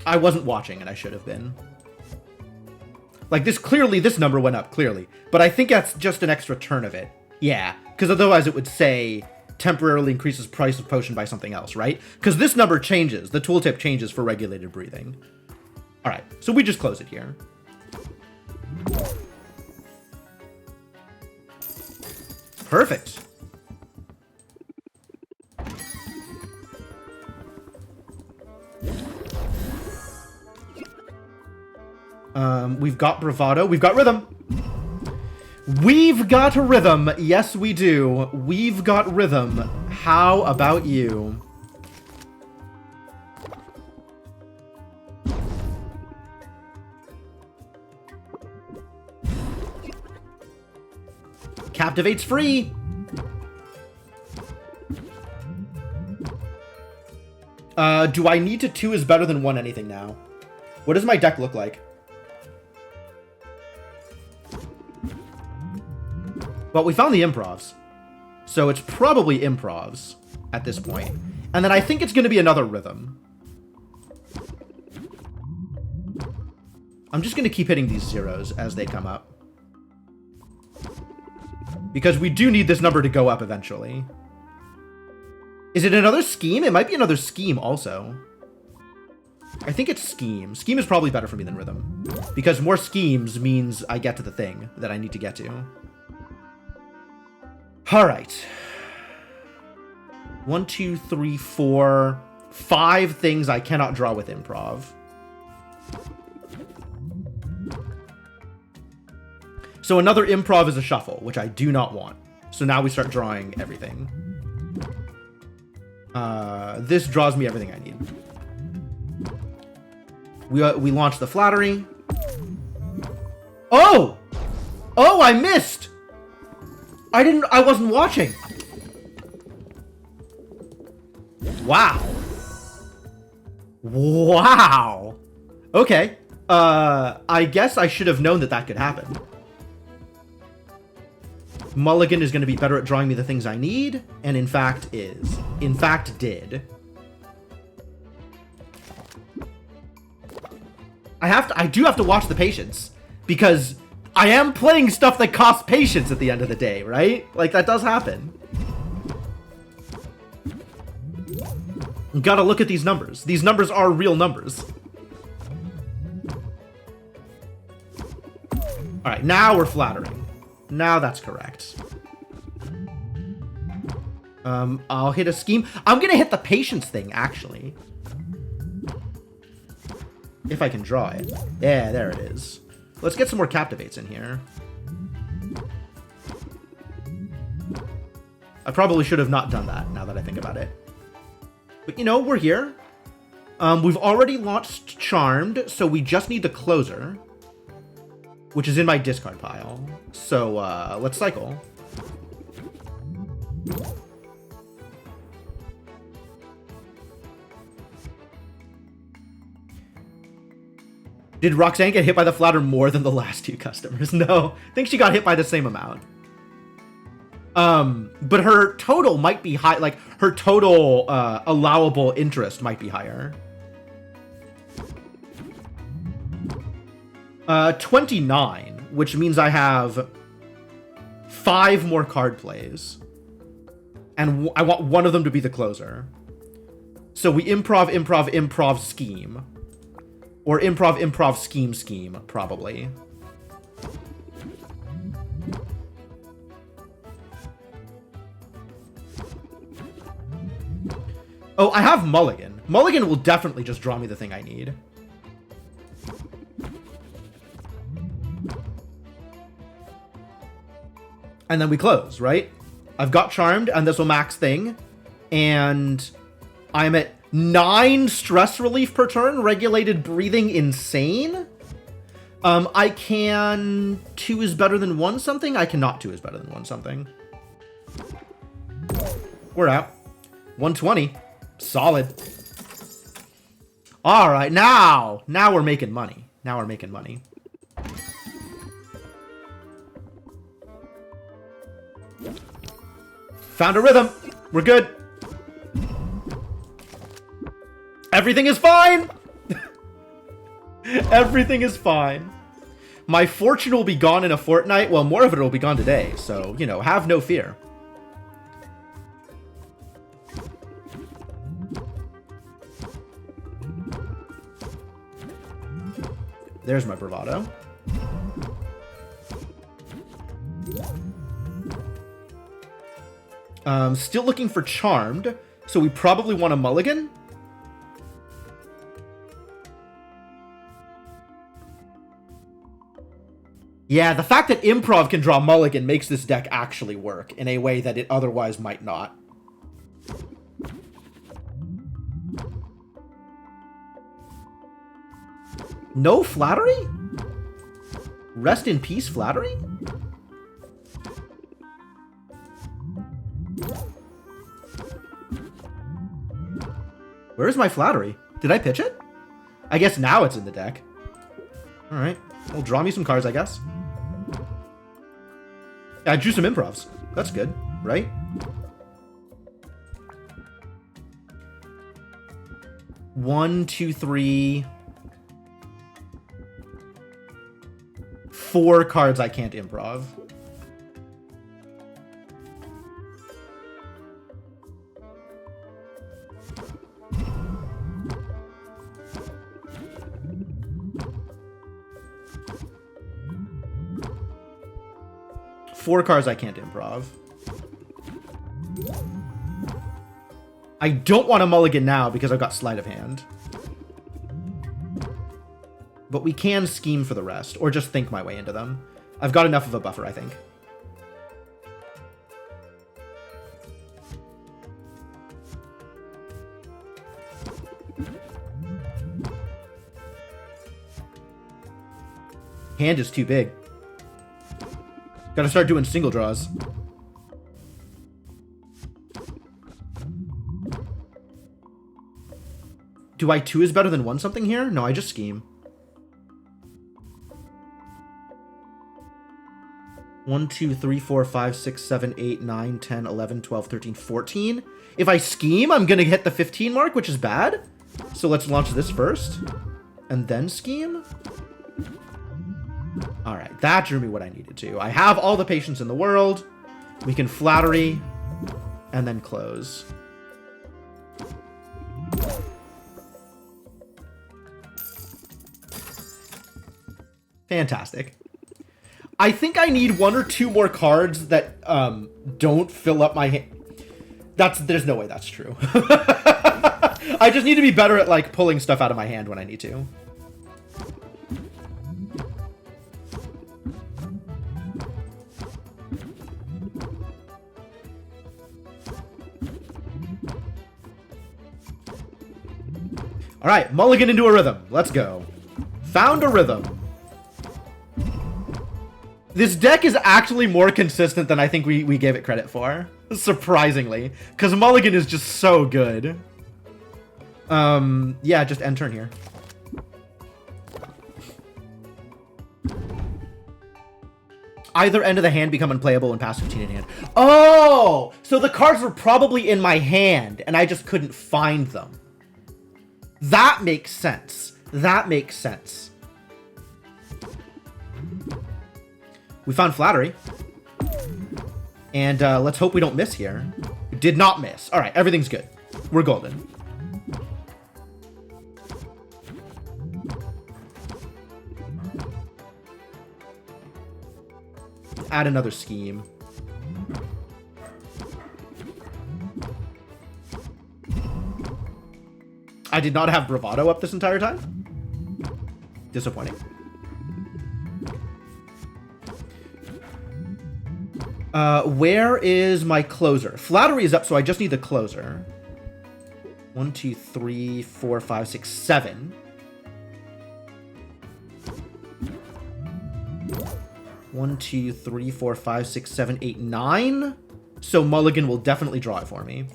I wasn't watching, and I should have been. Like, this number went up, clearly. But I think that's just an extra turn of it. Yeah, because otherwise it would say temporarily increases price of potion by something else, right? Because this number changes. The tooltip changes for regulated breathing. All right, so we just close it here. Perfect. We've got Bravado. We've got Rhythm. We've got a Rhythm. Yes, we do. We've got Rhythm. How about you? Captivate's free. Do I need to 2 is better than 1 anything now? What does my deck look like? Well, we found the improvs. So it's probably improvs at this point. And then I think it's going to be another Rhythm. I'm just going to keep hitting these zeros as they come up. Because we do need this number to go up eventually. Is it another scheme? It might be another scheme also. I think it's scheme. Scheme is probably better for me than Rhythm. Because more schemes means I get to the thing that I need to get to. Alright. 1, 2, 3, 4, 5 things I cannot draw with improv. So another improv is a shuffle, which I do not want. So now we start drawing everything. This draws me everything I need. We launch the Flattery. Oh! Oh, I missed! I wasn't watching. Wow. Wow. Okay. I guess I should have known that that could happen. Mulligan is going to be better at drawing me the things I need, and in fact is. In fact did. I do have to watch the patience, because I am playing stuff that costs patience at the end of the day, right? Like, that does happen. You gotta look at these numbers. These numbers are real numbers. Alright, now we're flattering. Now that's correct. I'll hit a scheme. I'm gonna hit the patience thing, actually. If I can draw it. Yeah, there it is. Let's get some more captivates in here. I probably should have not done that, now that I think about it. But, you know, we're here. We've already launched Charmed, so we just need the closer, which is in my discard pile. So, let's cycle. Did Roxanne get hit by the flatter more than the last two customers? No, I think she got hit by the same amount. But her total might be high, like her total allowable interest might be higher. 29, which means I have 5 more card plays. And I want one of them to be the closer. So we improv, improv, improv, scheme. Or improv, improv, scheme, scheme, probably. Oh, I have Mulligan. Mulligan will definitely just draw me the thing I need. And then we close, right? I've got Charmed, and this will max thing. And I'm at 9 stress relief per turn. Regulated breathing, insane. I can 2 is better than 1 something. I cannot 2 is better than 1 something. We're out. 120. Solid. All right, now we're making money. Now we're making money. Found a rhythm. We're good. Everything is fine. Everything is fine. My fortune will be gone in a fortnight. Well, more of it will be gone today. So, you know, have no fear. There's my bravado. Still looking for Charmed, so we probably want a mulligan. Yeah, the fact that improv can draw mulligan makes this deck actually work in a way that it otherwise might not. No flattery? Rest in peace, flattery? Where's my flattery? Did I pitch it? I guess now it's in the deck. Alright. Well, draw me some cards, I guess. I drew some improvs. That's good, right? One, two, three... 4 cards I can't improv. Four cards I can't improv. I don't want a mulligan now because I've got sleight of hand. But we can scheme for the rest, or just think my way into them. I've got enough of a buffer, I think. Hand is too big. Gotta start doing single draws. Do I 2 is better than 1 something here? No, I just scheme. 1, 2, 3, 4, 5, 6, 7, 8, 9, 10, 11, 12, 13, 14. If I scheme, I'm gonna hit the 15 mark, which is bad. So let's launch this first. And then scheme. Alright, that drew me what I needed to. I have all the patience in the world. We can flattery. And then close. Fantastic. I think I need 1 or 2 more cards that don't fill up my hand. There's no way that's true. I just need to be better at like pulling stuff out of my hand when I need to. All right, mulligan into a rhythm. Let's go. Found a rhythm. This deck is actually more consistent than I think we gave it credit for. Surprisingly. Because mulligan is just so good. Yeah, just end turn here. Either end of the hand become unplayable when past 15 in hand. Oh! So the cards were probably in my hand, and I just couldn't find them. That makes sense. That makes sense. We found Flattery. And let's hope we don't miss here. We did not miss. All right, everything's good. We're golden. Add another scheme. I did not have Bravado up this entire time. Disappointing. Where is my closer? Flattery is up, so I just need the closer. 1, 2, 3, 4, 5, 6, 7. 1, 2, 3, 4, 5, 6, 7, 8, 9. So Mulligan will definitely draw it for me.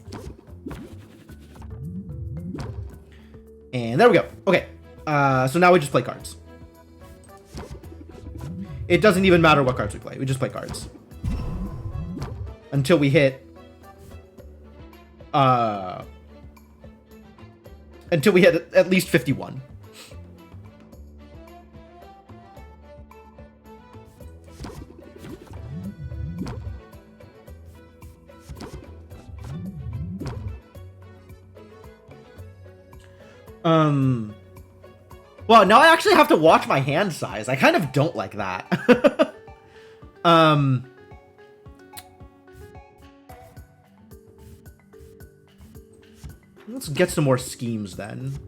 And there we go. Okay. So now we just play cards. It doesn't even matter what cards we play. We just play cards. Until we hit... until we hit at least 51. Well, now I actually have to watch my hand size. I kind of don't like that. Let's get some more schemes then.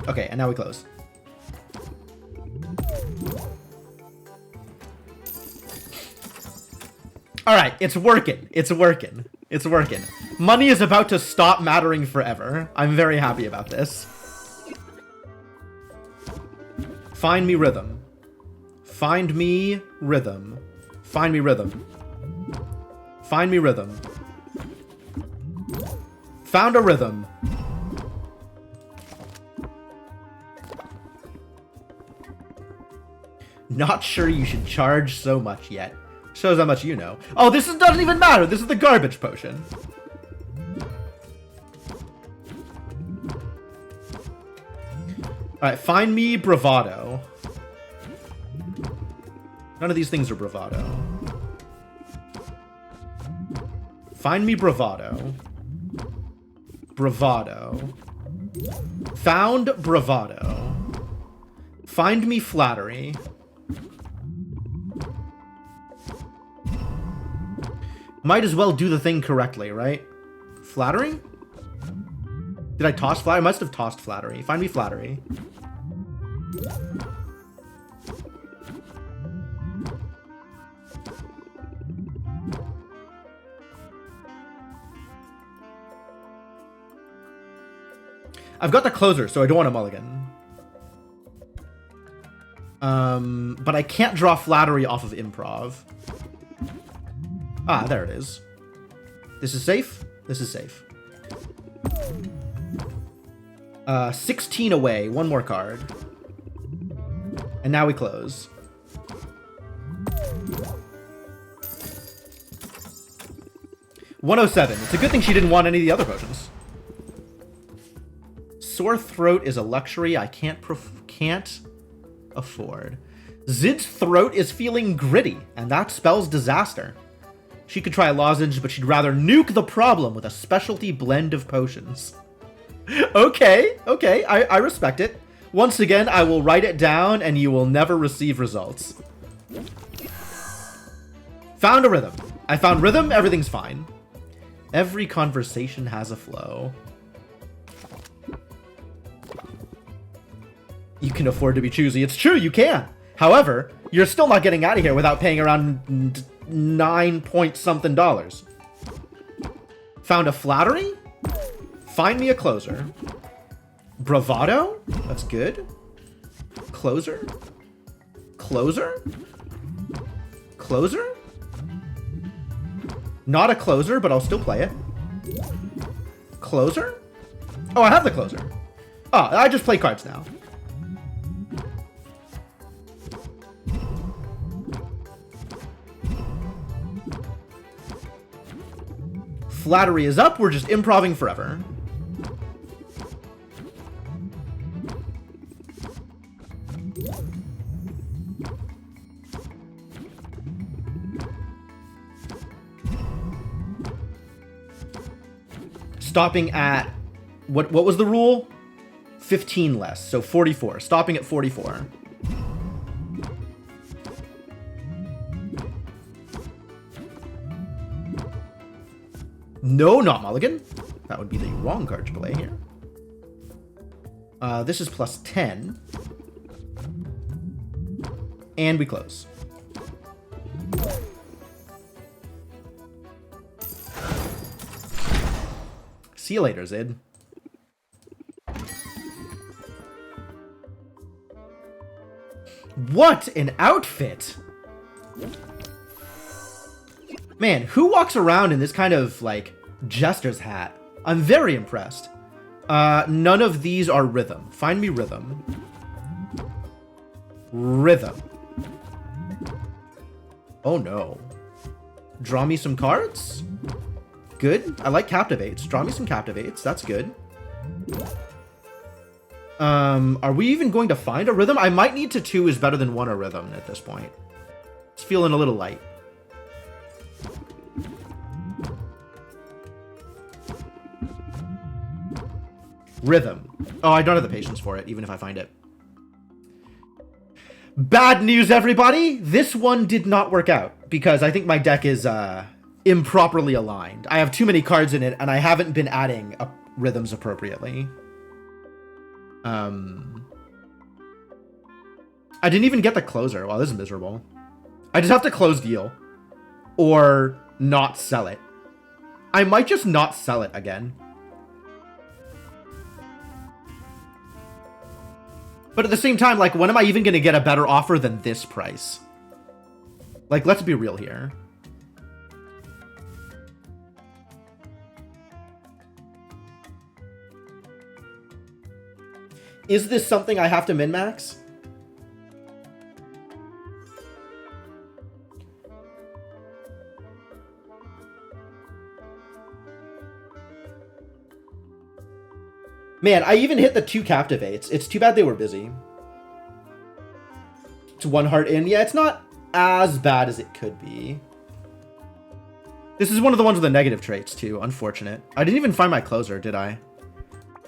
Okay, and now we close. All right, it's working. It's working. It's working. Money is about to stop mattering forever. I'm very happy about this. Find me rhythm. Find me rhythm. Find me rhythm. Find me rhythm. Found a rhythm. Not sure you should charge so much yet. Shows how much you know. Oh, doesn't even matter. This is the garbage potion. Alright, find me Bravado. None of these things are Bravado. Find me Bravado. Bravado. Found Bravado. Find me Flattery. Might as well do the thing correctly, right? Flattery? Did I toss Flattery? I must have tossed Flattery. Find me Flattery. I've got the closer, so I don't want a mulligan. But I can't draw Flattery off of improv. Ah, there it is. This is safe. This is safe. 16 away. One more card. And now we close. $107. It's a good thing she didn't want any of the other potions. Sore throat is a luxury I can't afford. Zid's throat is feeling gritty, and that spells disaster. She could try a lozenge, but she'd rather nuke the problem with a specialty blend of potions. Okay, okay, I respect it. Once again, I will write it down, and you will never receive results. Found a rhythm. I found rhythm, everything's fine. Every conversation has a flow. You can afford to be choosy. It's true, you can. However, you're still not getting out of here without paying around 9 point something dollars. Found a Flattery? Find me a closer. Bravado? That's good. Closer? Closer? Closer? Not a closer, but I'll still play it. Closer? Oh, I have the closer. Oh, I just play cards now. Flattery is up. We're just improving forever. Stopping at, what was the rule? 15 less, so 44. Stopping at 44. No, not mulligan. That would be the wrong card to play here. This is plus 10. And we close. See you later, Zid. What an outfit! Man, who walks around in this kind of, like, jester's hat? I'm very impressed. None of these are rhythm. Find me rhythm. Rhythm. Oh no. Draw me some cards? Good. I like captivates. Draw me some captivates. That's good. Are we even going to find a rhythm? I might need to 2 is better than 1 a rhythm at this point. It's feeling a little light. Rhythm. Oh, I don't have the patience for it, even if I find it. Bad news, everybody! This one did not work out, because I think my deck is, improperly aligned. I have too many cards in it, and I haven't been adding rhythms appropriately. I didn't even get the closer. Wow, this is miserable. I just have to close deal. Or not sell it. I might just not sell it again. But at the same time, like, when am I even going to get a better offer than this price? Like, let's be real here. Is this something I have to min-max? Man, I even hit the 2 captivates. It's too bad they were busy. It's 1 heart in. Yeah, it's not as bad as it could be. This is one of the ones with the negative traits, too. Unfortunate. I didn't even find my closer, did I?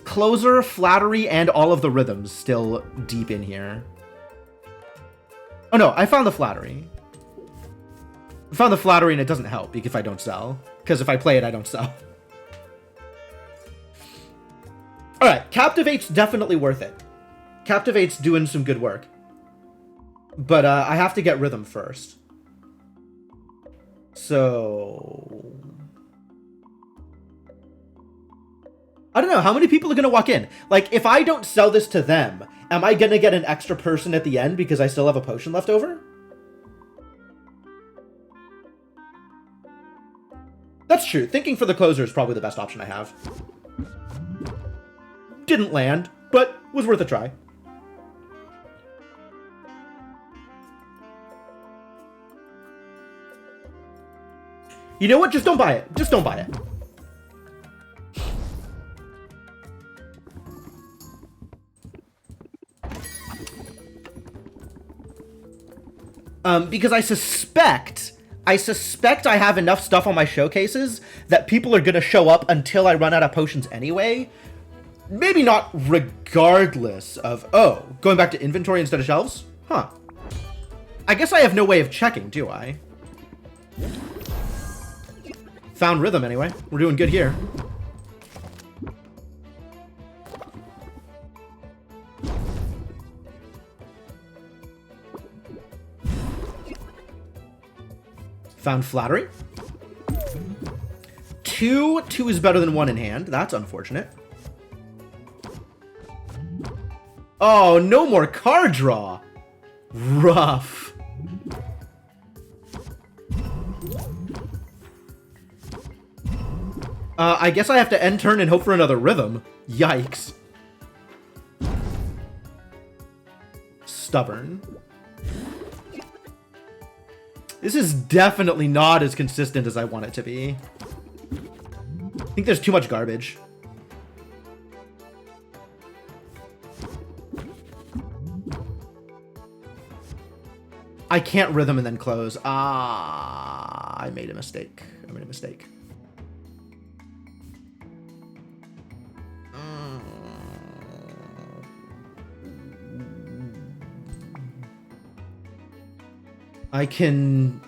Closer, flattery, and all of the rhythms still deep in here. Oh no, I found the flattery. I found the flattery and it doesn't help if I don't sell. Because if I play it, I don't sell. Alright, Captivate's definitely worth it. Captivate's doing some good work. But I have to get rhythm first. So... I don't know, how many people are going to walk in? Like, if I don't sell this to them, am I going to get an extra person at the end because I still have a potion left over? That's true. Thinking for the closer is probably the best option I have. Didn't land, but was worth a try. You know what? Just don't buy it. Just don't buy it. Because I suspect I have enough stuff on my showcases that people are going to show up until I run out of potions anyway. Maybe not regardless of... Oh, going back to inventory instead of shelves? Huh. I guess I have no way of checking, do I? Found rhythm anyway. We're doing good here. Found flattery. 2 is better than 1 in hand. That's unfortunate. Oh, no more card draw. Rough. I guess I have to end turn and hope for another rhythm. Yikes. Stubborn. This is definitely not as consistent as I want it to be. I think there's too much garbage. I can't rhythm and then close. Ah, I made a mistake. I made a mistake. I can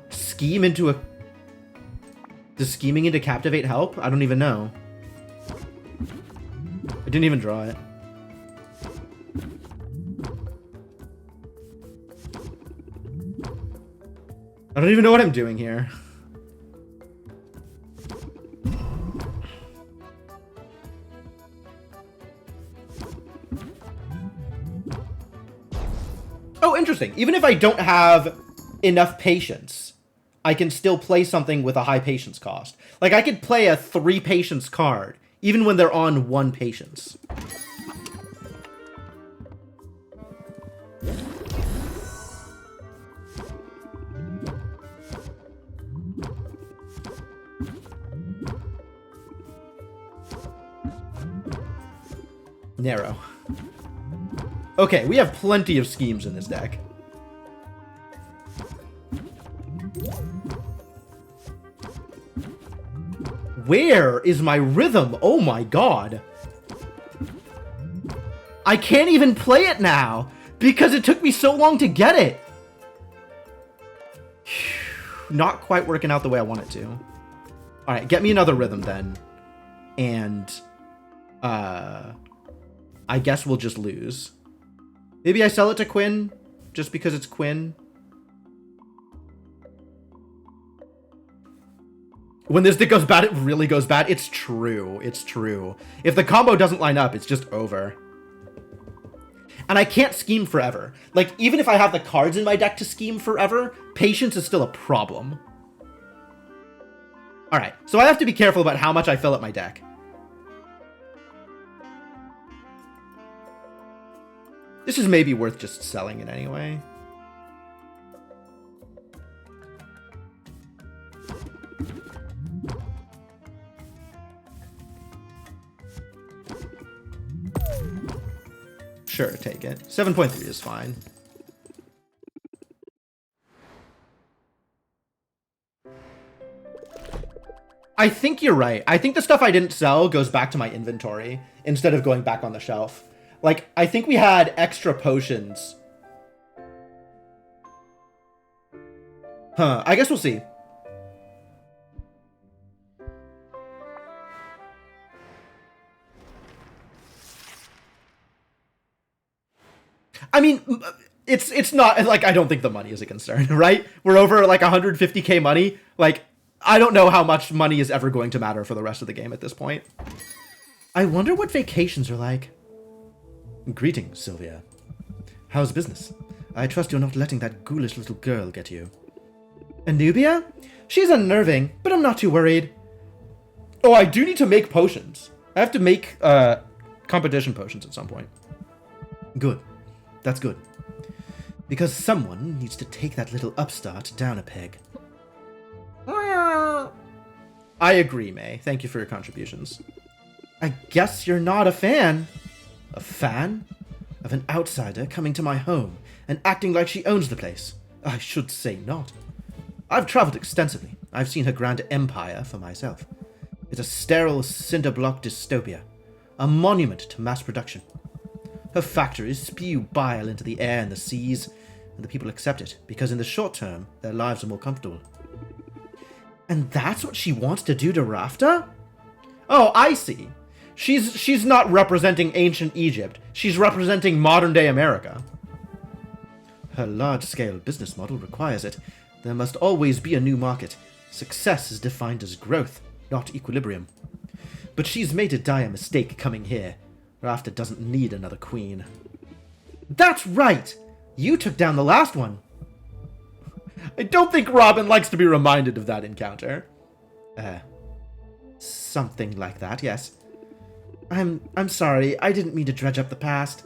scheme into a... Does scheming into captivate help? I don't even know. I didn't even draw it. I don't even know what I'm doing here. Oh, interesting. Even if I don't have enough patience, I can still play something with a high patience cost. Like, I could play a 3 patience card, even when they're on 1 patience. Narrow. Okay, we have plenty of schemes in this deck. Where is my rhythm? Oh my god. I can't even play it now because it took me so long to get it. Not quite working out the way I want it to. All right, get me another rhythm then. And I guess we'll just lose. Maybe I sell it to Quinn just because it's Quinn. When this deck goes bad, it really goes bad. It's true. It's true. If the combo doesn't line up, it's just over. And I can't scheme forever. Like, even if I have the cards in my deck to scheme forever, patience is still a problem. Alright, so I have to be careful about how much I fill up my deck. This is maybe worth just selling it anyway. Sure, take it. 7.3 is fine. I think you're right. I think the stuff I didn't sell goes back to my inventory instead of going back on the shelf. Like, I think we had extra potions. Huh, I guess we'll see. I mean, it's not, like, I don't think the money is a concern, right? We're over, like, 150k money. Like, I don't know how much money is ever going to matter for the rest of the game at this point. I wonder what vacations are like. Greetings, Sylvia. How's business? I trust you're not letting that ghoulish little girl get you. Anubia? She's unnerving, but I'm not too worried. Oh, I do need to make potions. I have to make competition potions at some point. Good. That's good. Because someone needs to take that little upstart down a peg. I agree, May. Thank you for your contributions. I guess you're not a fan. A fan? Of an outsider coming to my home and acting like she owns the place? I should say not. I've traveled extensively. I've seen her grand empire for myself. It's a sterile cinder block dystopia. A monument to mass production. Her factories spew bile into the air and the seas, and the people accept it, because in the short term, their lives are more comfortable. And that's what she wants to do to Rafta? Oh, I see. She's not representing ancient Egypt. She's representing modern-day America. Her large-scale business model requires it. There must always be a new market. Success is defined as growth, not equilibrium. But she's made a dire mistake coming here. Rafta doesn't need another queen. That's right! You took down the last one. I don't think Robin likes to be reminded of that encounter. Something like that, yes. I'm sorry, I didn't mean to dredge up the past.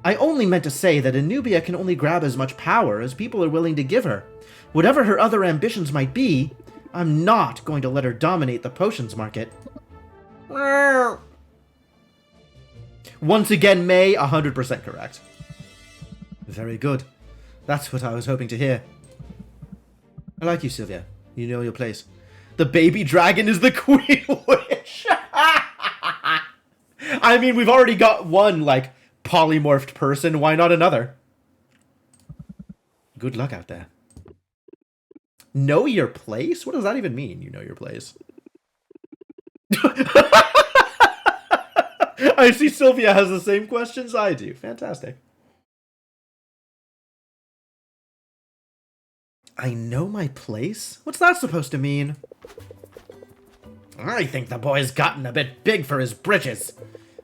I only meant to say that Anubia can only grab as much power as people are willing to give her. Whatever her other ambitions might be, I'm not going to let her dominate the potions market. Once again, May, 100% correct. Very good. That's what I was hoping to hear. I like you, Sylvia. You know your place. The baby dragon is the queen witch! I mean, we've already got one, like, polymorphed person. Why not another? Good luck out there. Know your place? What does that even mean, you know your place? I see Sylvia has the same questions I do. Fantastic. I know my place? What's that supposed to mean? I think the boy's gotten a bit big for his britches.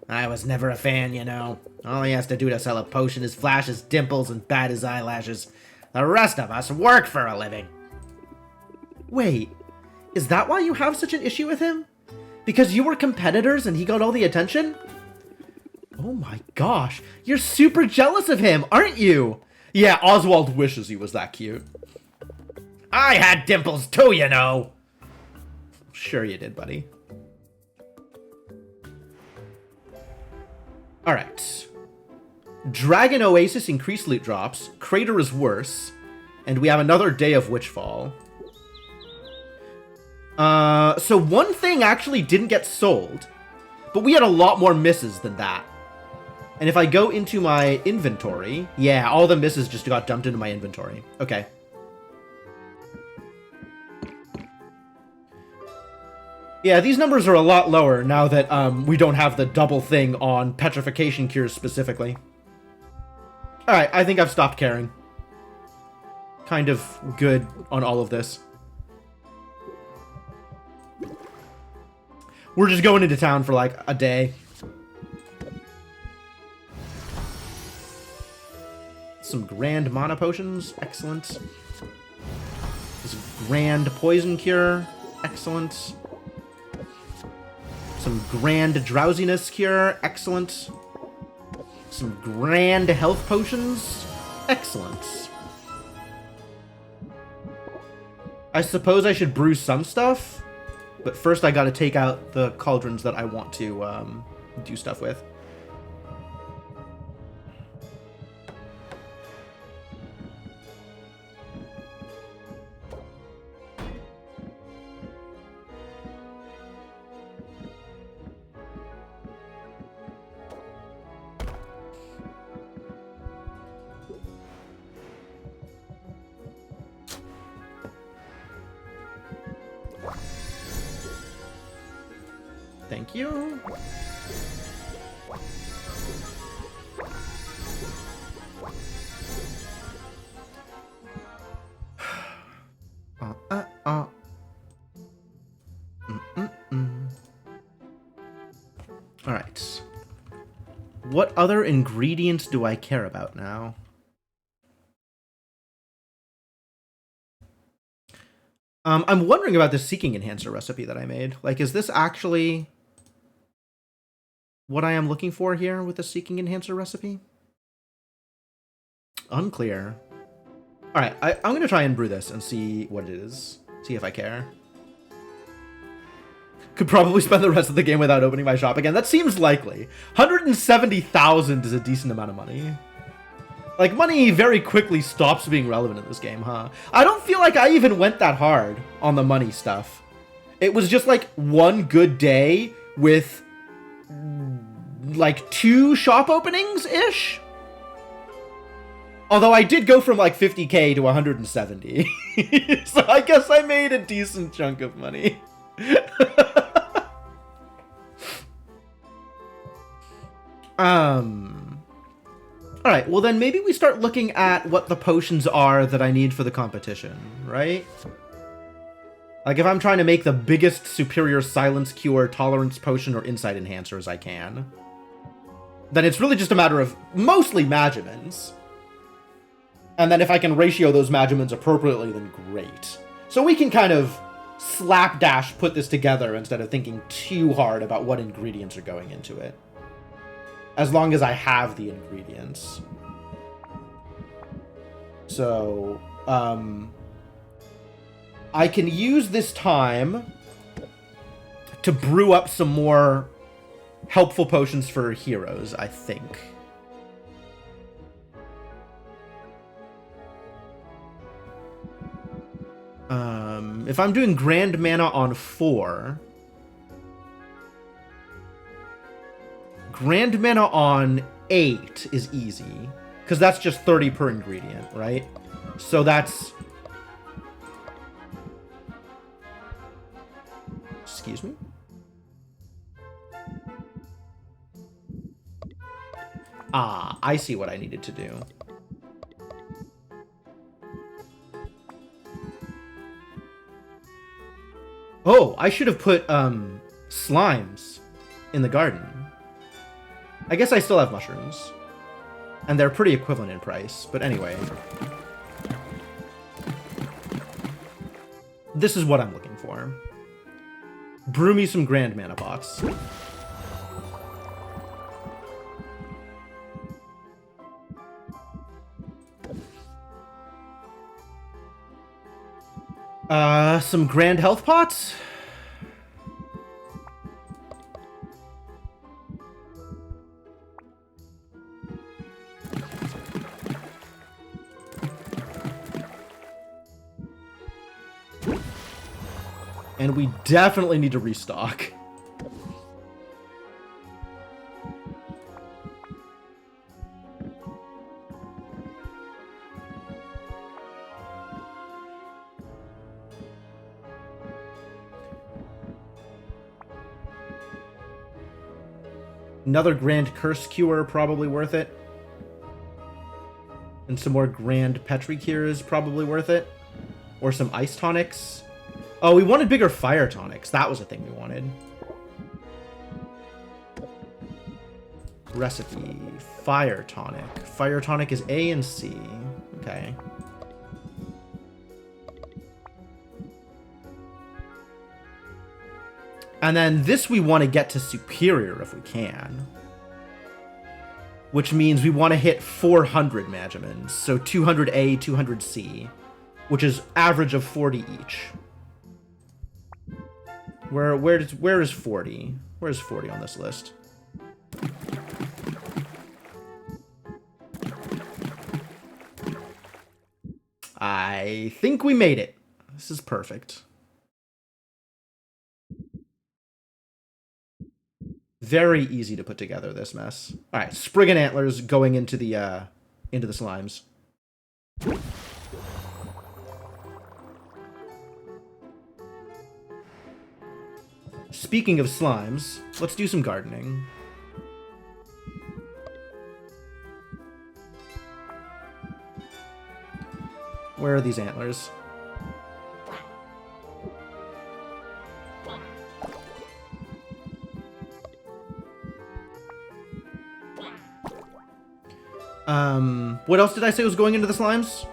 I was never a fan, you know. All he has to do to sell a potion is flash his dimples and bat his eyelashes. The rest of us work for a living. Wait, is that why you have such an issue with him? Because you were competitors and he got all the attention? Oh my gosh, you're super jealous of him, aren't you? Yeah, Oswald wishes he was that cute. I had dimples too, you know. Sure you did, buddy. Alright. Dragon Oasis increased loot drops. Crater is worse. And we have another day of Witchfall. So one thing actually didn't get sold. But we had a lot more misses than that. And if I go into my inventory... Yeah, all the misses just got dumped into my inventory. Okay. Yeah, these numbers are a lot lower now that we don't have the double thing on petrification cures specifically. Alright, I think I've stopped caring. Kind of good on all of this. We're just going into town for like a day. Some grand mana potions. Excellent. This grand poison cure. Excellent. Some grand drowsiness cure. Excellent. Some grand health potions. Excellent. I suppose I should brew some stuff, but first I gotta take out the cauldrons that I want to do stuff with. Thank you. All right. What other ingredients do I care about now? I'm wondering about this Seeking Enhancer recipe that I made. Like, is this actually what I am looking for here with the Seeking Enhancer recipe? Unclear. Alright, I'm going to try and brew this and see what it is. See if I care. Could probably spend the rest of the game without opening my shop again. That seems likely. 170,000 is a decent amount of money. Like, money very quickly stops being relevant in this game, huh? I don't feel like I even went that hard on the money stuff. It was just like one good day with like 2 shop openings-ish? Although I did go from like 50k to 170. So I guess I made a decent chunk of money. Alright, well then maybe we start looking at what the potions are that I need for the competition, right? Like if I'm trying to make the biggest superior silence cure, tolerance potion, or insight enhancer as I can, then it's really just a matter of mostly Magimins. And then if I can ratio those Magimins appropriately, then great. So we can kind of slapdash put this together instead of thinking too hard about what ingredients are going into it. As long as I have the ingredients. So, I can use this time to brew up some more helpful potions for heroes, I think. If I'm doing Grand Mana on 4... Grand Mana on 8 is easy. Because that's just 30 per ingredient, right? So that's... Excuse me? Ah, I see what I needed to do. Oh, I should have put, slimes in the garden. I guess I still have mushrooms. And they're pretty equivalent in price, but anyway. This is what I'm looking for. Brew me some Grand Mana pots. Some Grand Health pots? And we definitely need to restock. Another Grand Curse Cure, probably worth it. And some more Grand Petri Cures, probably worth it. Or some Ice Tonics. Oh, we wanted bigger Fire Tonics. That was the thing we wanted. Recipe. Fire Tonic. Fire Tonic is A and C. Okay. And then this we want to get to Superior if we can. Which means we want to hit 400 Magimans. So 200A, 200C. Which is average of 40 each. Where is 40? Where's 40 on this list? I think we made it. This is perfect. Very easy to put together, this mess. All right, Spriggan Antlers going into the slimes. Speaking of slimes, let's do some gardening. Where are these antlers? What else did I say was going into the slimes?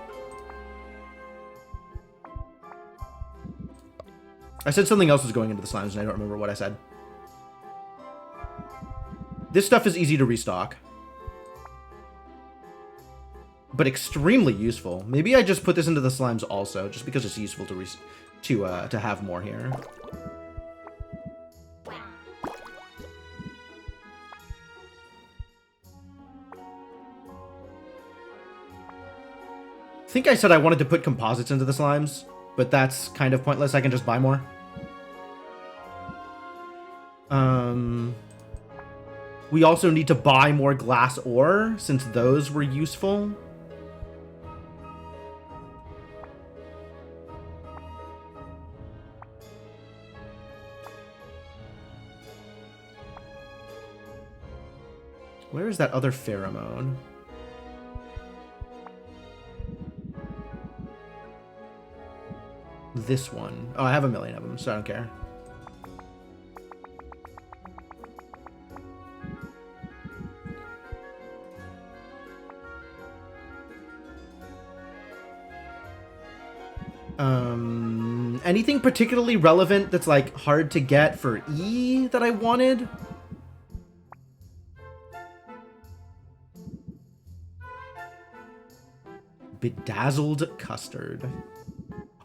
I said something else was going into the slimes, and I don't remember what I said. This stuff is easy to restock. But extremely useful. Maybe I just put this into the slimes also, just because it's useful to have more here. I think I said I wanted to put composites into the slimes, but that's kind of pointless. I can just buy more. We also need to buy more glass ore, since those were useful. Where is that other pheromone? This one. Oh, I have a million of them, so I don't care. Anything particularly relevant that's, like, hard to get for E that I wanted? Bedazzled custard.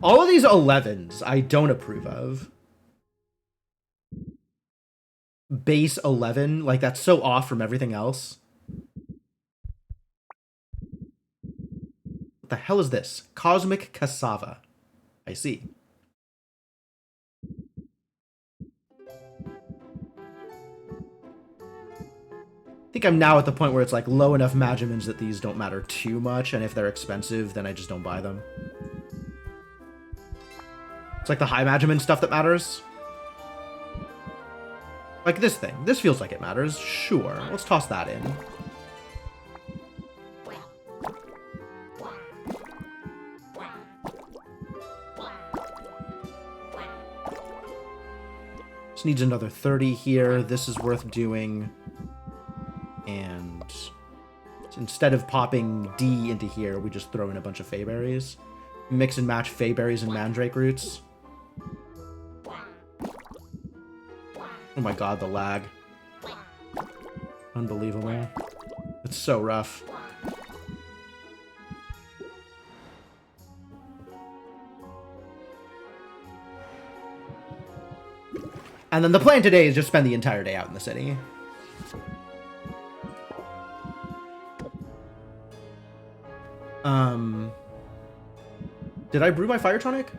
All of these 11s I don't approve of. Base 11, like, that's so off from everything else. What the hell is this? Cosmic cassava. I see. I think I'm now at the point where it's like low enough Magimins that these don't matter too much, and if they're expensive, then I just don't buy them. It's like the high Magimin stuff that matters. Like this thing. This feels like it matters. Sure. Let's toss that in. This needs another 30 here. This is worth doing. And instead of popping D into here, we just throw in a bunch of Feyberries. Mix and match Feyberries and Mandrake roots. Oh my god, the lag. Unbelievable. It's so rough. And then the plan today is just spend the entire day out in the city. Did I brew my fire tonic?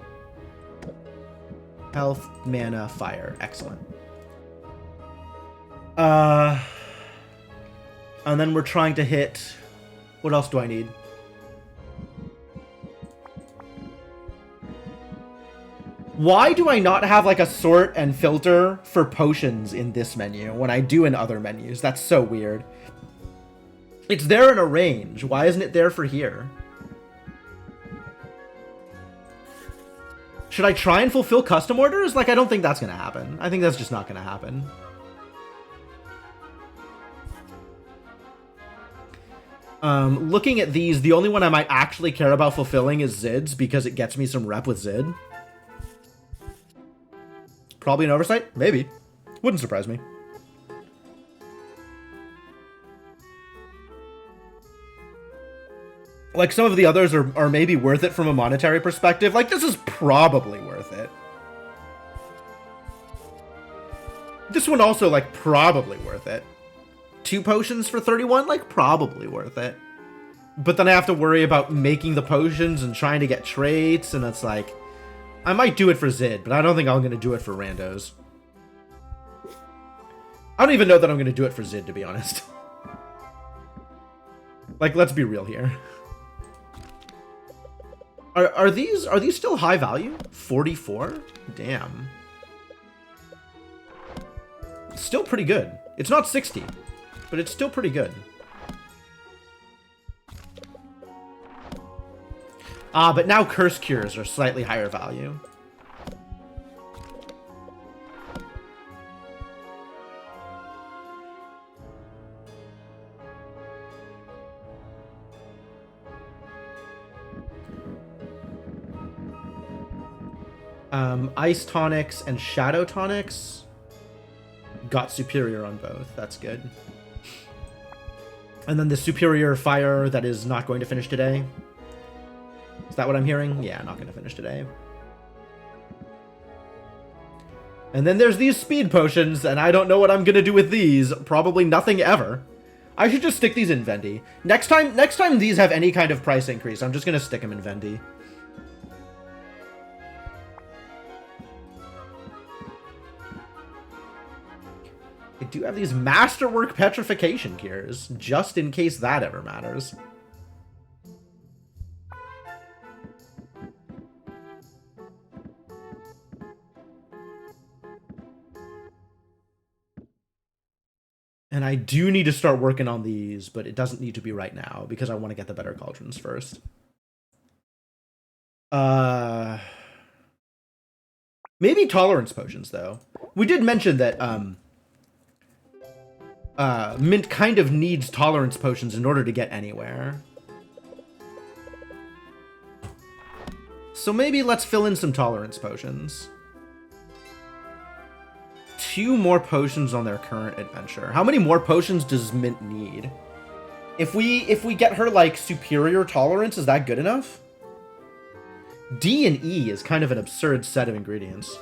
Health, mana, fire. Excellent. And then we're trying to hit... What else do I need? Why do I not have like a sort and filter for potions in this menu when I do in other menus? That's so weird. It's there in a range. Why isn't it there for here? Should I try and fulfill custom orders? Like, I don't think that's going to happen. I think that's just not going to happen. Looking at these, the only one I might actually care about fulfilling is Zid's because it gets me some rep with Zid. Probably an oversight? Maybe. Wouldn't surprise me. Like, some of the others are maybe worth it from a monetary perspective. Like, this is probably worth it. This one also, like, probably worth it. 2 potions for 31? Like, probably worth it. But then I have to worry about making the potions and trying to get traits, and it's like... I might do it for Zid, but I don't think I'm going to do it for randos. I don't even know that I'm going to do it for Zid, to be honest. Like, let's be real here. Are these still high value? 44? Damn. Still pretty good. It's not 60, but it's still pretty good. But now Curse Cures are slightly higher value. Ice Tonics and Shadow Tonics got Superior on both. That's good. And then the Superior Fire that is not going to finish today. Is that what I'm hearing? Yeah, not going to finish today. And then there's these Speed Potions, and I don't know what I'm going to do with these. Probably nothing ever. I should just stick these in Vendy. Next time these have any kind of price increase, I'm just going to stick them in Vendy. I do have these Masterwork Petrification Cures, just in case that ever matters. And I do need to start working on these, but it doesn't need to be right now, because I want to get the better cauldrons first. Maybe Tolerance Potions, though. We did mention that, Mint kind of needs Tolerance Potions in order to get anywhere. So maybe let's fill in some tolerance potions. 2 more potions on their current adventure. How many more potions does Mint need? If we get her, like, superior tolerance, is that good enough? D and E is kind of an absurd set of ingredients.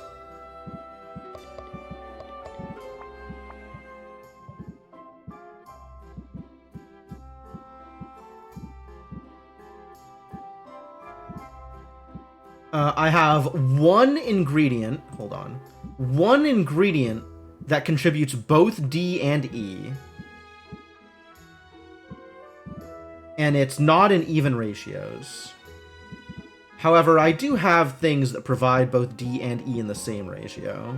I have 1 ingredient, hold on, 1 ingredient that contributes both D and E. And it's not in even ratios. However, I do have things that provide both D and E in the same ratio.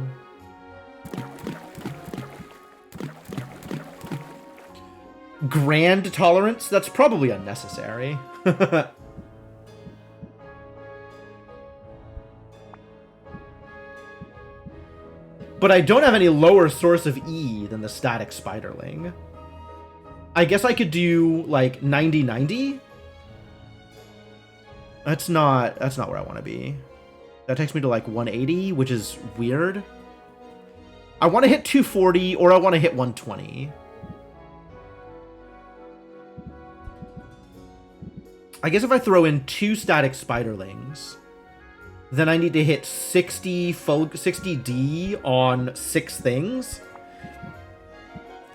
Grand tolerance? That's probably unnecessary. But I don't have any lower source of E than the static spiderling. I guess I could do, like, 90-90? That's not where I want to be. That takes me to, like, 180, which is weird. I want to hit 240, or I want to hit 120. I guess if I throw in 2 static spiderlings, then I need to hit 60 D on 6 things,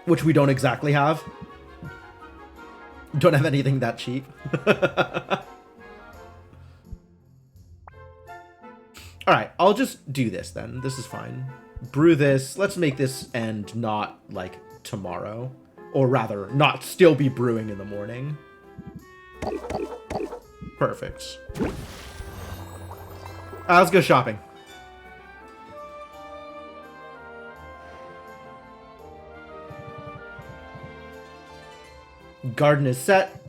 which we don't exactly have. Don't have anything that cheap. Alright, I'll just do this then. This is fine. Brew this. Let's make this end not, like, tomorrow. Or rather, not still be brewing in the morning. Perfect. Let's go shopping. Garden is set.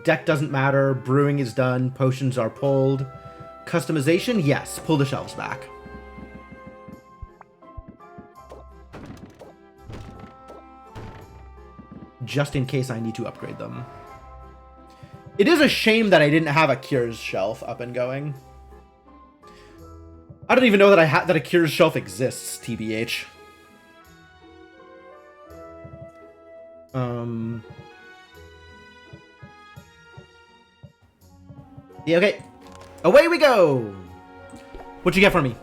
Deck doesn't matter. Brewing is done. Potions are pulled. Customization? Yes. Pull the shelves back. Just in case I need to upgrade them. It is a shame that I didn't have a Cures shelf up and going. I don't even know that that a Cures shelf exists, TBH. Yeah, okay. Away we go! What'd you get for me?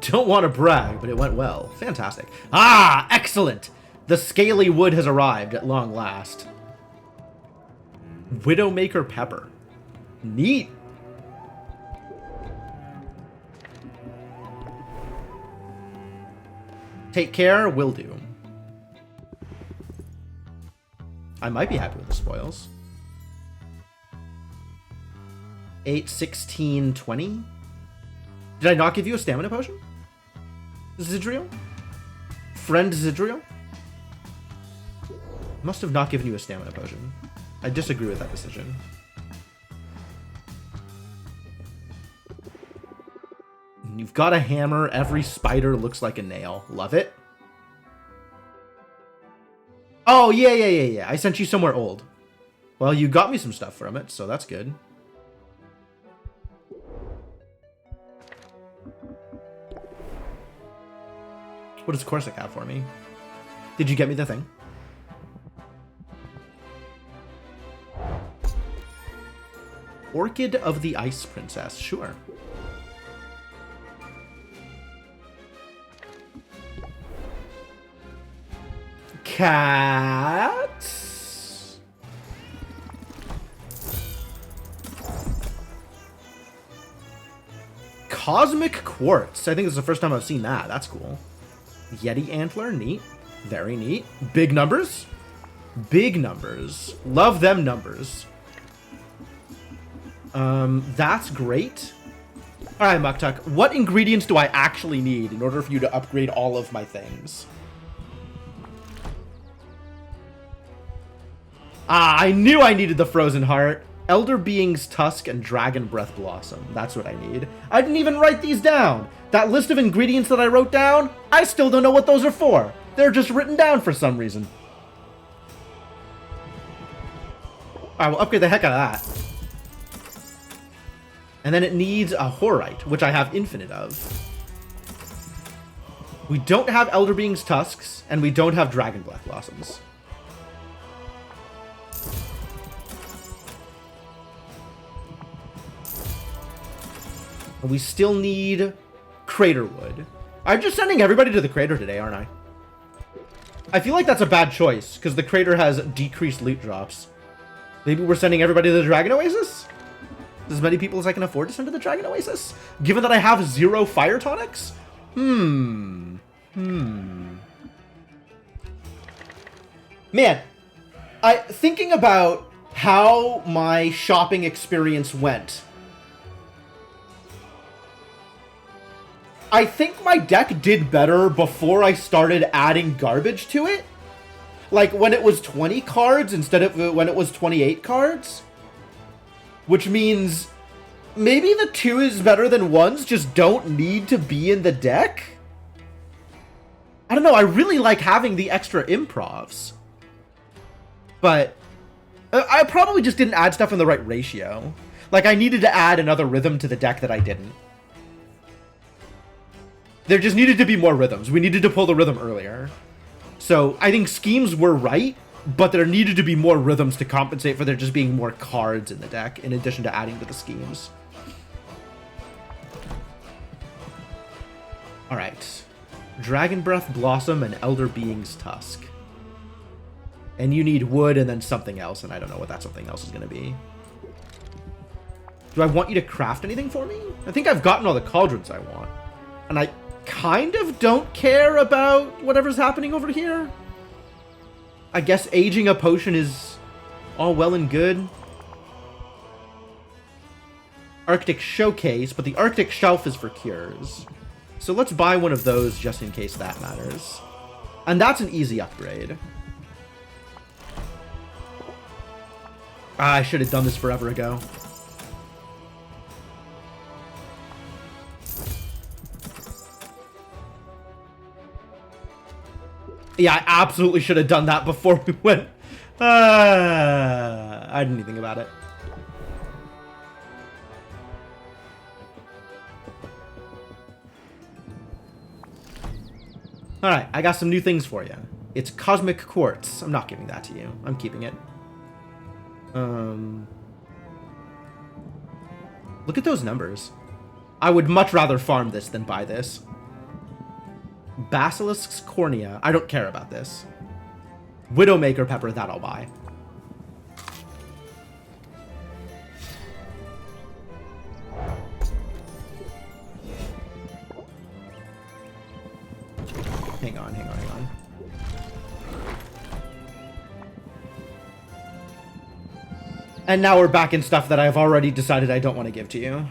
Don't want to brag, but it went well. Fantastic. Ah, excellent! The scaly wood has arrived at long last. Widowmaker pepper. Neat. Take care, will do. I might be happy with the spoils. 8, 16, 20? Did I not give you a stamina potion? Zidriel? Friend Zidriel? Must have not given you a stamina potion. I disagree with that decision. You've got a hammer. Every spider looks like a nail. Love it. Oh, yeah. I sent you somewhere old. Well, you got me some stuff from it, so that's good. What does Corsic have for me? Did you get me the thing? Orchid of the Ice Princess. Sure. Cats. Cosmic Quartz. I think this is the first time I've seen that. That's cool. Yeti Antler. Neat. Very neat. Big numbers. Big numbers. Love them numbers. That's great. Alright, Muktuk. What ingredients do I actually need in order for you to upgrade all of my things? Ah, I knew I needed the Frozen Heart. Elder Being's Tusk and Dragon Breath Blossom. That's what I need. I didn't even write these down. That list of ingredients that I wrote down, I still don't know what those are for. They're just written down for some reason. Alright, we'll upgrade the heck out of that. And then it needs a Horite, which I have infinite of. We don't have Elder Being's Tusks, and we don't have Dragon Black Blossoms. And we still need Crater Wood. I'm just sending everybody to the crater today, aren't I? I feel like that's a bad choice, because the crater has decreased loot drops. Maybe we're sending everybody to the Dragon Oasis? As many people as I can afford to send to the Dragon Oasis? Given that I have 0 fire tonics? Man, thinking about how my shopping experience went, I think my deck did better before I started adding garbage to it. Like when it was 20 cards instead of when it was 28 cards. Which means maybe the 2s better than 1s just don't need to be in the deck? I don't know, I really like having the extra improvs. But I probably just didn't add stuff in the right ratio. Like I needed to add another rhythm to the deck that I didn't. There just needed to be more rhythms. We needed to pull the rhythm earlier. So I think schemes were right, but there needed to be more rhythms to compensate for there just being more cards in the deck, in addition to adding to the schemes. Alright. Dragon Breath, Blossom, and Elder Being's Tusk. And you need wood and then something else, and I don't know what that something else is going to be. Do I want you to craft anything for me? I think I've gotten all the cauldrons I want. And I kind of don't care about whatever's happening over here. I guess aging a potion is all well and good. Arctic Showcase, but the Arctic Shelf is for cures. So let's buy one of those just in case that matters. And that's an easy upgrade. I should have done this forever ago. Yeah, I absolutely should have done that before we went. I didn't even think about it. Alright, I got some new things for you. It's Cosmic Quartz. I'm not giving that to you. I'm keeping it. Look at those numbers. I would much rather farm this than buy this. Basilisk's Cornea. I don't care about this. Widowmaker Pepper, that I'll buy. Hang on. And now we're back in stuff that I've already decided I don't want to give to you.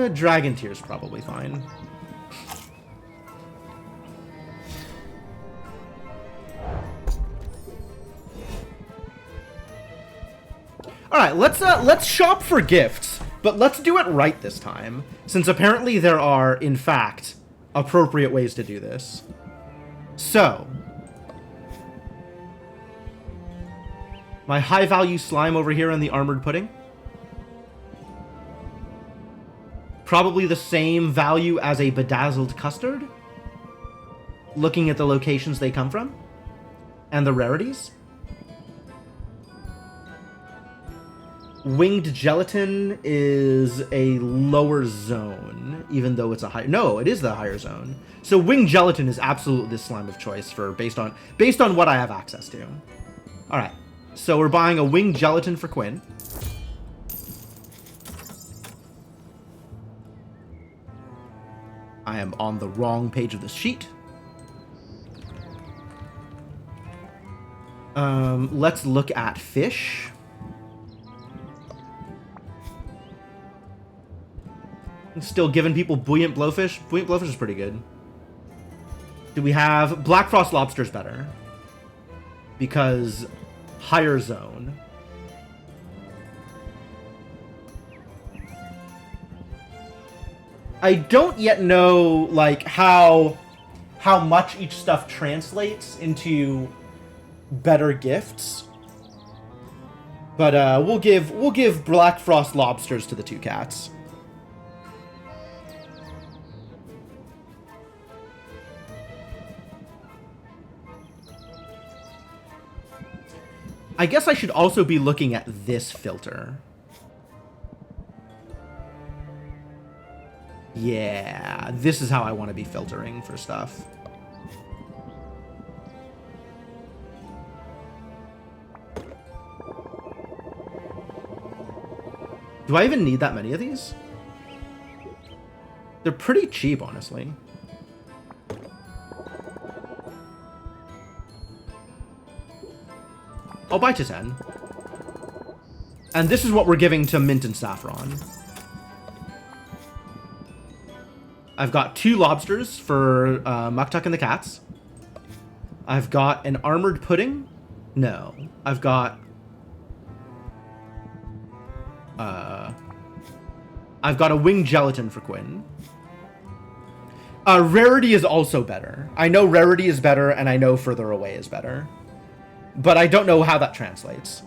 Dragon Tear's probably fine. Alright, let's shop for gifts, but let's do it right this time, since apparently there are, in fact, appropriate ways to do this. So, my high-value slime over here in the armored pudding. Probably the same value as a bedazzled custard, looking at the locations they come from, and the rarities. Winged Gelatin is a lower zone, even though it's a higher... No, it is the higher zone. So Winged Gelatin is absolutely the slime of choice for based on what I have access to. Alright, so we're buying a Winged Gelatin for Quinn. I am on the wrong page of the sheet. Let's look at fish. Still giving people Buoyant Blowfish. Buoyant Blowfish is pretty good. Do we have... Black Frost Lobster's better. Because higher zone. I don't yet know, like, how much each stuff translates into better gifts. But we'll give Black Frost lobsters to the two cats. I guess I should also be looking at this filter. Yeah, this is how I want to be filtering for stuff. Do I even need that many of these? They're pretty cheap, honestly. I'll buy to 10. And this is what we're giving to Mint and Saffron. I've got 2 lobsters for Muktuk and the cats. I've got an armored pudding. No. I've got a winged gelatin for Quinn. Rarity is also better. I know rarity is better, and I know further away is better. But I don't know how that translates.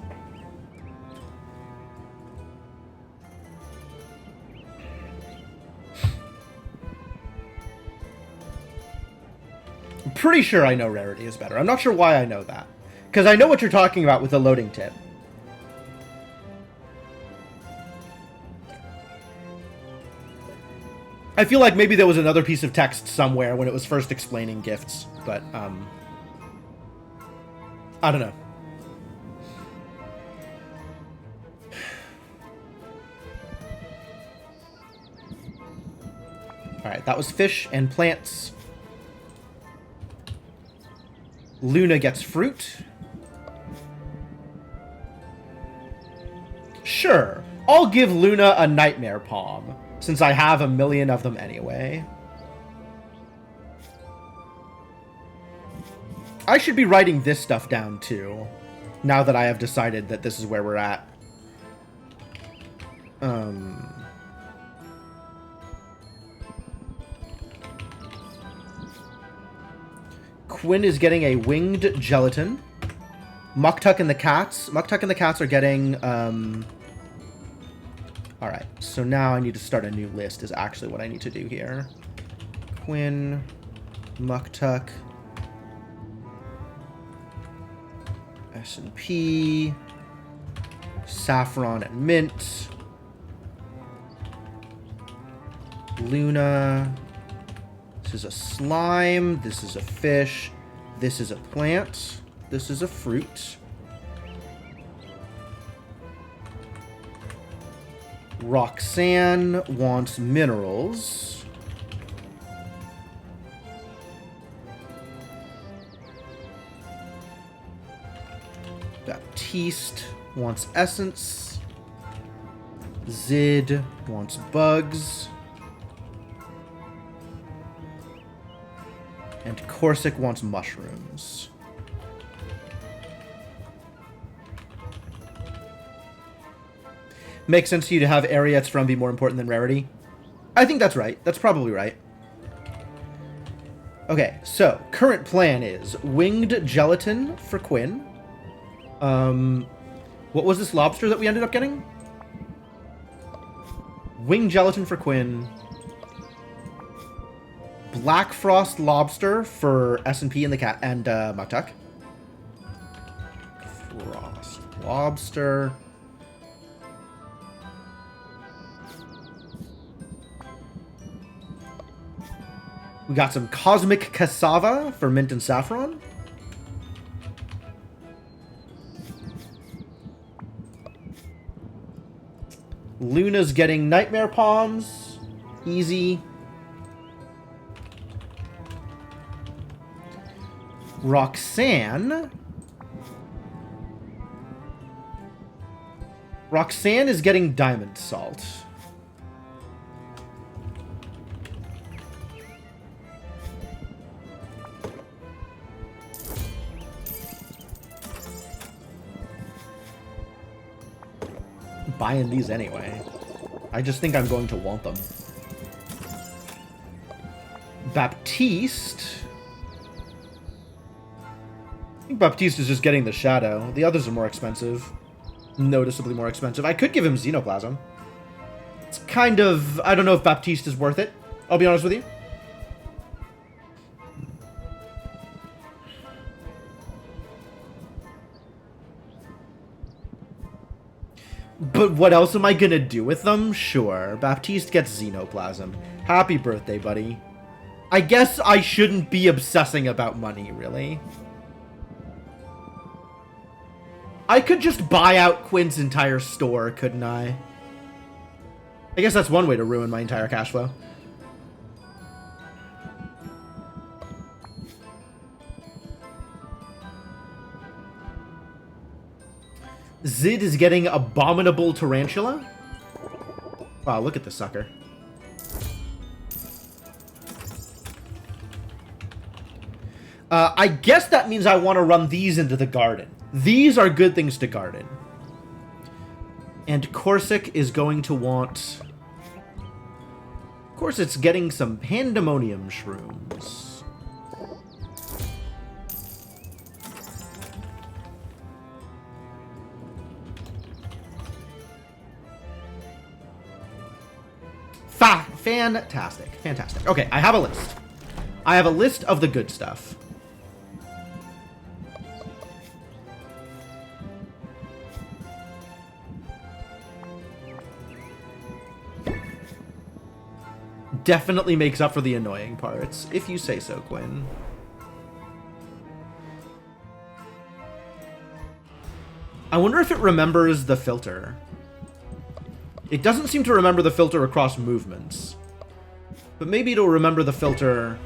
I'm pretty sure I know rarity is better. I'm not sure why I know that. Because I know what you're talking about with the loading tip. I feel like maybe there was another piece of text somewhere when it was first explaining gifts, but, I don't know. Alright, that was fish and plants. Luna gets fruit. Sure, I'll give Luna a nightmare palm, since I have a million of them anyway. I should be writing this stuff down too, now that I have decided that this is where we're at. Quinn is getting a winged gelatin. Muktuk and the cats are getting, alright, so now I need to start a new list is actually what I need to do here. Quinn, Muktuk, S&P, Saffron and Mint, Luna. This is a slime, this is a fish, this is a plant, this is a fruit. Roxanne wants minerals. Baptiste wants essence. Zid wants bugs. And Corsic wants mushrooms. Makes sense to you to have area it's from be more important than rarity? I think that's right. That's probably right. Okay, so current plan is winged gelatin for Quinn. What was this lobster that we ended up getting? Winged gelatin for Quinn. Black Frost lobster for S&P and the cat and Muktuk. Frost lobster. We got some cosmic cassava for Mint and Saffron. Luna's getting nightmare palms. Easy. Roxanne is getting diamond salt. Buying these anyway. I just think I'm going to want them. Baptiste. I think Baptiste is just getting the shadow. The others are more expensive. noticeably more expensive. I could give him Xenoplasm. It's kind of... I don't know if Baptiste is worth it. I'll be honest with you. But what else am I gonna do with them? Sure, Baptiste gets Xenoplasm. Happy birthday, buddy. I guess I shouldn't be obsessing about money, really. I could just buy out Quinn's entire store, couldn't I? I guess that's one way to ruin my entire cash flow. Zid is getting Abominable Tarantula? Wow, look at this sucker. I guess that means I want to run these into the garden. These are good things to garden. And Corsic is going to want... Of course, it's getting some Pandemonium Shrooms. Fantastic. Fantastic. Okay, I have a list. I have a list of the good stuff. Definitely makes up for the annoying parts, if you say so, Quinn. I wonder if it remembers the filter. It doesn't seem to remember the filter across movements. But maybe it'll remember the filter...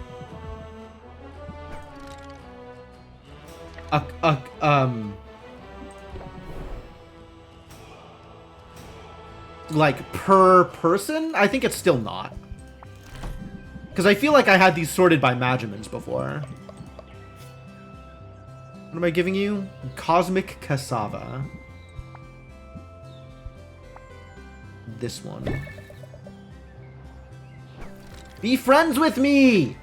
like, per person? I think it's still not. Because I feel like I had these sorted by Magimans before. What am I giving you? Cosmic Cassava. This one. Be friends with me!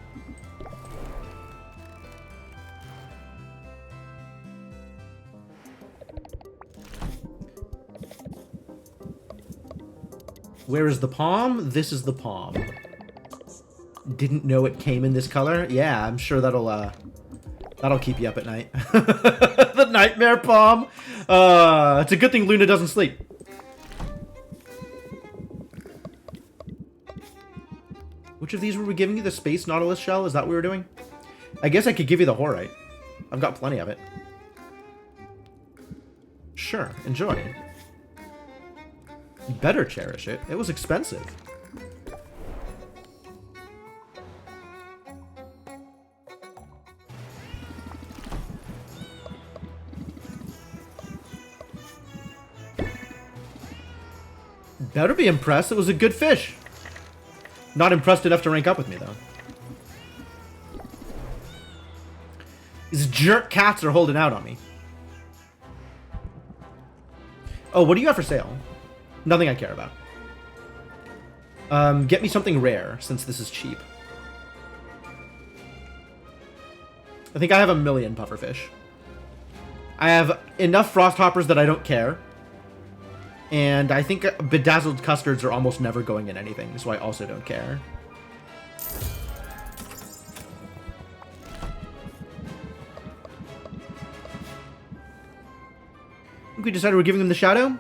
Where is the palm? This is the palm. Didn't know it came in this color? Yeah, I'm sure that'll keep you up at night. The nightmare palm. It's a good thing Luna doesn't sleep. Which of these were we giving you? The Space Nautilus shell? Is that what we were doing? I guess I could give you the Horite. I've got plenty of it. Sure, enjoy. You better cherish it. It was expensive. Better be impressed. It was a good fish. Not impressed enough to rank up with me, though. These jerk cats are holding out on me. Oh, what do you have for sale? Nothing I care about. Get me something rare, since this is cheap. I think I have 1,000,000 pufferfish. I have enough frosthoppers that I don't care. And I think bedazzled custards are almost never going in anything, so I also don't care. I think we decided we're giving them the shadow.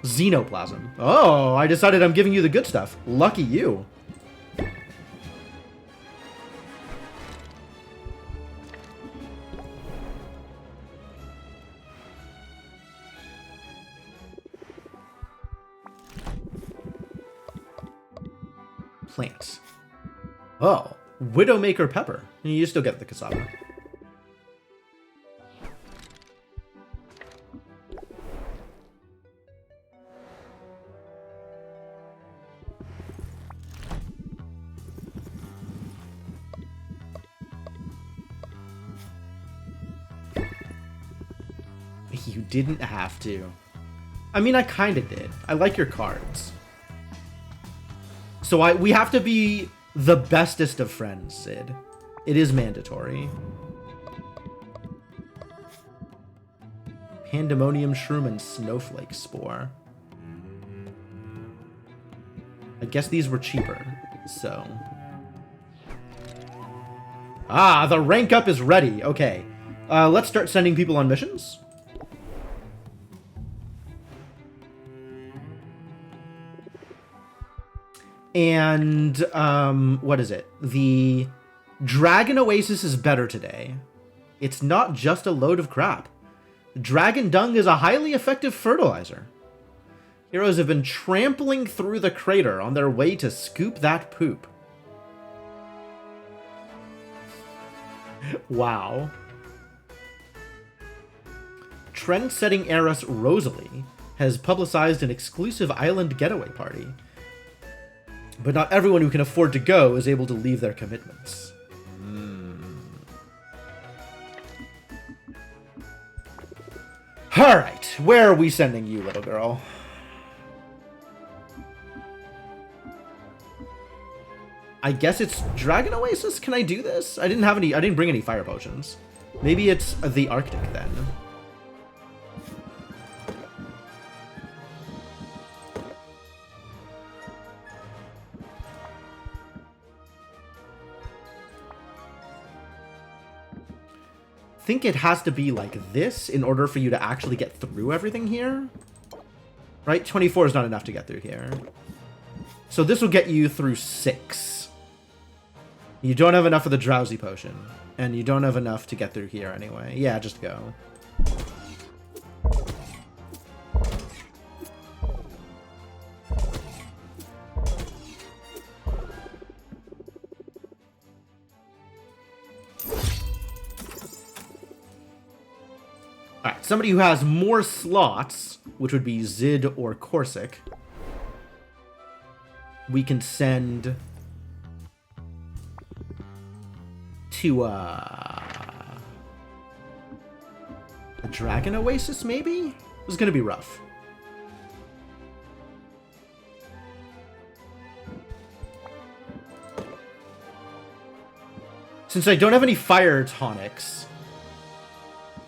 Xenoplasm. Oh, I decided I'm giving you the good stuff. Lucky you. Plants. Oh, Widowmaker Pepper. You still get the cassava. You didn't have to. I mean, I kind of did. I like your cards. So we have to be the bestest of friends, Sid. It is mandatory. Pandemonium Shroom and Snowflake Spore. I guess these were cheaper, so... Ah, the rank up is ready. Okay. Let's start sending people on missions. And, what is it? The Dragon Oasis is better today. It's not just a load of crap. Dragon Dung is a highly effective fertilizer. Heroes have been trampling through the crater on their way to scoop that poop. Wow. Trend-setting heiress Rosalie has publicized an exclusive island getaway party. But not everyone who can afford to go is able to leave their commitments. Alright, where are we sending you, little girl? I guess it's Dragon Oasis? Can I do this? I didn't bring any fire potions. Maybe it's the Arctic then. Think it has to be like this in order for you to actually get through everything here. Right? 24 is not enough to get through here. So this will get you through 6. You don't have enough of the Drowsy Potion. And you don't have enough to get through here anyway. Yeah, just go. Alright, somebody who has more slots, which would be Zid or Corsic, we can send to a Dragon Oasis, maybe? This is going to be rough. Since I don't have any fire tonics,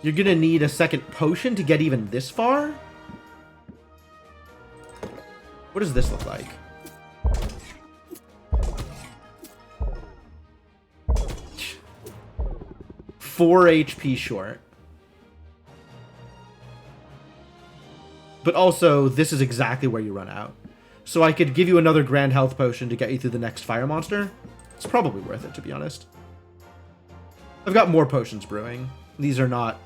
you're going to need a second potion to get even this far? What does this look like? Four HP short. But also, this is exactly where you run out. So I could give you another Grand Health Potion to get you through the next fire monster. It's probably worth it, to be honest. I've got more potions brewing. These don't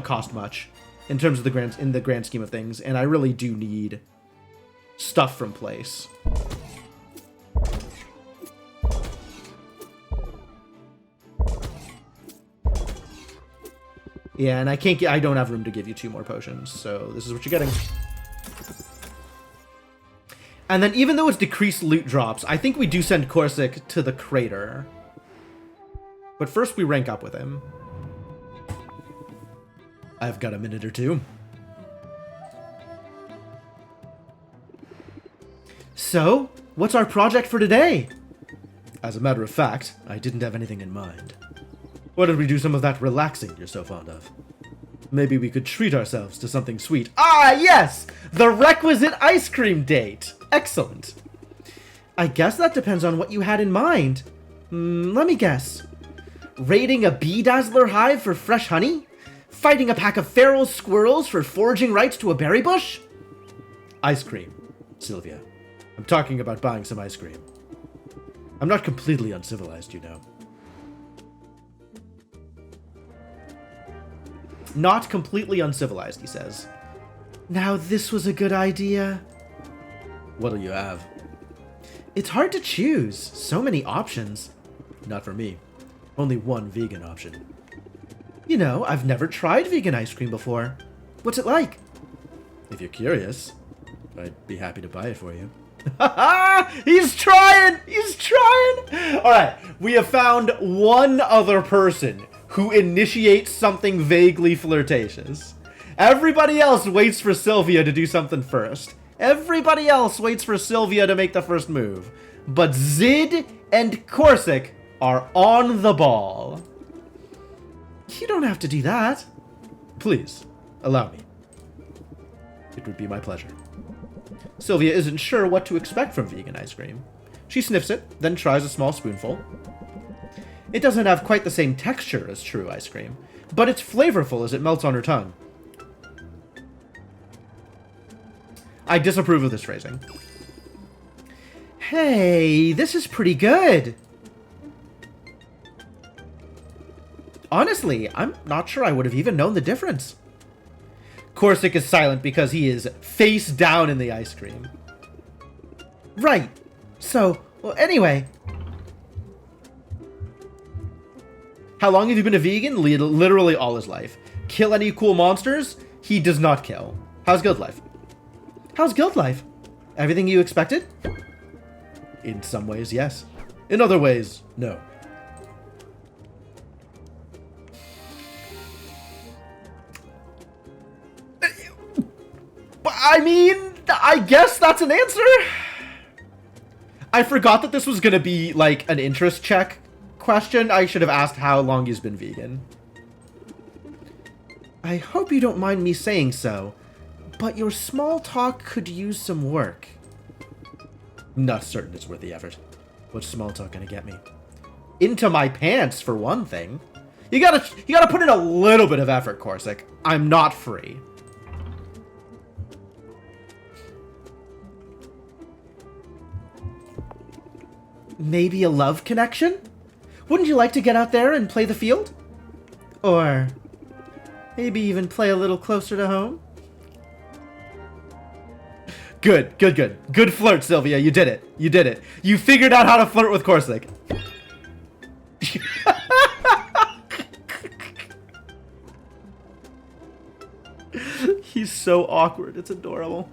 cost much in terms of in the grand scheme of things, and I really do need stuff from place. Yeah, and I don't have room to give you 2 more potions, so this is what you're getting. And then even though it's decreased loot drops, I think we do send Corsic to the crater. But first we rank up with him. I've got a minute or two. So, what's our project for today? As a matter of fact, I didn't have anything in mind. Why don't we do some of that relaxing you're so fond of? Maybe we could treat ourselves to something sweet. Ah, yes! The requisite ice cream date! Excellent. I guess that depends on what you had in mind. Let me guess. Raiding a bee dazzler hive for fresh honey? Fighting a pack of feral squirrels for foraging rights to a berry bush? Ice cream, Sylvia. I'm talking about buying some ice cream. I'm not completely uncivilized, you know. Not completely uncivilized, he says. Now this was a good idea. What'll you have? It's hard to choose. So many options. Not for me. Only one vegan option. You know, I've never tried vegan ice cream before. What's it like? If you're curious, I'd be happy to buy it for you. He's trying! He's trying! Alright, we have found one other person who initiates something vaguely flirtatious. Everybody else waits for Sylvia to do something first. Everybody else waits for Sylvia to make the first move. But Zid and Corsic are on the ball. You don't have to do that. Please, allow me. It would be my pleasure. Sylvia isn't sure what to expect from vegan ice cream. She sniffs it, then tries a small spoonful. It doesn't have quite the same texture as true ice cream, but it's flavorful as it melts on her tongue. I disapprove of this phrasing. Hey, this is pretty good. Honestly, I'm not sure I would have even known the difference. Corsic is silent because he is face down in the ice cream. Right. So, well, anyway. How long have you been a vegan? Literally all his life. Kill any cool monsters? He does not kill. How's guild life? How's guild life? Everything you expected? In some ways, yes. In other ways, no. I mean, I guess that's an answer. I forgot that this was going to be, like, an interest check question. I should have asked how long he's been vegan. I hope you don't mind me saying so, but your small talk could use some work. Not certain it's worth the effort. What's small talk gonna get me? Into my pants, for one thing. You gotta put in a little bit of effort, Corsic. I'm not free. Maybe a love connection? Wouldn't you like to get out there and play the field? Or maybe even play a little closer to home? Good, good, good. Good flirt, Sylvia. You did it. You did it. You figured out how to flirt with Corsic. He's so awkward. It's adorable.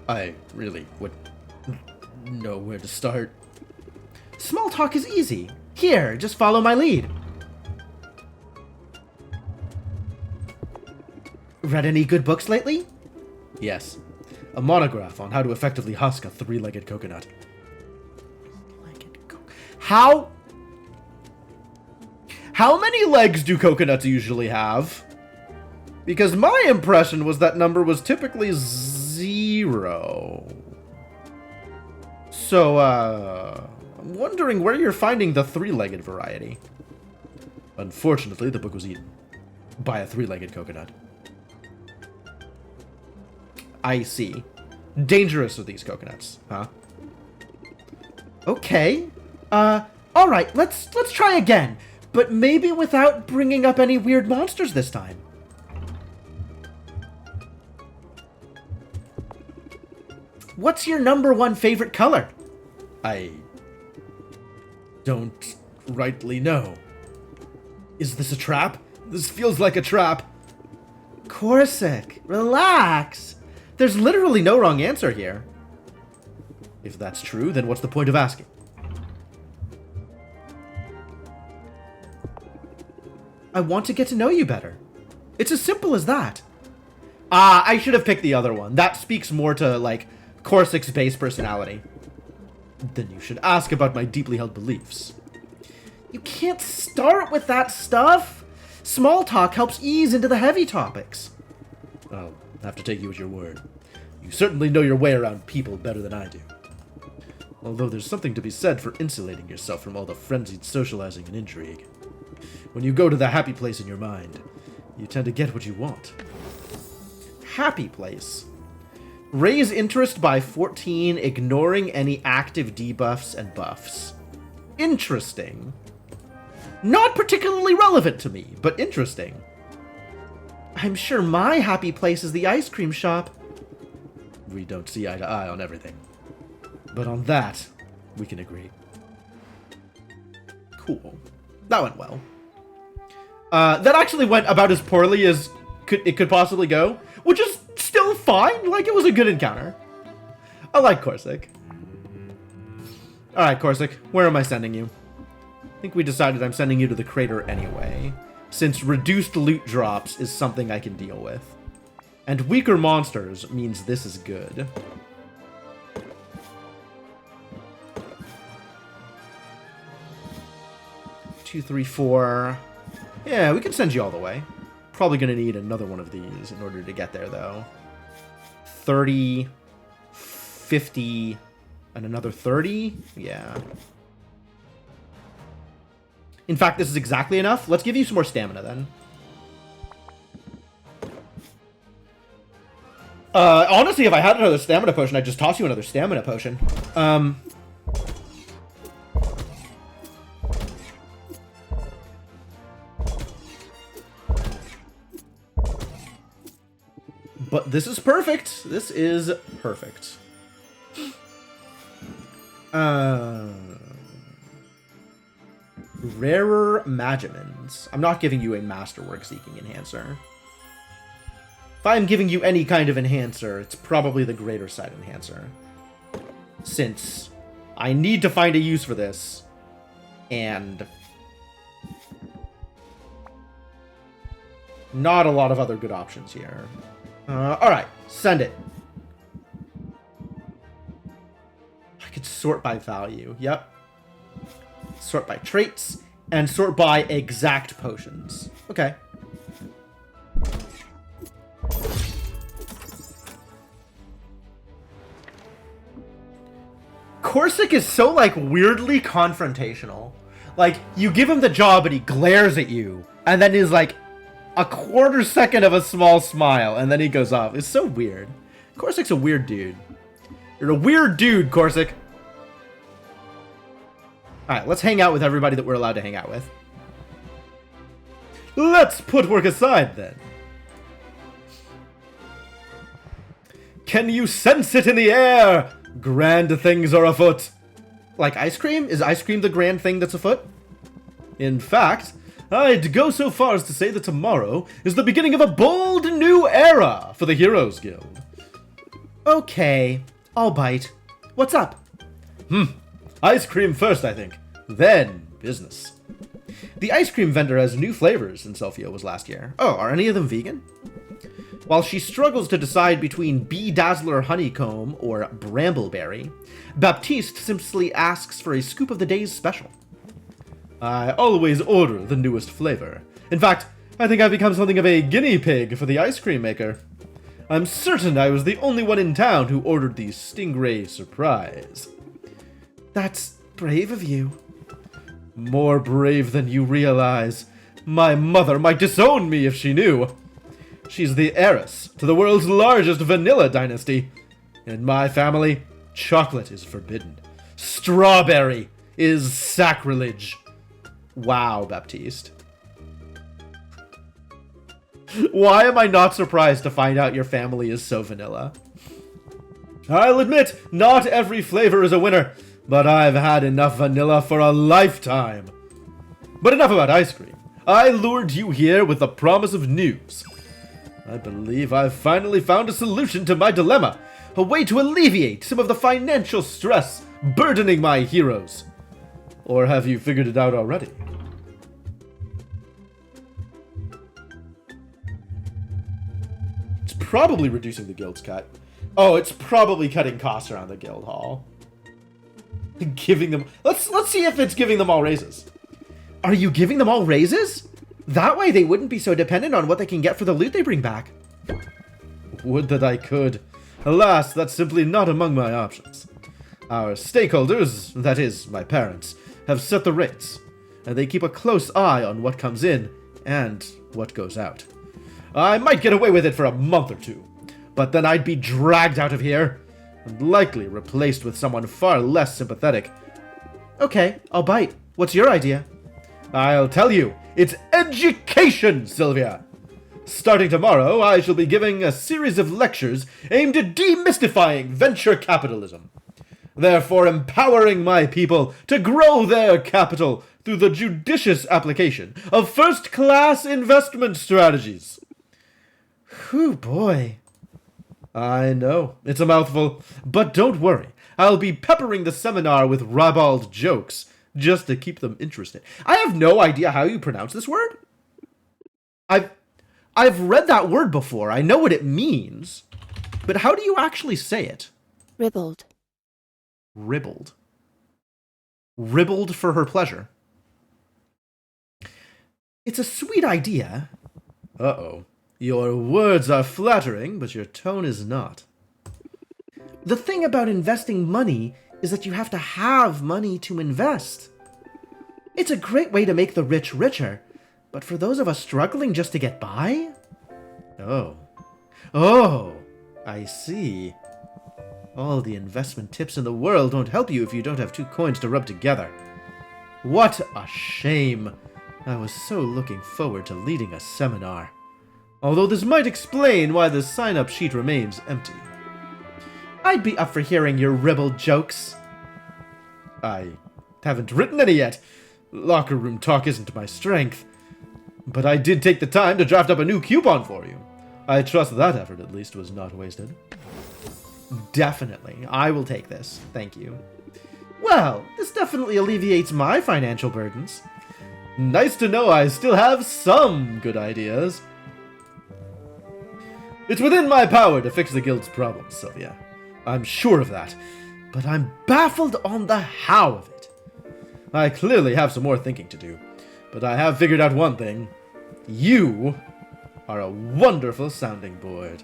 I really wouldn't know where to start. Small talk is easy. Here, just follow my lead. Read any good books lately? Yes. A monograph on how to effectively husk a three-legged coconut. How many legs do coconuts usually have? Because my impression was that number was typically 0. So, I'm wondering where you're finding the three-legged variety. Unfortunately, the book was eaten by a three-legged coconut. I see. Dangerous are these coconuts, huh? Okay. Alright, let's try again. But maybe without bringing up any weird monsters this time. What's your #1 favorite color? I don't rightly know. Is this a trap? This feels like a trap. Corsic, relax. There's literally no wrong answer here. If that's true, then what's the point of asking? I want to get to know you better. It's as simple as that. I should have picked the other one. That speaks more to, like, Corsic's base personality. Then you should ask about my deeply held beliefs. You can't start with that stuff. Small talk helps ease into the heavy topics. I'll have to take you at your word. You certainly know your way around people better than I do. Although there's something to be said for insulating yourself from all the frenzied socializing and intrigue. When you go to the happy place in your mind, you tend to get what you want. Happy place. Raise interest by 14, ignoring any active debuffs and buffs. Interesting. Not particularly relevant to me, but interesting. I'm sure my happy place is the ice cream shop. We don't see eye to eye on everything. But on that, we can agree. Cool. That went well. That actually went about as poorly as it could possibly go, which is still fine. Like, it was a good encounter. I like Corsic. Alright, Corsic, where am I sending you? I think we decided I'm sending you to the crater anyway, since reduced loot drops is something I can deal with. And weaker monsters means this is good. Two, three, four. Yeah, we can send you all the way. Probably going to need another one of these in order to get there, though. 30, 50, and another 30? Yeah. In fact, this is exactly enough. Let's give you some more stamina, then. Honestly, if I had another stamina potion, I'd just toss you another stamina potion. But this is perfect. This is perfect. Rarer Magimins. I'm not giving you a Masterwork Seeking Enhancer. If I'm giving you any kind of enhancer, it's probably the Greater Sight Enhancer. Since I need to find a use for this, and not a lot of other good options here. Alright, send it. I could sort by value, yep. Sort by traits, and sort by exact potions. Okay. Corsic is so, like, weirdly confrontational. Like, you give him the job and he glares at you, and then is like a quarter second of a small smile, and then he goes off. It's so weird. Corsic's a weird dude. You're a weird dude, Corsic. Alright, let's hang out with everybody that we're allowed to hang out with. Let's put work aside, then. Can you sense it in the air? Grand things are afoot. Like ice cream? Is ice cream the grand thing that's afoot? In fact, I'd go so far as to say that tomorrow is the beginning of a bold new era for the Heroes Guild. Okay, I'll bite. What's up? Ice cream first, I think. Then business. The ice cream vendor has new flavors since Sophia was last year. Oh, are any of them vegan? While she struggles to decide between Bee Dazzler Honeycomb or Brambleberry, Baptiste simply asks for a scoop of the day's special. I always order the newest flavor. In fact, I think I've become something of a guinea pig for the ice cream maker. I'm certain I was the only one in town who ordered the Stingray Surprise. That's brave of you. More brave than you realize. My mother might disown me if she knew. She's the heiress to the world's largest vanilla dynasty. In my family, chocolate is forbidden. Strawberry is sacrilege. Wow, Baptiste. Why am I not surprised to find out your family is so vanilla? I'll admit, not every flavor is a winner, but I've had enough vanilla for a lifetime. But enough about ice cream. I lured you here with the promise of news. I believe I've finally found a solution to my dilemma, a way to alleviate some of the financial stress burdening my heroes. Or have you figured it out already? It's probably reducing the guild's cut. Oh, it's probably cutting costs around the guild hall. Giving them... Let's see if it's giving them all raises. Are you giving them all raises? That way they wouldn't be so dependent on what they can get for the loot they bring back. Would that I could. Alas, that's simply not among my options. Our stakeholders, that is, my parents, have set the rates, and they keep a close eye on what comes in and what goes out. I might get away with it for a month or two, but then I'd be dragged out of here, and likely replaced with someone far less sympathetic. Okay, I'll bite. What's your idea? I'll tell you, it's education, Sylvia! Starting tomorrow, I shall be giving a series of lectures aimed at demystifying venture capitalism, therefore empowering my people to grow their capital through the judicious application of first-class investment strategies. Whew, boy. I know, it's a mouthful, but don't worry. I'll be peppering the seminar with ribald jokes, just to keep them interested. I have no idea how you pronounce this word. I've read that word before. I know what it means. But how do you actually say it? Ribbled. Ribbled. Ribbled for her pleasure. It's a sweet idea, Uh-oh. Your words are flattering, but your tone is not. The thing about investing money is that you have to have money to invest. It's a great way to make the rich richer, but for those of us struggling just to get by? Oh, I see. All the investment tips in the world won't help you if you don't have 2 coins to rub together. What a shame. I was so looking forward to leading a seminar. Although this might explain why the sign-up sheet remains empty. I'd be up for hearing your ribald jokes. I haven't written any yet. Locker room talk isn't my strength. But I did take the time to draft up a new coupon for you. I trust that effort at least was not wasted. Definitely. I will take this. Thank you. Well, this definitely alleviates my financial burdens. Nice to know I still have some good ideas. It's within my power to fix the guild's problems, Sylvia. I'm sure of that. But I'm baffled on the how of it. I clearly have some more thinking to do. But I have figured out one thing. You are a wonderful sounding board.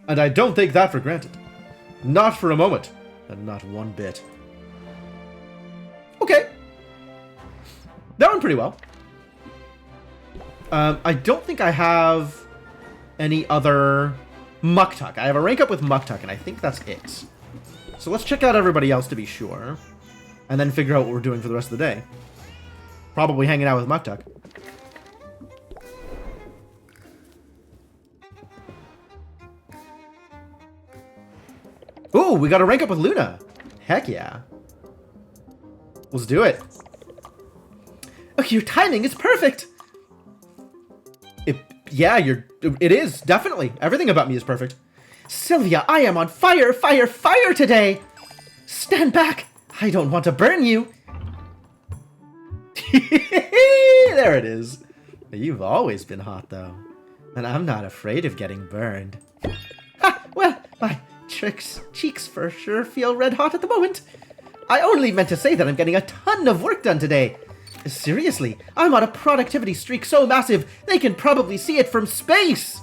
And I don't take that for granted. Not for a moment. And not one bit. Okay. That went pretty well. I don't think I have any other Muktuk. I have a rank up with Muktuk, and I think that's it. So let's check out everybody else to be sure. And then figure out what we're doing for the rest of the day. Probably hanging out with Muktuk. Ooh, we got a rank up with Luna. Heck yeah. Let's do it. Oh, your timing is perfect. It is, definitely. Everything about me is perfect. Sylvia, I am on fire, fire, fire today. Stand back. I don't want to burn you. There it is. You've always been hot, though. And I'm not afraid of getting burned. Ha! Well, my cheeks for sure feel red hot at the moment. I only meant to say that I'm getting a ton of work done today. Seriously, I'm on a productivity streak so massive, they can probably see it from space!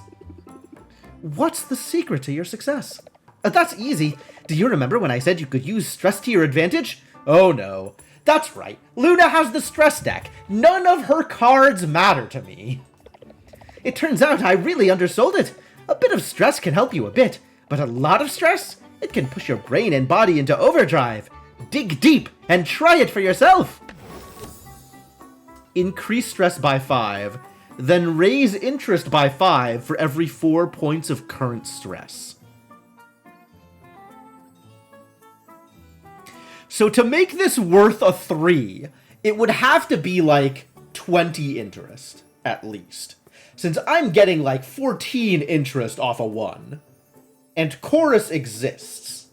What's the secret to your success? That's easy. Do you remember when I said you could use stress to your advantage? Oh no. That's right. Luna has the stress deck. None of her cards matter to me. It turns out I really undersold it. A bit of stress can help you a bit, but a lot of stress? It can push your brain and body into overdrive. Dig deep and try it for yourself. Increase stress by 5, then raise interest by 5 for every 4 points of current stress. So to make this worth a 3, it would have to be like 20 interest, at least. Since I'm getting like 14 interest off a 1. And Chorus exists.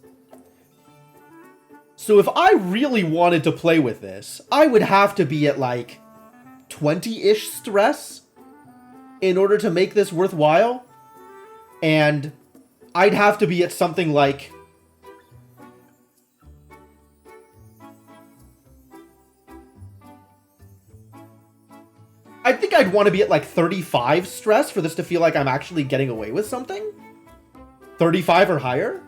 So if I really wanted to play with this, I would have to be at like 20-ish stress in order to make this worthwhile. And I'd have to be at something like... I think I'd want to be at like 35 stress for this to feel like I'm actually getting away with something. 35 or higher?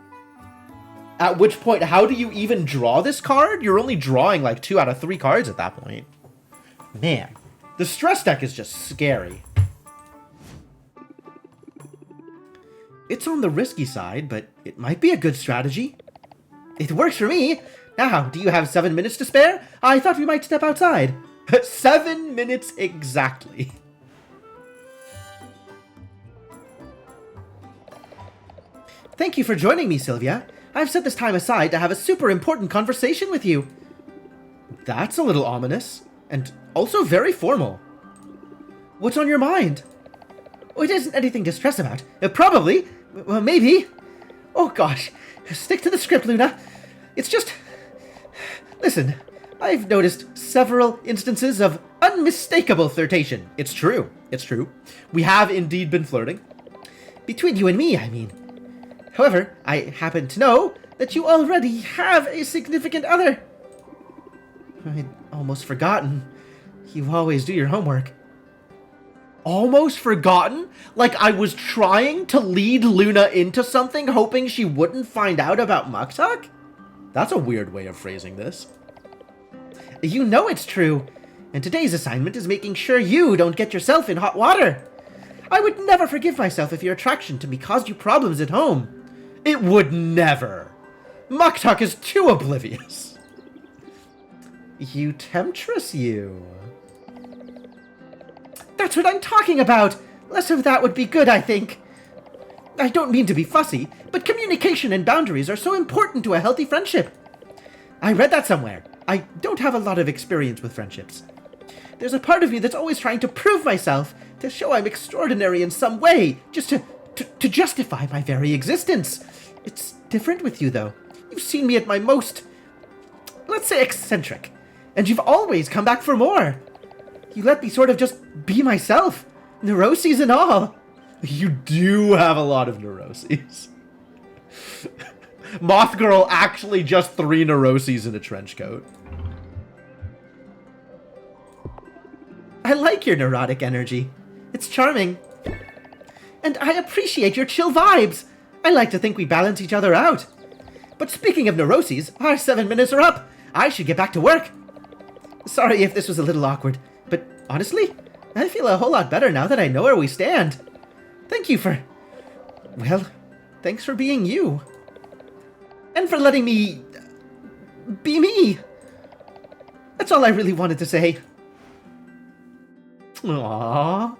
At which point, how do you even draw this card? You're only drawing like 2 out of 3 cards at that point. Man, the stress deck is just scary. It's on the risky side, but it might be a good strategy. It works for me. Now, do you have 7 minutes to spare? I thought we might step outside. 7 minutes exactly. Thank you for joining me, Sylvia. I've set this time aside to have a super important conversation with you. That's a little ominous, and also very formal. What's on your mind? Oh, it isn't anything to stress about. Probably. Well, maybe. Oh gosh. Stick to the script, Luna. It's just... Listen, I've noticed several instances of unmistakable flirtation. It's true. It's true. We have indeed been flirting. Between you and me, I mean. However, I happen to know that you already have a significant other. I'd almost forgotten. You always do your homework. almost forgotten? Like I was trying to lead Luna into something, hoping she wouldn't find out about Muktuk? That's a weird way of phrasing this. You know it's true, and today's assignment is making sure you don't get yourself in hot water. I would never forgive myself if your attraction to me caused you problems at home. It would never. Muktuk is too oblivious. You temptress, you. That's what I'm talking about. Less of that would be good, I think. I don't mean to be fussy, but communication and boundaries are so important to a healthy friendship. I read that somewhere. I don't have a lot of experience with friendships. There's a part of me that's always trying to prove myself, to show I'm extraordinary in some way, just to justify my very existence. It's different with you, though. You've seen me at my most, let's say, eccentric, and you've always come back for more. You let me sort of just be myself, neuroses and all. You do have a lot of neuroses. Moth Girl actually just 3 neuroses in a trench coat. I like your neurotic energy. It's charming. And I appreciate your chill vibes. I like to think we balance each other out. But speaking of neuroses, our 7 minutes are up. I should get back to work. Sorry if this was a little awkward, but honestly, I feel a whole lot better now that I know where we stand. Thank you for... well, thanks for being you. And for letting me... be me. That's all I really wanted to say. Aww.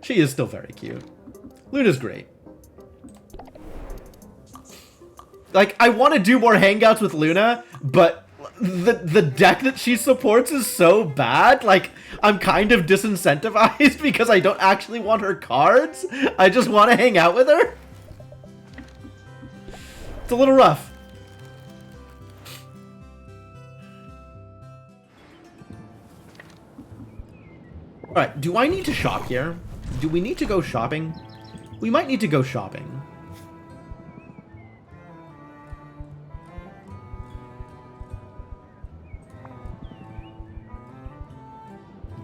She is still very cute. Luna's great. Like, I want to do more hangouts with Luna, but the deck that she supports is so bad. Like, I'm kind of disincentivized because I don't actually want her cards. I just want to hang out with her. It's a little rough. Alright, do I need to shop here? Do we need to go shopping? We might need to go shopping.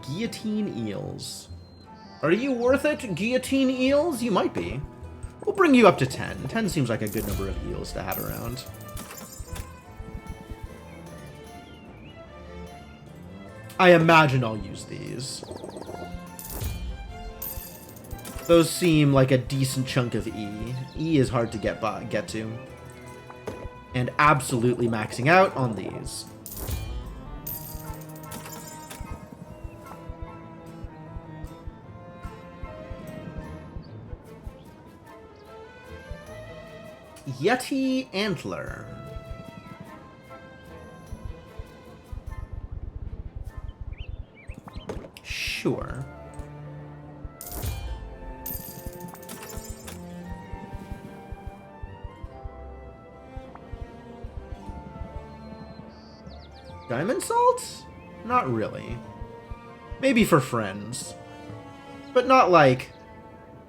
Guillotine eels. Are you worth it, guillotine eels? You might be. We'll bring you up to 10. 10 seems like a good number of eels to have around. I imagine I'll use these. Those seem like a decent chunk of E. E is hard to get to. And absolutely maxing out on these. Yeti Antler. Sure. Diamond salt? Not really. Maybe for friends. But not, like,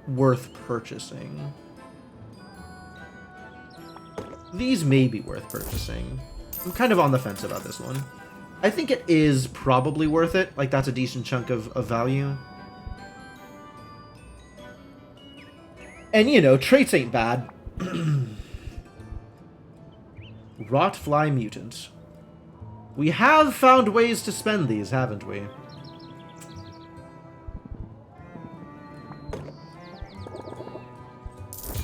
worth purchasing. These may be worth purchasing. I'm kind of on the fence about this one. I think it is probably worth it. Like, that's a decent chunk of value. And, you know, traits ain't bad. Rotfly Mutant. We have found ways to spend these, haven't we?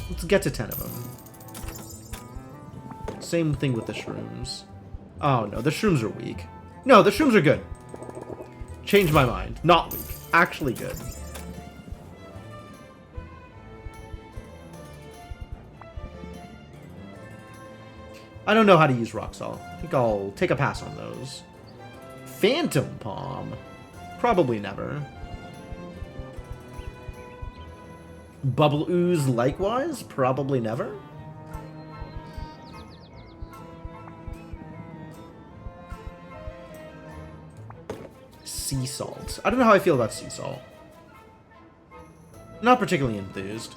Let's get to 10 of them. Same thing with the shrooms. Oh, no, the shrooms are weak. No, the shrooms are good. Changed my mind. Not weak. Actually good. I don't know how to use rock salt. I think I'll take a pass on those. Phantom Palm. Probably never. Bubble Ooze likewise? Probably never. Sea salt. I don't know how I feel about sea salt. Not particularly enthused.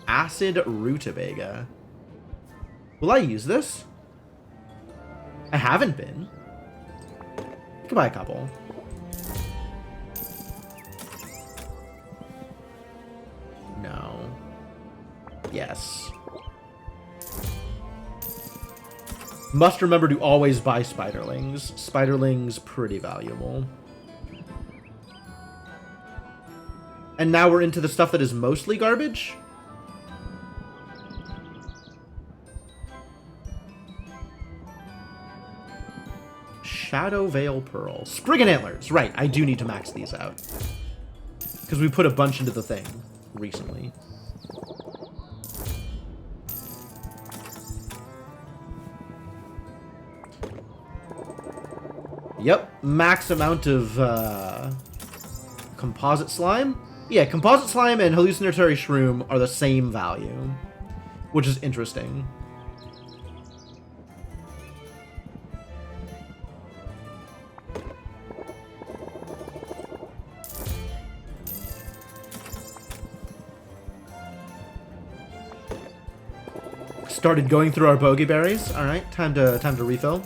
Acid rutabaga. Will I use this? I haven't been. I could buy a couple. Yes. Must remember to always buy spiderlings. Spiderlings, pretty valuable. And now we're into the stuff that is mostly garbage? Shadow Veil Pearl. Spriggan Antlers. Right, I do need to max these out. Because we put a bunch into the thing recently. Yep, max amount of composite slime. Yeah, composite slime and hallucinatory shroom are the same value, which is interesting. Started going through our bogey berries. All right, time to refill.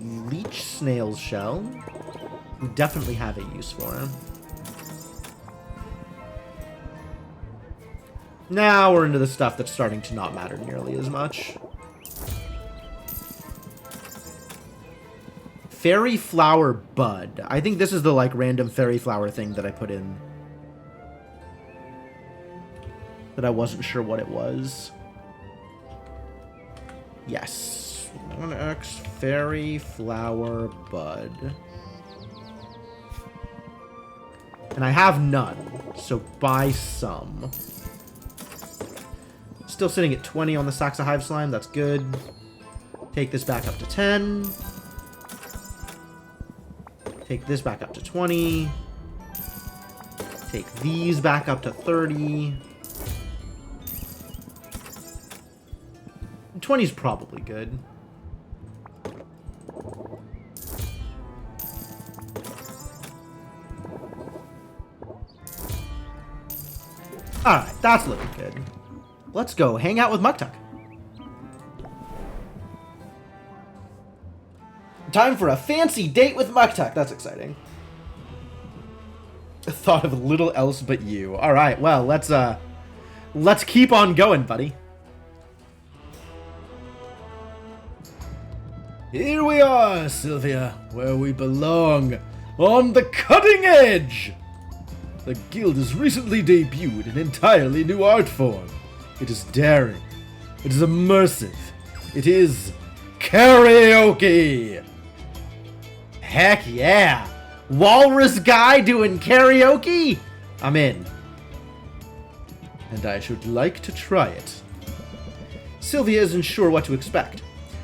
Leech snail's shell. We definitely have a use for. Now we're into the stuff that's starting to not matter nearly as much. Fairy flower bud. I think this is the like random fairy flower thing that I put in. That I wasn't sure what it was. Yes. 1x fairy flower bud. And I have none, so buy some. Still sitting at 20 on the Saxa Hive Slime, that's good. Take this back up to 10. Take this back up to 20. Take these back up to 30. 20 is probably good. Alright, that's looking good. Let's go hang out with Muktuk. Time for a fancy date with Muktuk. That's exciting. Thought of little else but you. Alright, well, let's keep on going, buddy. Here we are, Sylvia, where we belong, on the cutting edge! The guild has recently debuted an entirely new art form. It is daring. It is immersive. It is karaoke! Heck yeah! Walrus guy doing karaoke? I'm in. And I should like to try it. Sylvia isn't sure what to expect.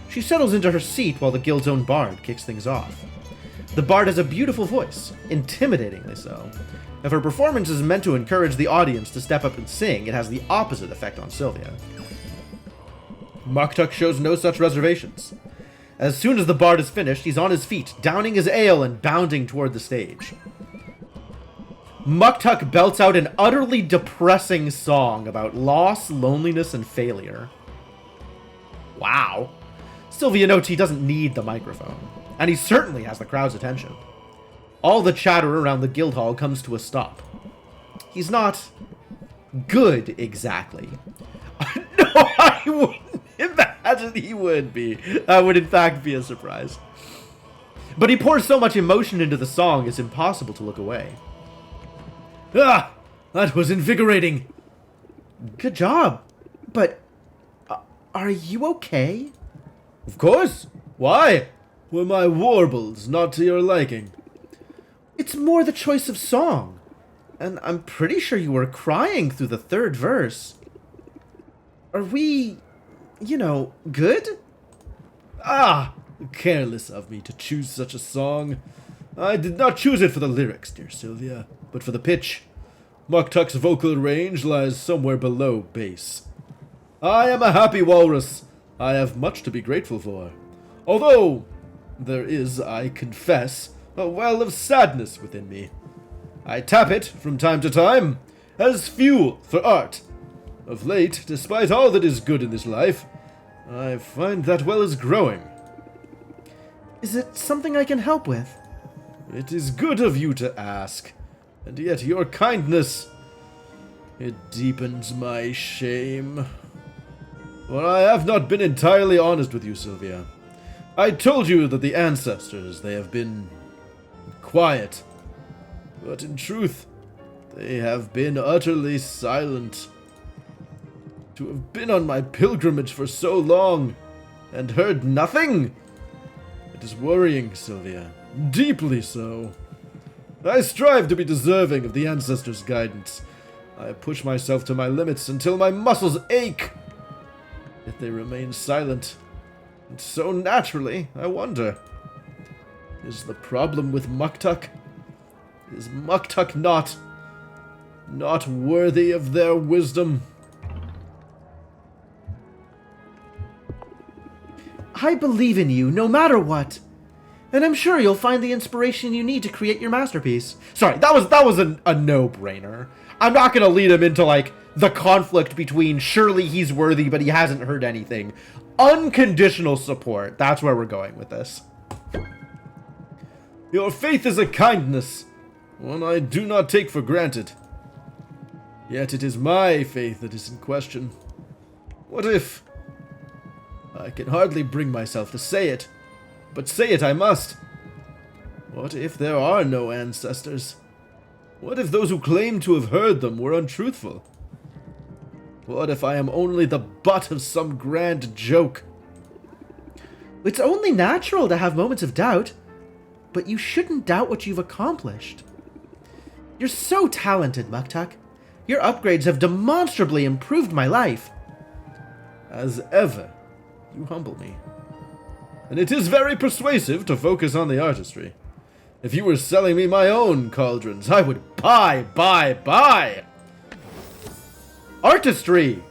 She settles into her seat while the guild's own bard kicks things off. The bard has a beautiful voice, intimidatingly so. If her performance is meant to encourage the audience to step up and sing, it has the opposite effect on Sylvia. Muktuk shows no such reservations. As soon as the bard is finished, he's on his feet, downing his ale and bounding toward the stage. Muktuk belts out an utterly depressing song about loss, loneliness, and failure. Wow. Sylvia notes he doesn't need the microphone, and he certainly has the crowd's attention. All the chatter around the guild hall comes to a stop. He's not good, exactly. No, I wouldn't imagine he would be. That would in fact be a surprise. But he pours so much emotion into the song, it's impossible to look away. Ah, that was invigorating. Good job. But, are you okay? Of course. Why? Were my warbles not to your liking? It's more the choice of song. And I'm pretty sure you were crying through the third verse. Are we, good? Ah, careless of me to choose such a song. I did not choose it for the lyrics, dear Sylvia, but for the pitch. Muktuk's vocal range lies somewhere below bass. I am a happy walrus. I have much to be grateful for. Although, there is, I confess, a well of sadness within me. I tap it, from time to time, as fuel for art. Of late, despite all that is good in this life, I find that well is growing. Is it something I can help with? It is good of you to ask. And yet your kindness, it deepens my shame. For I have not been entirely honest with you, Sylvia. I told you that the ancestors, they have been quiet. But in truth, they have been utterly silent. To have been on my pilgrimage for so long and heard nothing? It is worrying, Sylvia. Deeply so. I strive to be deserving of the ancestors' guidance. I push myself to my limits until my muscles ache. Yet they remain silent. And so naturally, I wonder, is the problem with Muktuk? Is Muktuk not worthy of their wisdom? I believe in you, no matter what. And I'm sure you'll find the inspiration you need to create your masterpiece. Sorry, that was a no-brainer. I'm not gonna lead him into, like, the conflict between surely he's worthy, but he hasn't heard anything. Unconditional support. That's where we're going with this. Your faith is a kindness, one I do not take for granted. Yet it is my faith that is in question. What if... I can hardly bring myself to say it, but say it I must. What if there are no ancestors? What if those who claim to have heard them were untruthful? What if I am only the butt of some grand joke? It's only natural to have moments of doubt, but you shouldn't doubt what you've accomplished. You're so talented, Muktuk. Your upgrades have demonstrably improved my life. As ever, you humble me. And it is very persuasive to focus on the artistry. If you were selling me my own cauldrons, I would buy! Artistry!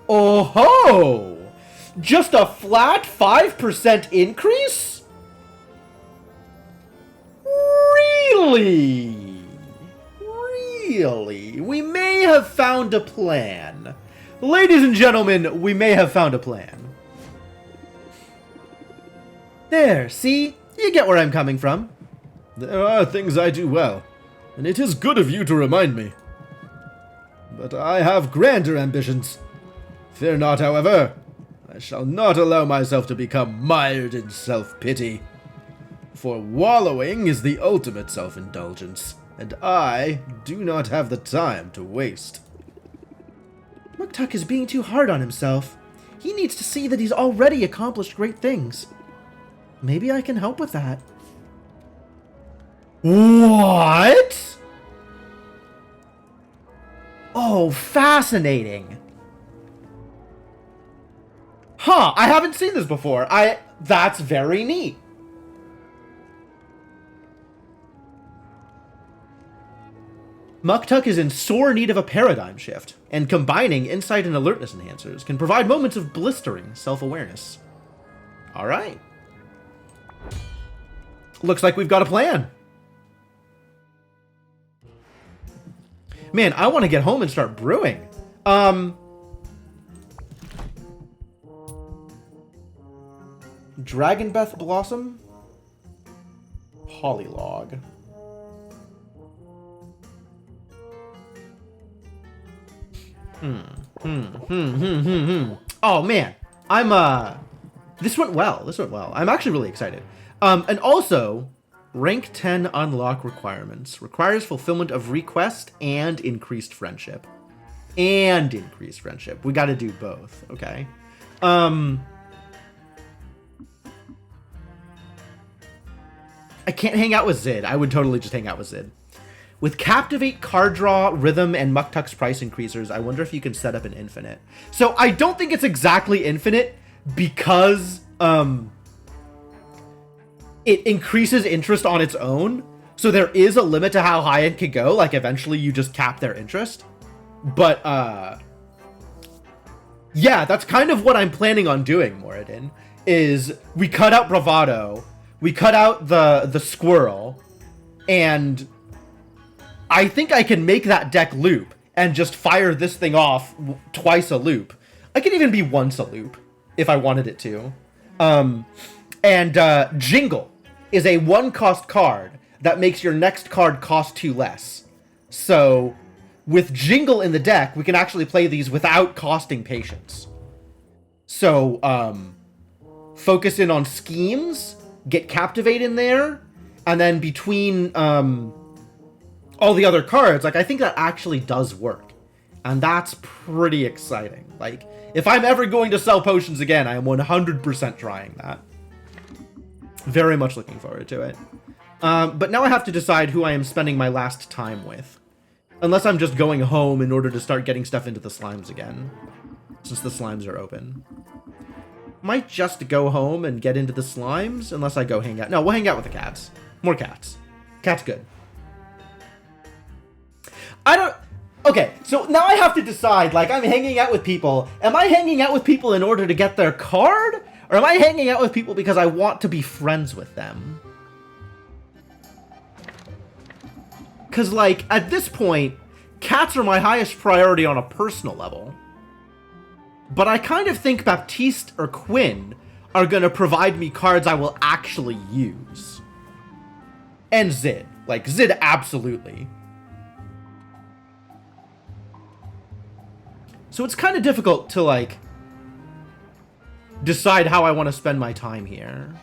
Oh ho! Just a flat 5% increase? Really? Really? We may have found a plan. Ladies and gentlemen, we may have found a plan. There, see? You get where I'm coming from. There are things I do well, and it is good of you to remind me. But I have grander ambitions. Fear not, however. I shall not allow myself to become mired in self-pity. For wallowing is the ultimate self-indulgence, and I do not have the time to waste. Muktuk is being too hard on himself. He needs to see that he's already accomplished great things. Maybe I can help with that. What? Oh, fascinating. Huh, I haven't seen this before. That's very neat. Muktuk is in sore need of a paradigm shift, and combining insight and alertness enhancers can provide moments of blistering self-awareness. Alright. Looks like we've got a plan. Man, I want to get home and start brewing. Dragonbeth Blossom? Polylog. Oh man, this went well. I'm actually really excited. And also, rank 10 unlock requirements. Requires fulfillment of request and increased friendship. We gotta do both, okay? I can't hang out with Zid. I would totally just hang out with Zid. With Captivate, Card Draw, Rhythm, and Muktuk's price increasers, I wonder if you can set up an infinite. So I don't think it's exactly infinite because it increases interest on its own. So there is a limit to how high it could go. Like eventually you just cap their interest. But yeah, that's kind of what I'm planning on doing, Moradin, is we cut out Bravado, we cut out the Squirrel, and I think I can make that deck loop and just fire this thing off twice a loop. I could even be once a loop if I wanted it to. Jingle is a 1-cost card that makes your next card cost 2 less. So, with Jingle in the deck, we can actually play these without costing patience. So, focus in on schemes, get Captivate in there, and then between all the other cards, like, I think that actually does work. And that's pretty exciting. Like, if I'm ever going to sell potions again, I am 100% trying that. Very much looking forward to it. But now I have to decide who I am spending my last time with. Unless I'm just going home in order to start getting stuff into the slimes again. Since the slimes are open. Might just go home and get into the slimes, unless I go hang out. No, we'll hang out with the cats. More cats. Cat's good. I don't... Okay, so now I have to decide, like, I'm hanging out with people. Am I hanging out with people in order to get their card? Or am I hanging out with people because I want to be friends with them? Because, like, at this point, cats are my highest priority on a personal level. But I kind of think Baptiste or Quinn are going to provide me cards I will actually use. And Zid. Like, Zid absolutely. So it's kind of difficult to, like, decide how I want to spend my time here.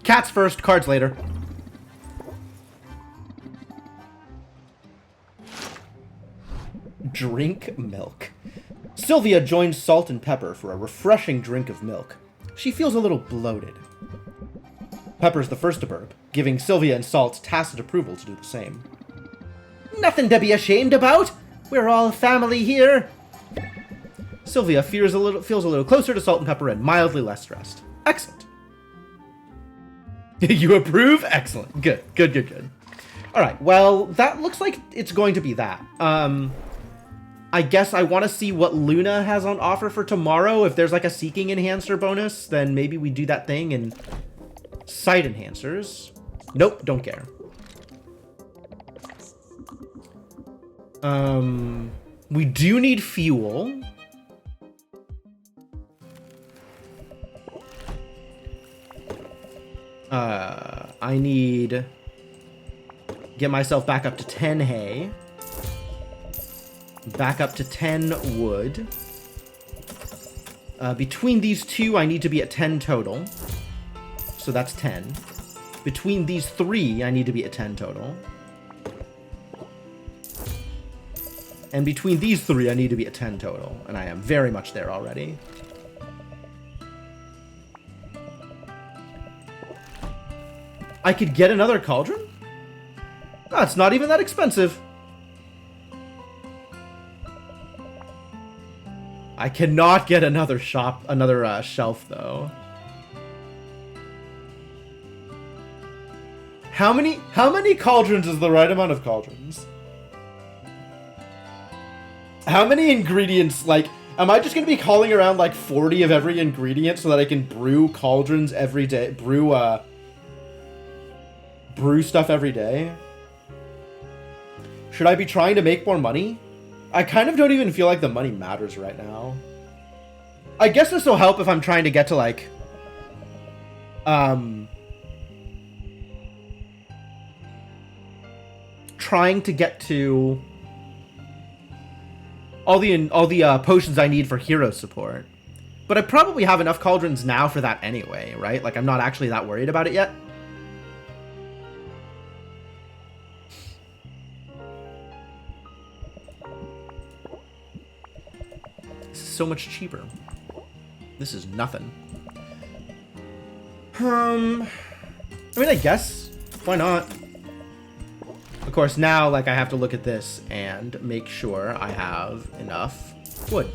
Cats first, cards later. Drink milk. Sylvia joins Salt and Pepper for a refreshing drink of milk. She feels a little bloated. Pepper's the first to burp, giving Sylvia and Salt tacit approval to do the same. Nothing to be ashamed about. We're all family here. Sylvia feels a little closer to Salt and Pepper and mildly less stressed. Excellent. You approve? Excellent. Good. All right. Well, that looks like it's going to be that. I guess I want to see what Luna has on offer for tomorrow. If there's like a Seeking Enhancer bonus, then maybe we do that thing and Sight Enhancers. Nope, don't care. We do need fuel. I need... Get myself back up to 10 hay. Back up to 10 wood. Between these two, I need to be at 10 total. So that's 10. Between these three, I need to be at 10 total. And between these three, I need to be at 10 total. And I am very much there already. I could get another cauldron? That's not even that expensive. I cannot get another shelf though. How many cauldrons is the right amount of cauldrons? How many ingredients, like, am I just gonna be calling around like 40 of every ingredient so that I can brew cauldrons every day, brew stuff every day? Should I be trying to make more money? I kind of don't even feel like the money matters right now. I guess this will help if I'm trying to get to, like... Trying to get to... all the potions I need for hero support. But I probably have enough cauldrons now for that anyway, right? Like, I'm not actually that worried about it yet. So much cheaper. This is nothing. I mean, I guess. Why not? Of course, now, like, I have to look at this and make sure I have enough wood.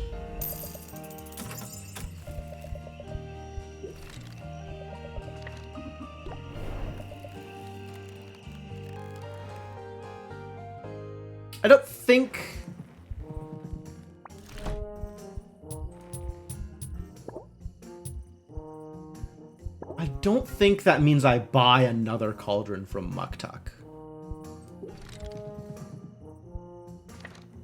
I don't think... I don't think that means I buy another cauldron from Muktuk.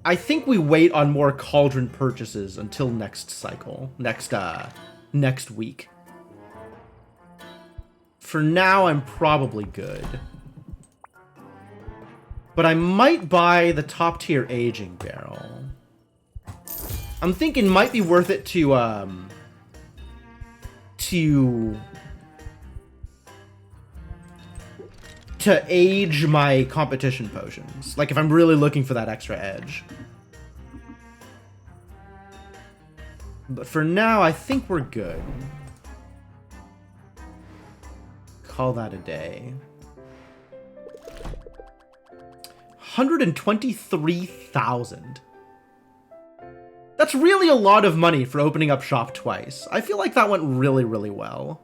I think we wait on more cauldron purchases until next cycle. Next week. For now, I'm probably good. But I might buy the top tier aging barrel. I'm thinking it might be worth it to age my competition potions. Like if I'm really looking for that extra edge. But for now, I think we're good. Call that a day. 123,000. That's really a lot of money for opening up shop twice. I feel like that went really, really well.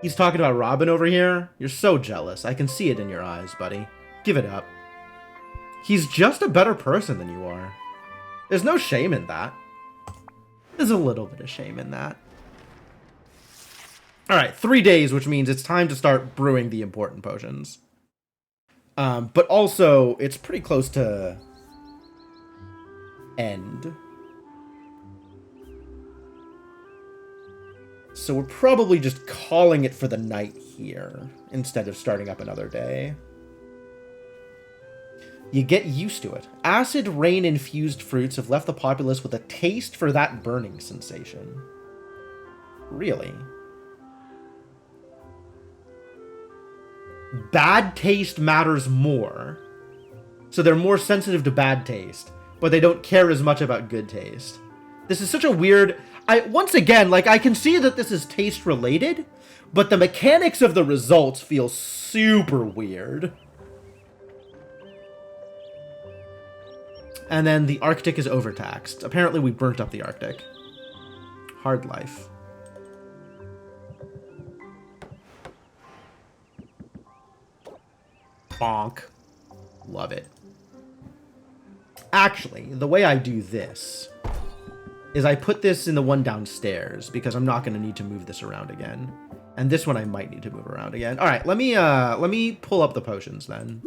He's talking about Robin over here. You're so jealous. I can see it in your eyes, buddy. Give it up. He's just a better person than you are. There's no shame in that. There's a little bit of shame in that. Alright, 3 days, which means it's time to start brewing the important potions. But also, it's pretty close to end. So we're probably just calling it for the night here, instead of starting up another day. You get used to it. Acid rain-infused fruits have left the populace with a taste for that burning sensation. Really? Bad taste matters more. So they're more sensitive to bad taste, but they don't care as much about good taste. This is such a weird... once again, like, I can see that this is taste related, but the mechanics of the results feel super weird. And then the Arctic is overtaxed. Apparently we burnt up the Arctic. Hard life. Bonk. Love it. Actually, the way I do this is I put this in the one downstairs because I'm not going to need to move this around again. And this one I might need to move around again. All right, let me pull up the potions then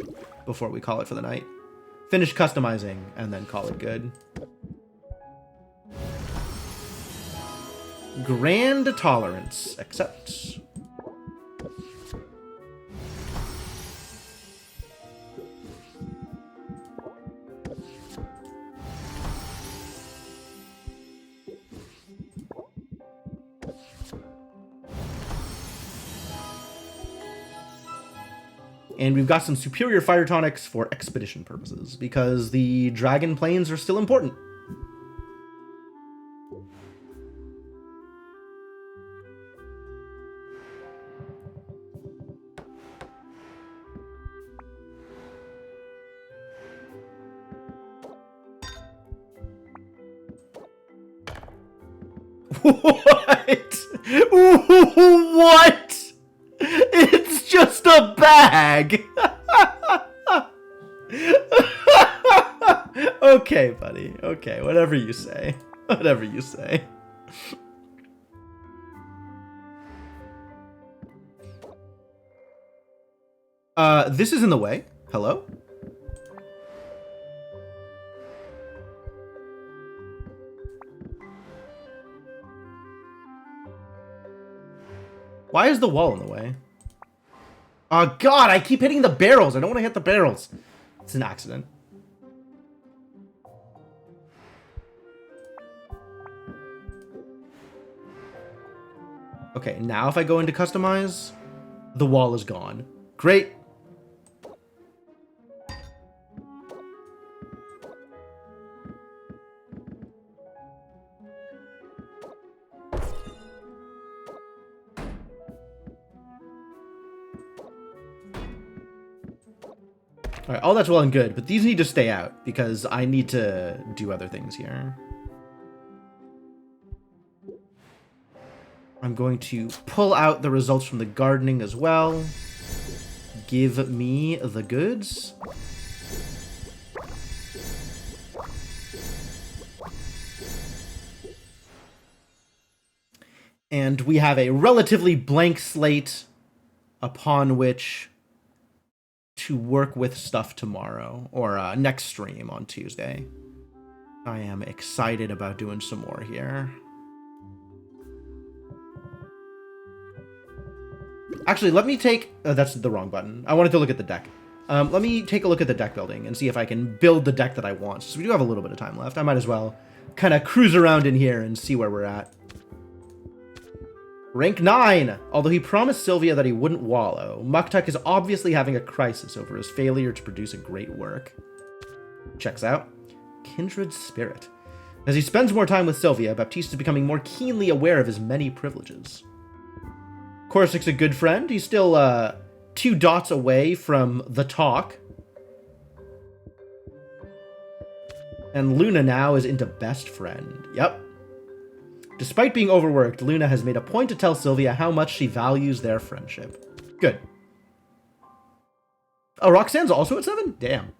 before we call it for the night. Finish customizing and then call it good. Grand tolerance. Accept. And we've got some superior fire tonics for expedition purposes, because the dragon plains are still important. What? What? It's just a bag. Okay, buddy. Okay, whatever you say. Whatever you say. This is in the way. Hello? Why is the wall in the way? Oh god, I keep hitting the barrels. I don't want to hit the barrels. It's an accident. Okay, now if I go into customize, the wall is gone. Great. Alright, all that's well and good, but these need to stay out because I need to do other things here. I'm going to pull out the results from the gardening as well. Give me the goods. And we have a relatively blank slate upon which to work with stuff tomorrow, or next stream on Tuesday. I am excited about doing some more here. Actually, let me take... that's the wrong button. I wanted to look at the deck. Let me take a look at the deck building and see if I can build the deck that I want. So we do have a little bit of time left. I might as well kind of cruise around in here and see where we're at. Rank 9! Although he promised Sylvia that he wouldn't wallow, Muktuk is obviously having a crisis over his failure to produce a great work. Checks out. Kindred Spirit. As he spends more time with Sylvia, Baptiste is becoming more keenly aware of his many privileges. Korsik's a good friend. He's still 2 dots away from the talk. And Luna now is into best friend. Yep. Despite being overworked, Luna has made a point to tell Sylvia how much she values their friendship. Good. Oh, Roxanne's also at 7? Damn.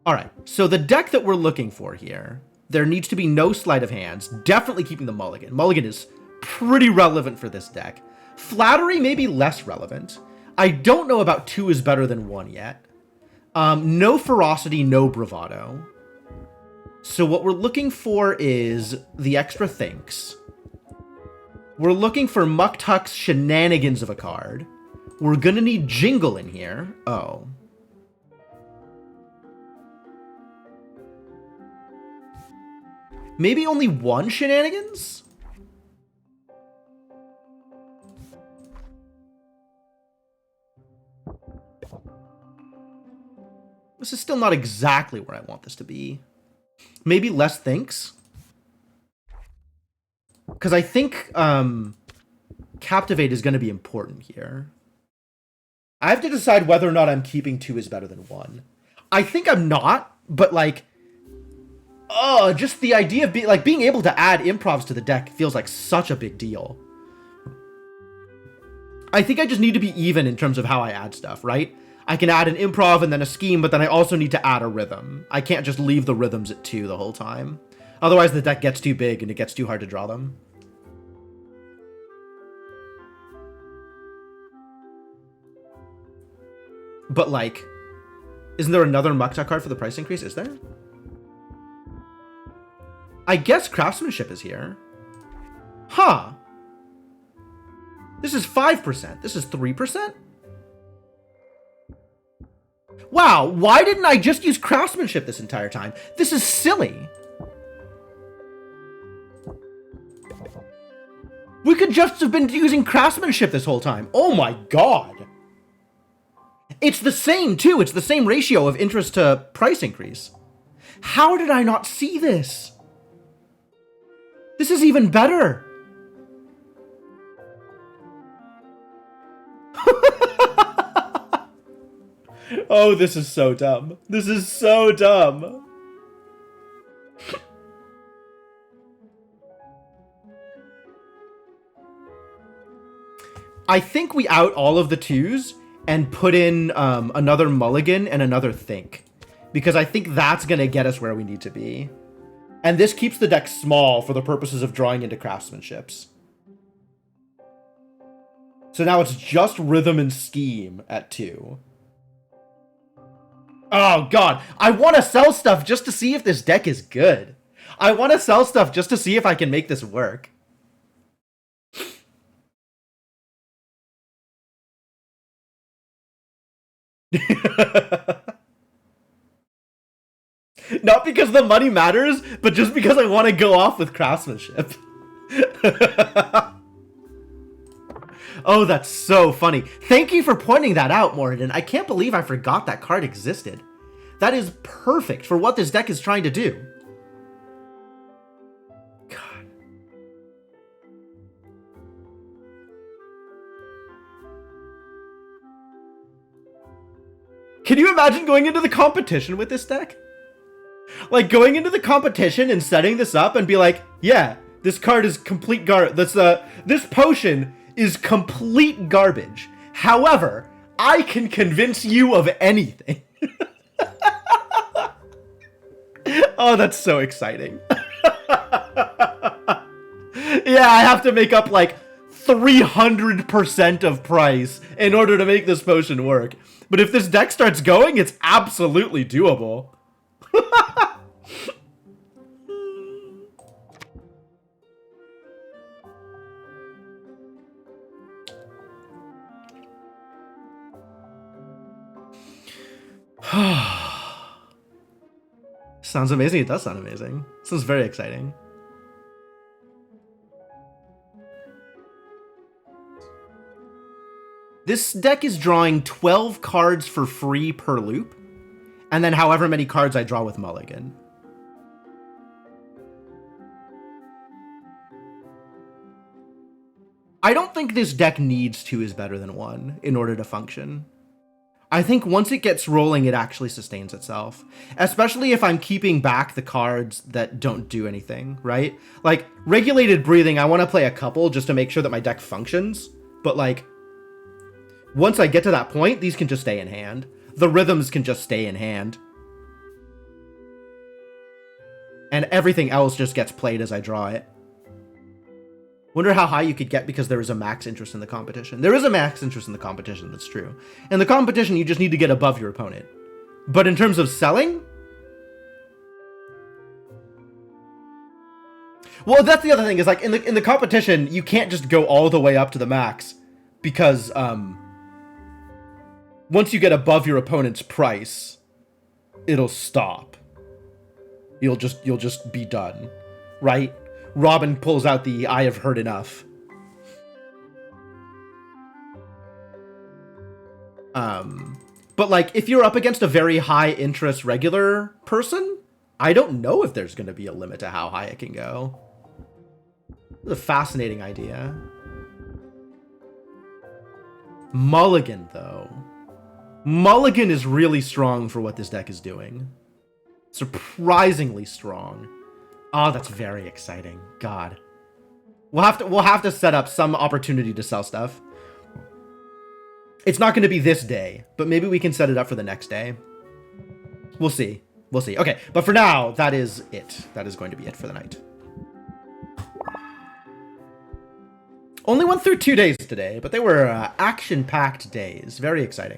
Alright, so the deck that we're looking for here, there needs to be no sleight of hands. Definitely keeping the mulligan. Mulligan is pretty relevant for this deck. Flattery may be less relevant. I don't know about 2 is better than 1 yet. No ferocity, no bravado. So what we're looking for is the extra thinks. We're looking for Muktuk's shenanigans of a card. We're gonna need Jingle in here. Oh. Maybe only 1 shenanigans? This is still not exactly where I want this to be. Maybe less thinks? Because I think Captivate is going to be important here. I have to decide whether or not I'm keeping 2 is better than 1. I think I'm not, but like... Oh, just the idea of being able to add improvs to the deck feels like such a big deal. I think I just need to be even in terms of how I add stuff, right? I can add an improv and then a scheme, but then I also need to add a rhythm. I can't just leave the rhythms at 2 the whole time. Otherwise the deck gets too big and it gets too hard to draw them. But like, isn't there another Muktuk card for the price increase? Is there? I guess Craftsmanship is here. Huh. This is 5%. This is 3%? Wow, why didn't I just use Craftsmanship this entire time? This is silly. We could just have been using Craftsmanship this whole time. Oh my god. It's the same, too. It's the same ratio of interest to price increase. How did I not see this? This is even better. Oh, this is so dumb. This is so dumb. I think we out all of the 2s and put in another mulligan and another think. Because I think that's going to get us where we need to be. And this keeps the deck small for the purposes of drawing into Craftsmanships. So now it's just Rhythm and Scheme at 2. Oh god, I want to sell stuff just to see if this deck is good. I want to sell stuff just to see if I can make this work. Not because the money matters, but just because I want to go off with Craftsmanship. Oh, that's so funny. Thank you for pointing that out, Moradin. I can't believe I forgot that card existed. That is perfect for what this deck is trying to do. God. Can you imagine going into the competition with this deck? Like, going into the competition and setting this up and be like, yeah, this card is complete this potion is complete garbage. However, I can convince you of anything. Oh, that's so exciting. Yeah, I have to make up like 300% of price in order to make this potion work. But if this deck starts going, it's absolutely doable. Sounds amazing. It does sound amazing. Sounds very exciting. This deck is drawing 12 cards for free per loop, and then however many cards I draw with Mulligan. I don't think this deck needs 2 is better than 1 in order to function. I think once it gets rolling, it actually sustains itself. Especially if I'm keeping back the cards that don't do anything, right? Like, Regulated Breathing, I want to play a couple just to make sure that my deck functions. But, like, once I get to that point, these can just stay in hand. The rhythms can just stay in hand. And everything else just gets played as I draw it. Wonder how high you could get because there is a max interest in the competition. There is a max interest in the competition, that's true. In the competition, you just need to get above your opponent. But in terms of selling... Well, that's the other thing, is like, in the competition, you can't just go all the way up to the max. Because, once you get above your opponent's price, it'll stop. You'll just be done. Right? Robin pulls out the I have heard enough. But like, if you're up against a very high interest regular person, I don't know if there's going to be a limit to how high it can go. It's a fascinating idea. Mulligan, though. Mulligan is really strong for what this deck is doing. Surprisingly strong. Oh, that's very exciting. God. We'll have to set up some opportunity to sell stuff. It's not going to be this day, but maybe we can set it up for the next day. We'll see. We'll see. Okay, but for now, that is it. That is going to be it for the night. Only went through 2 days today, but they were action-packed days. Very exciting.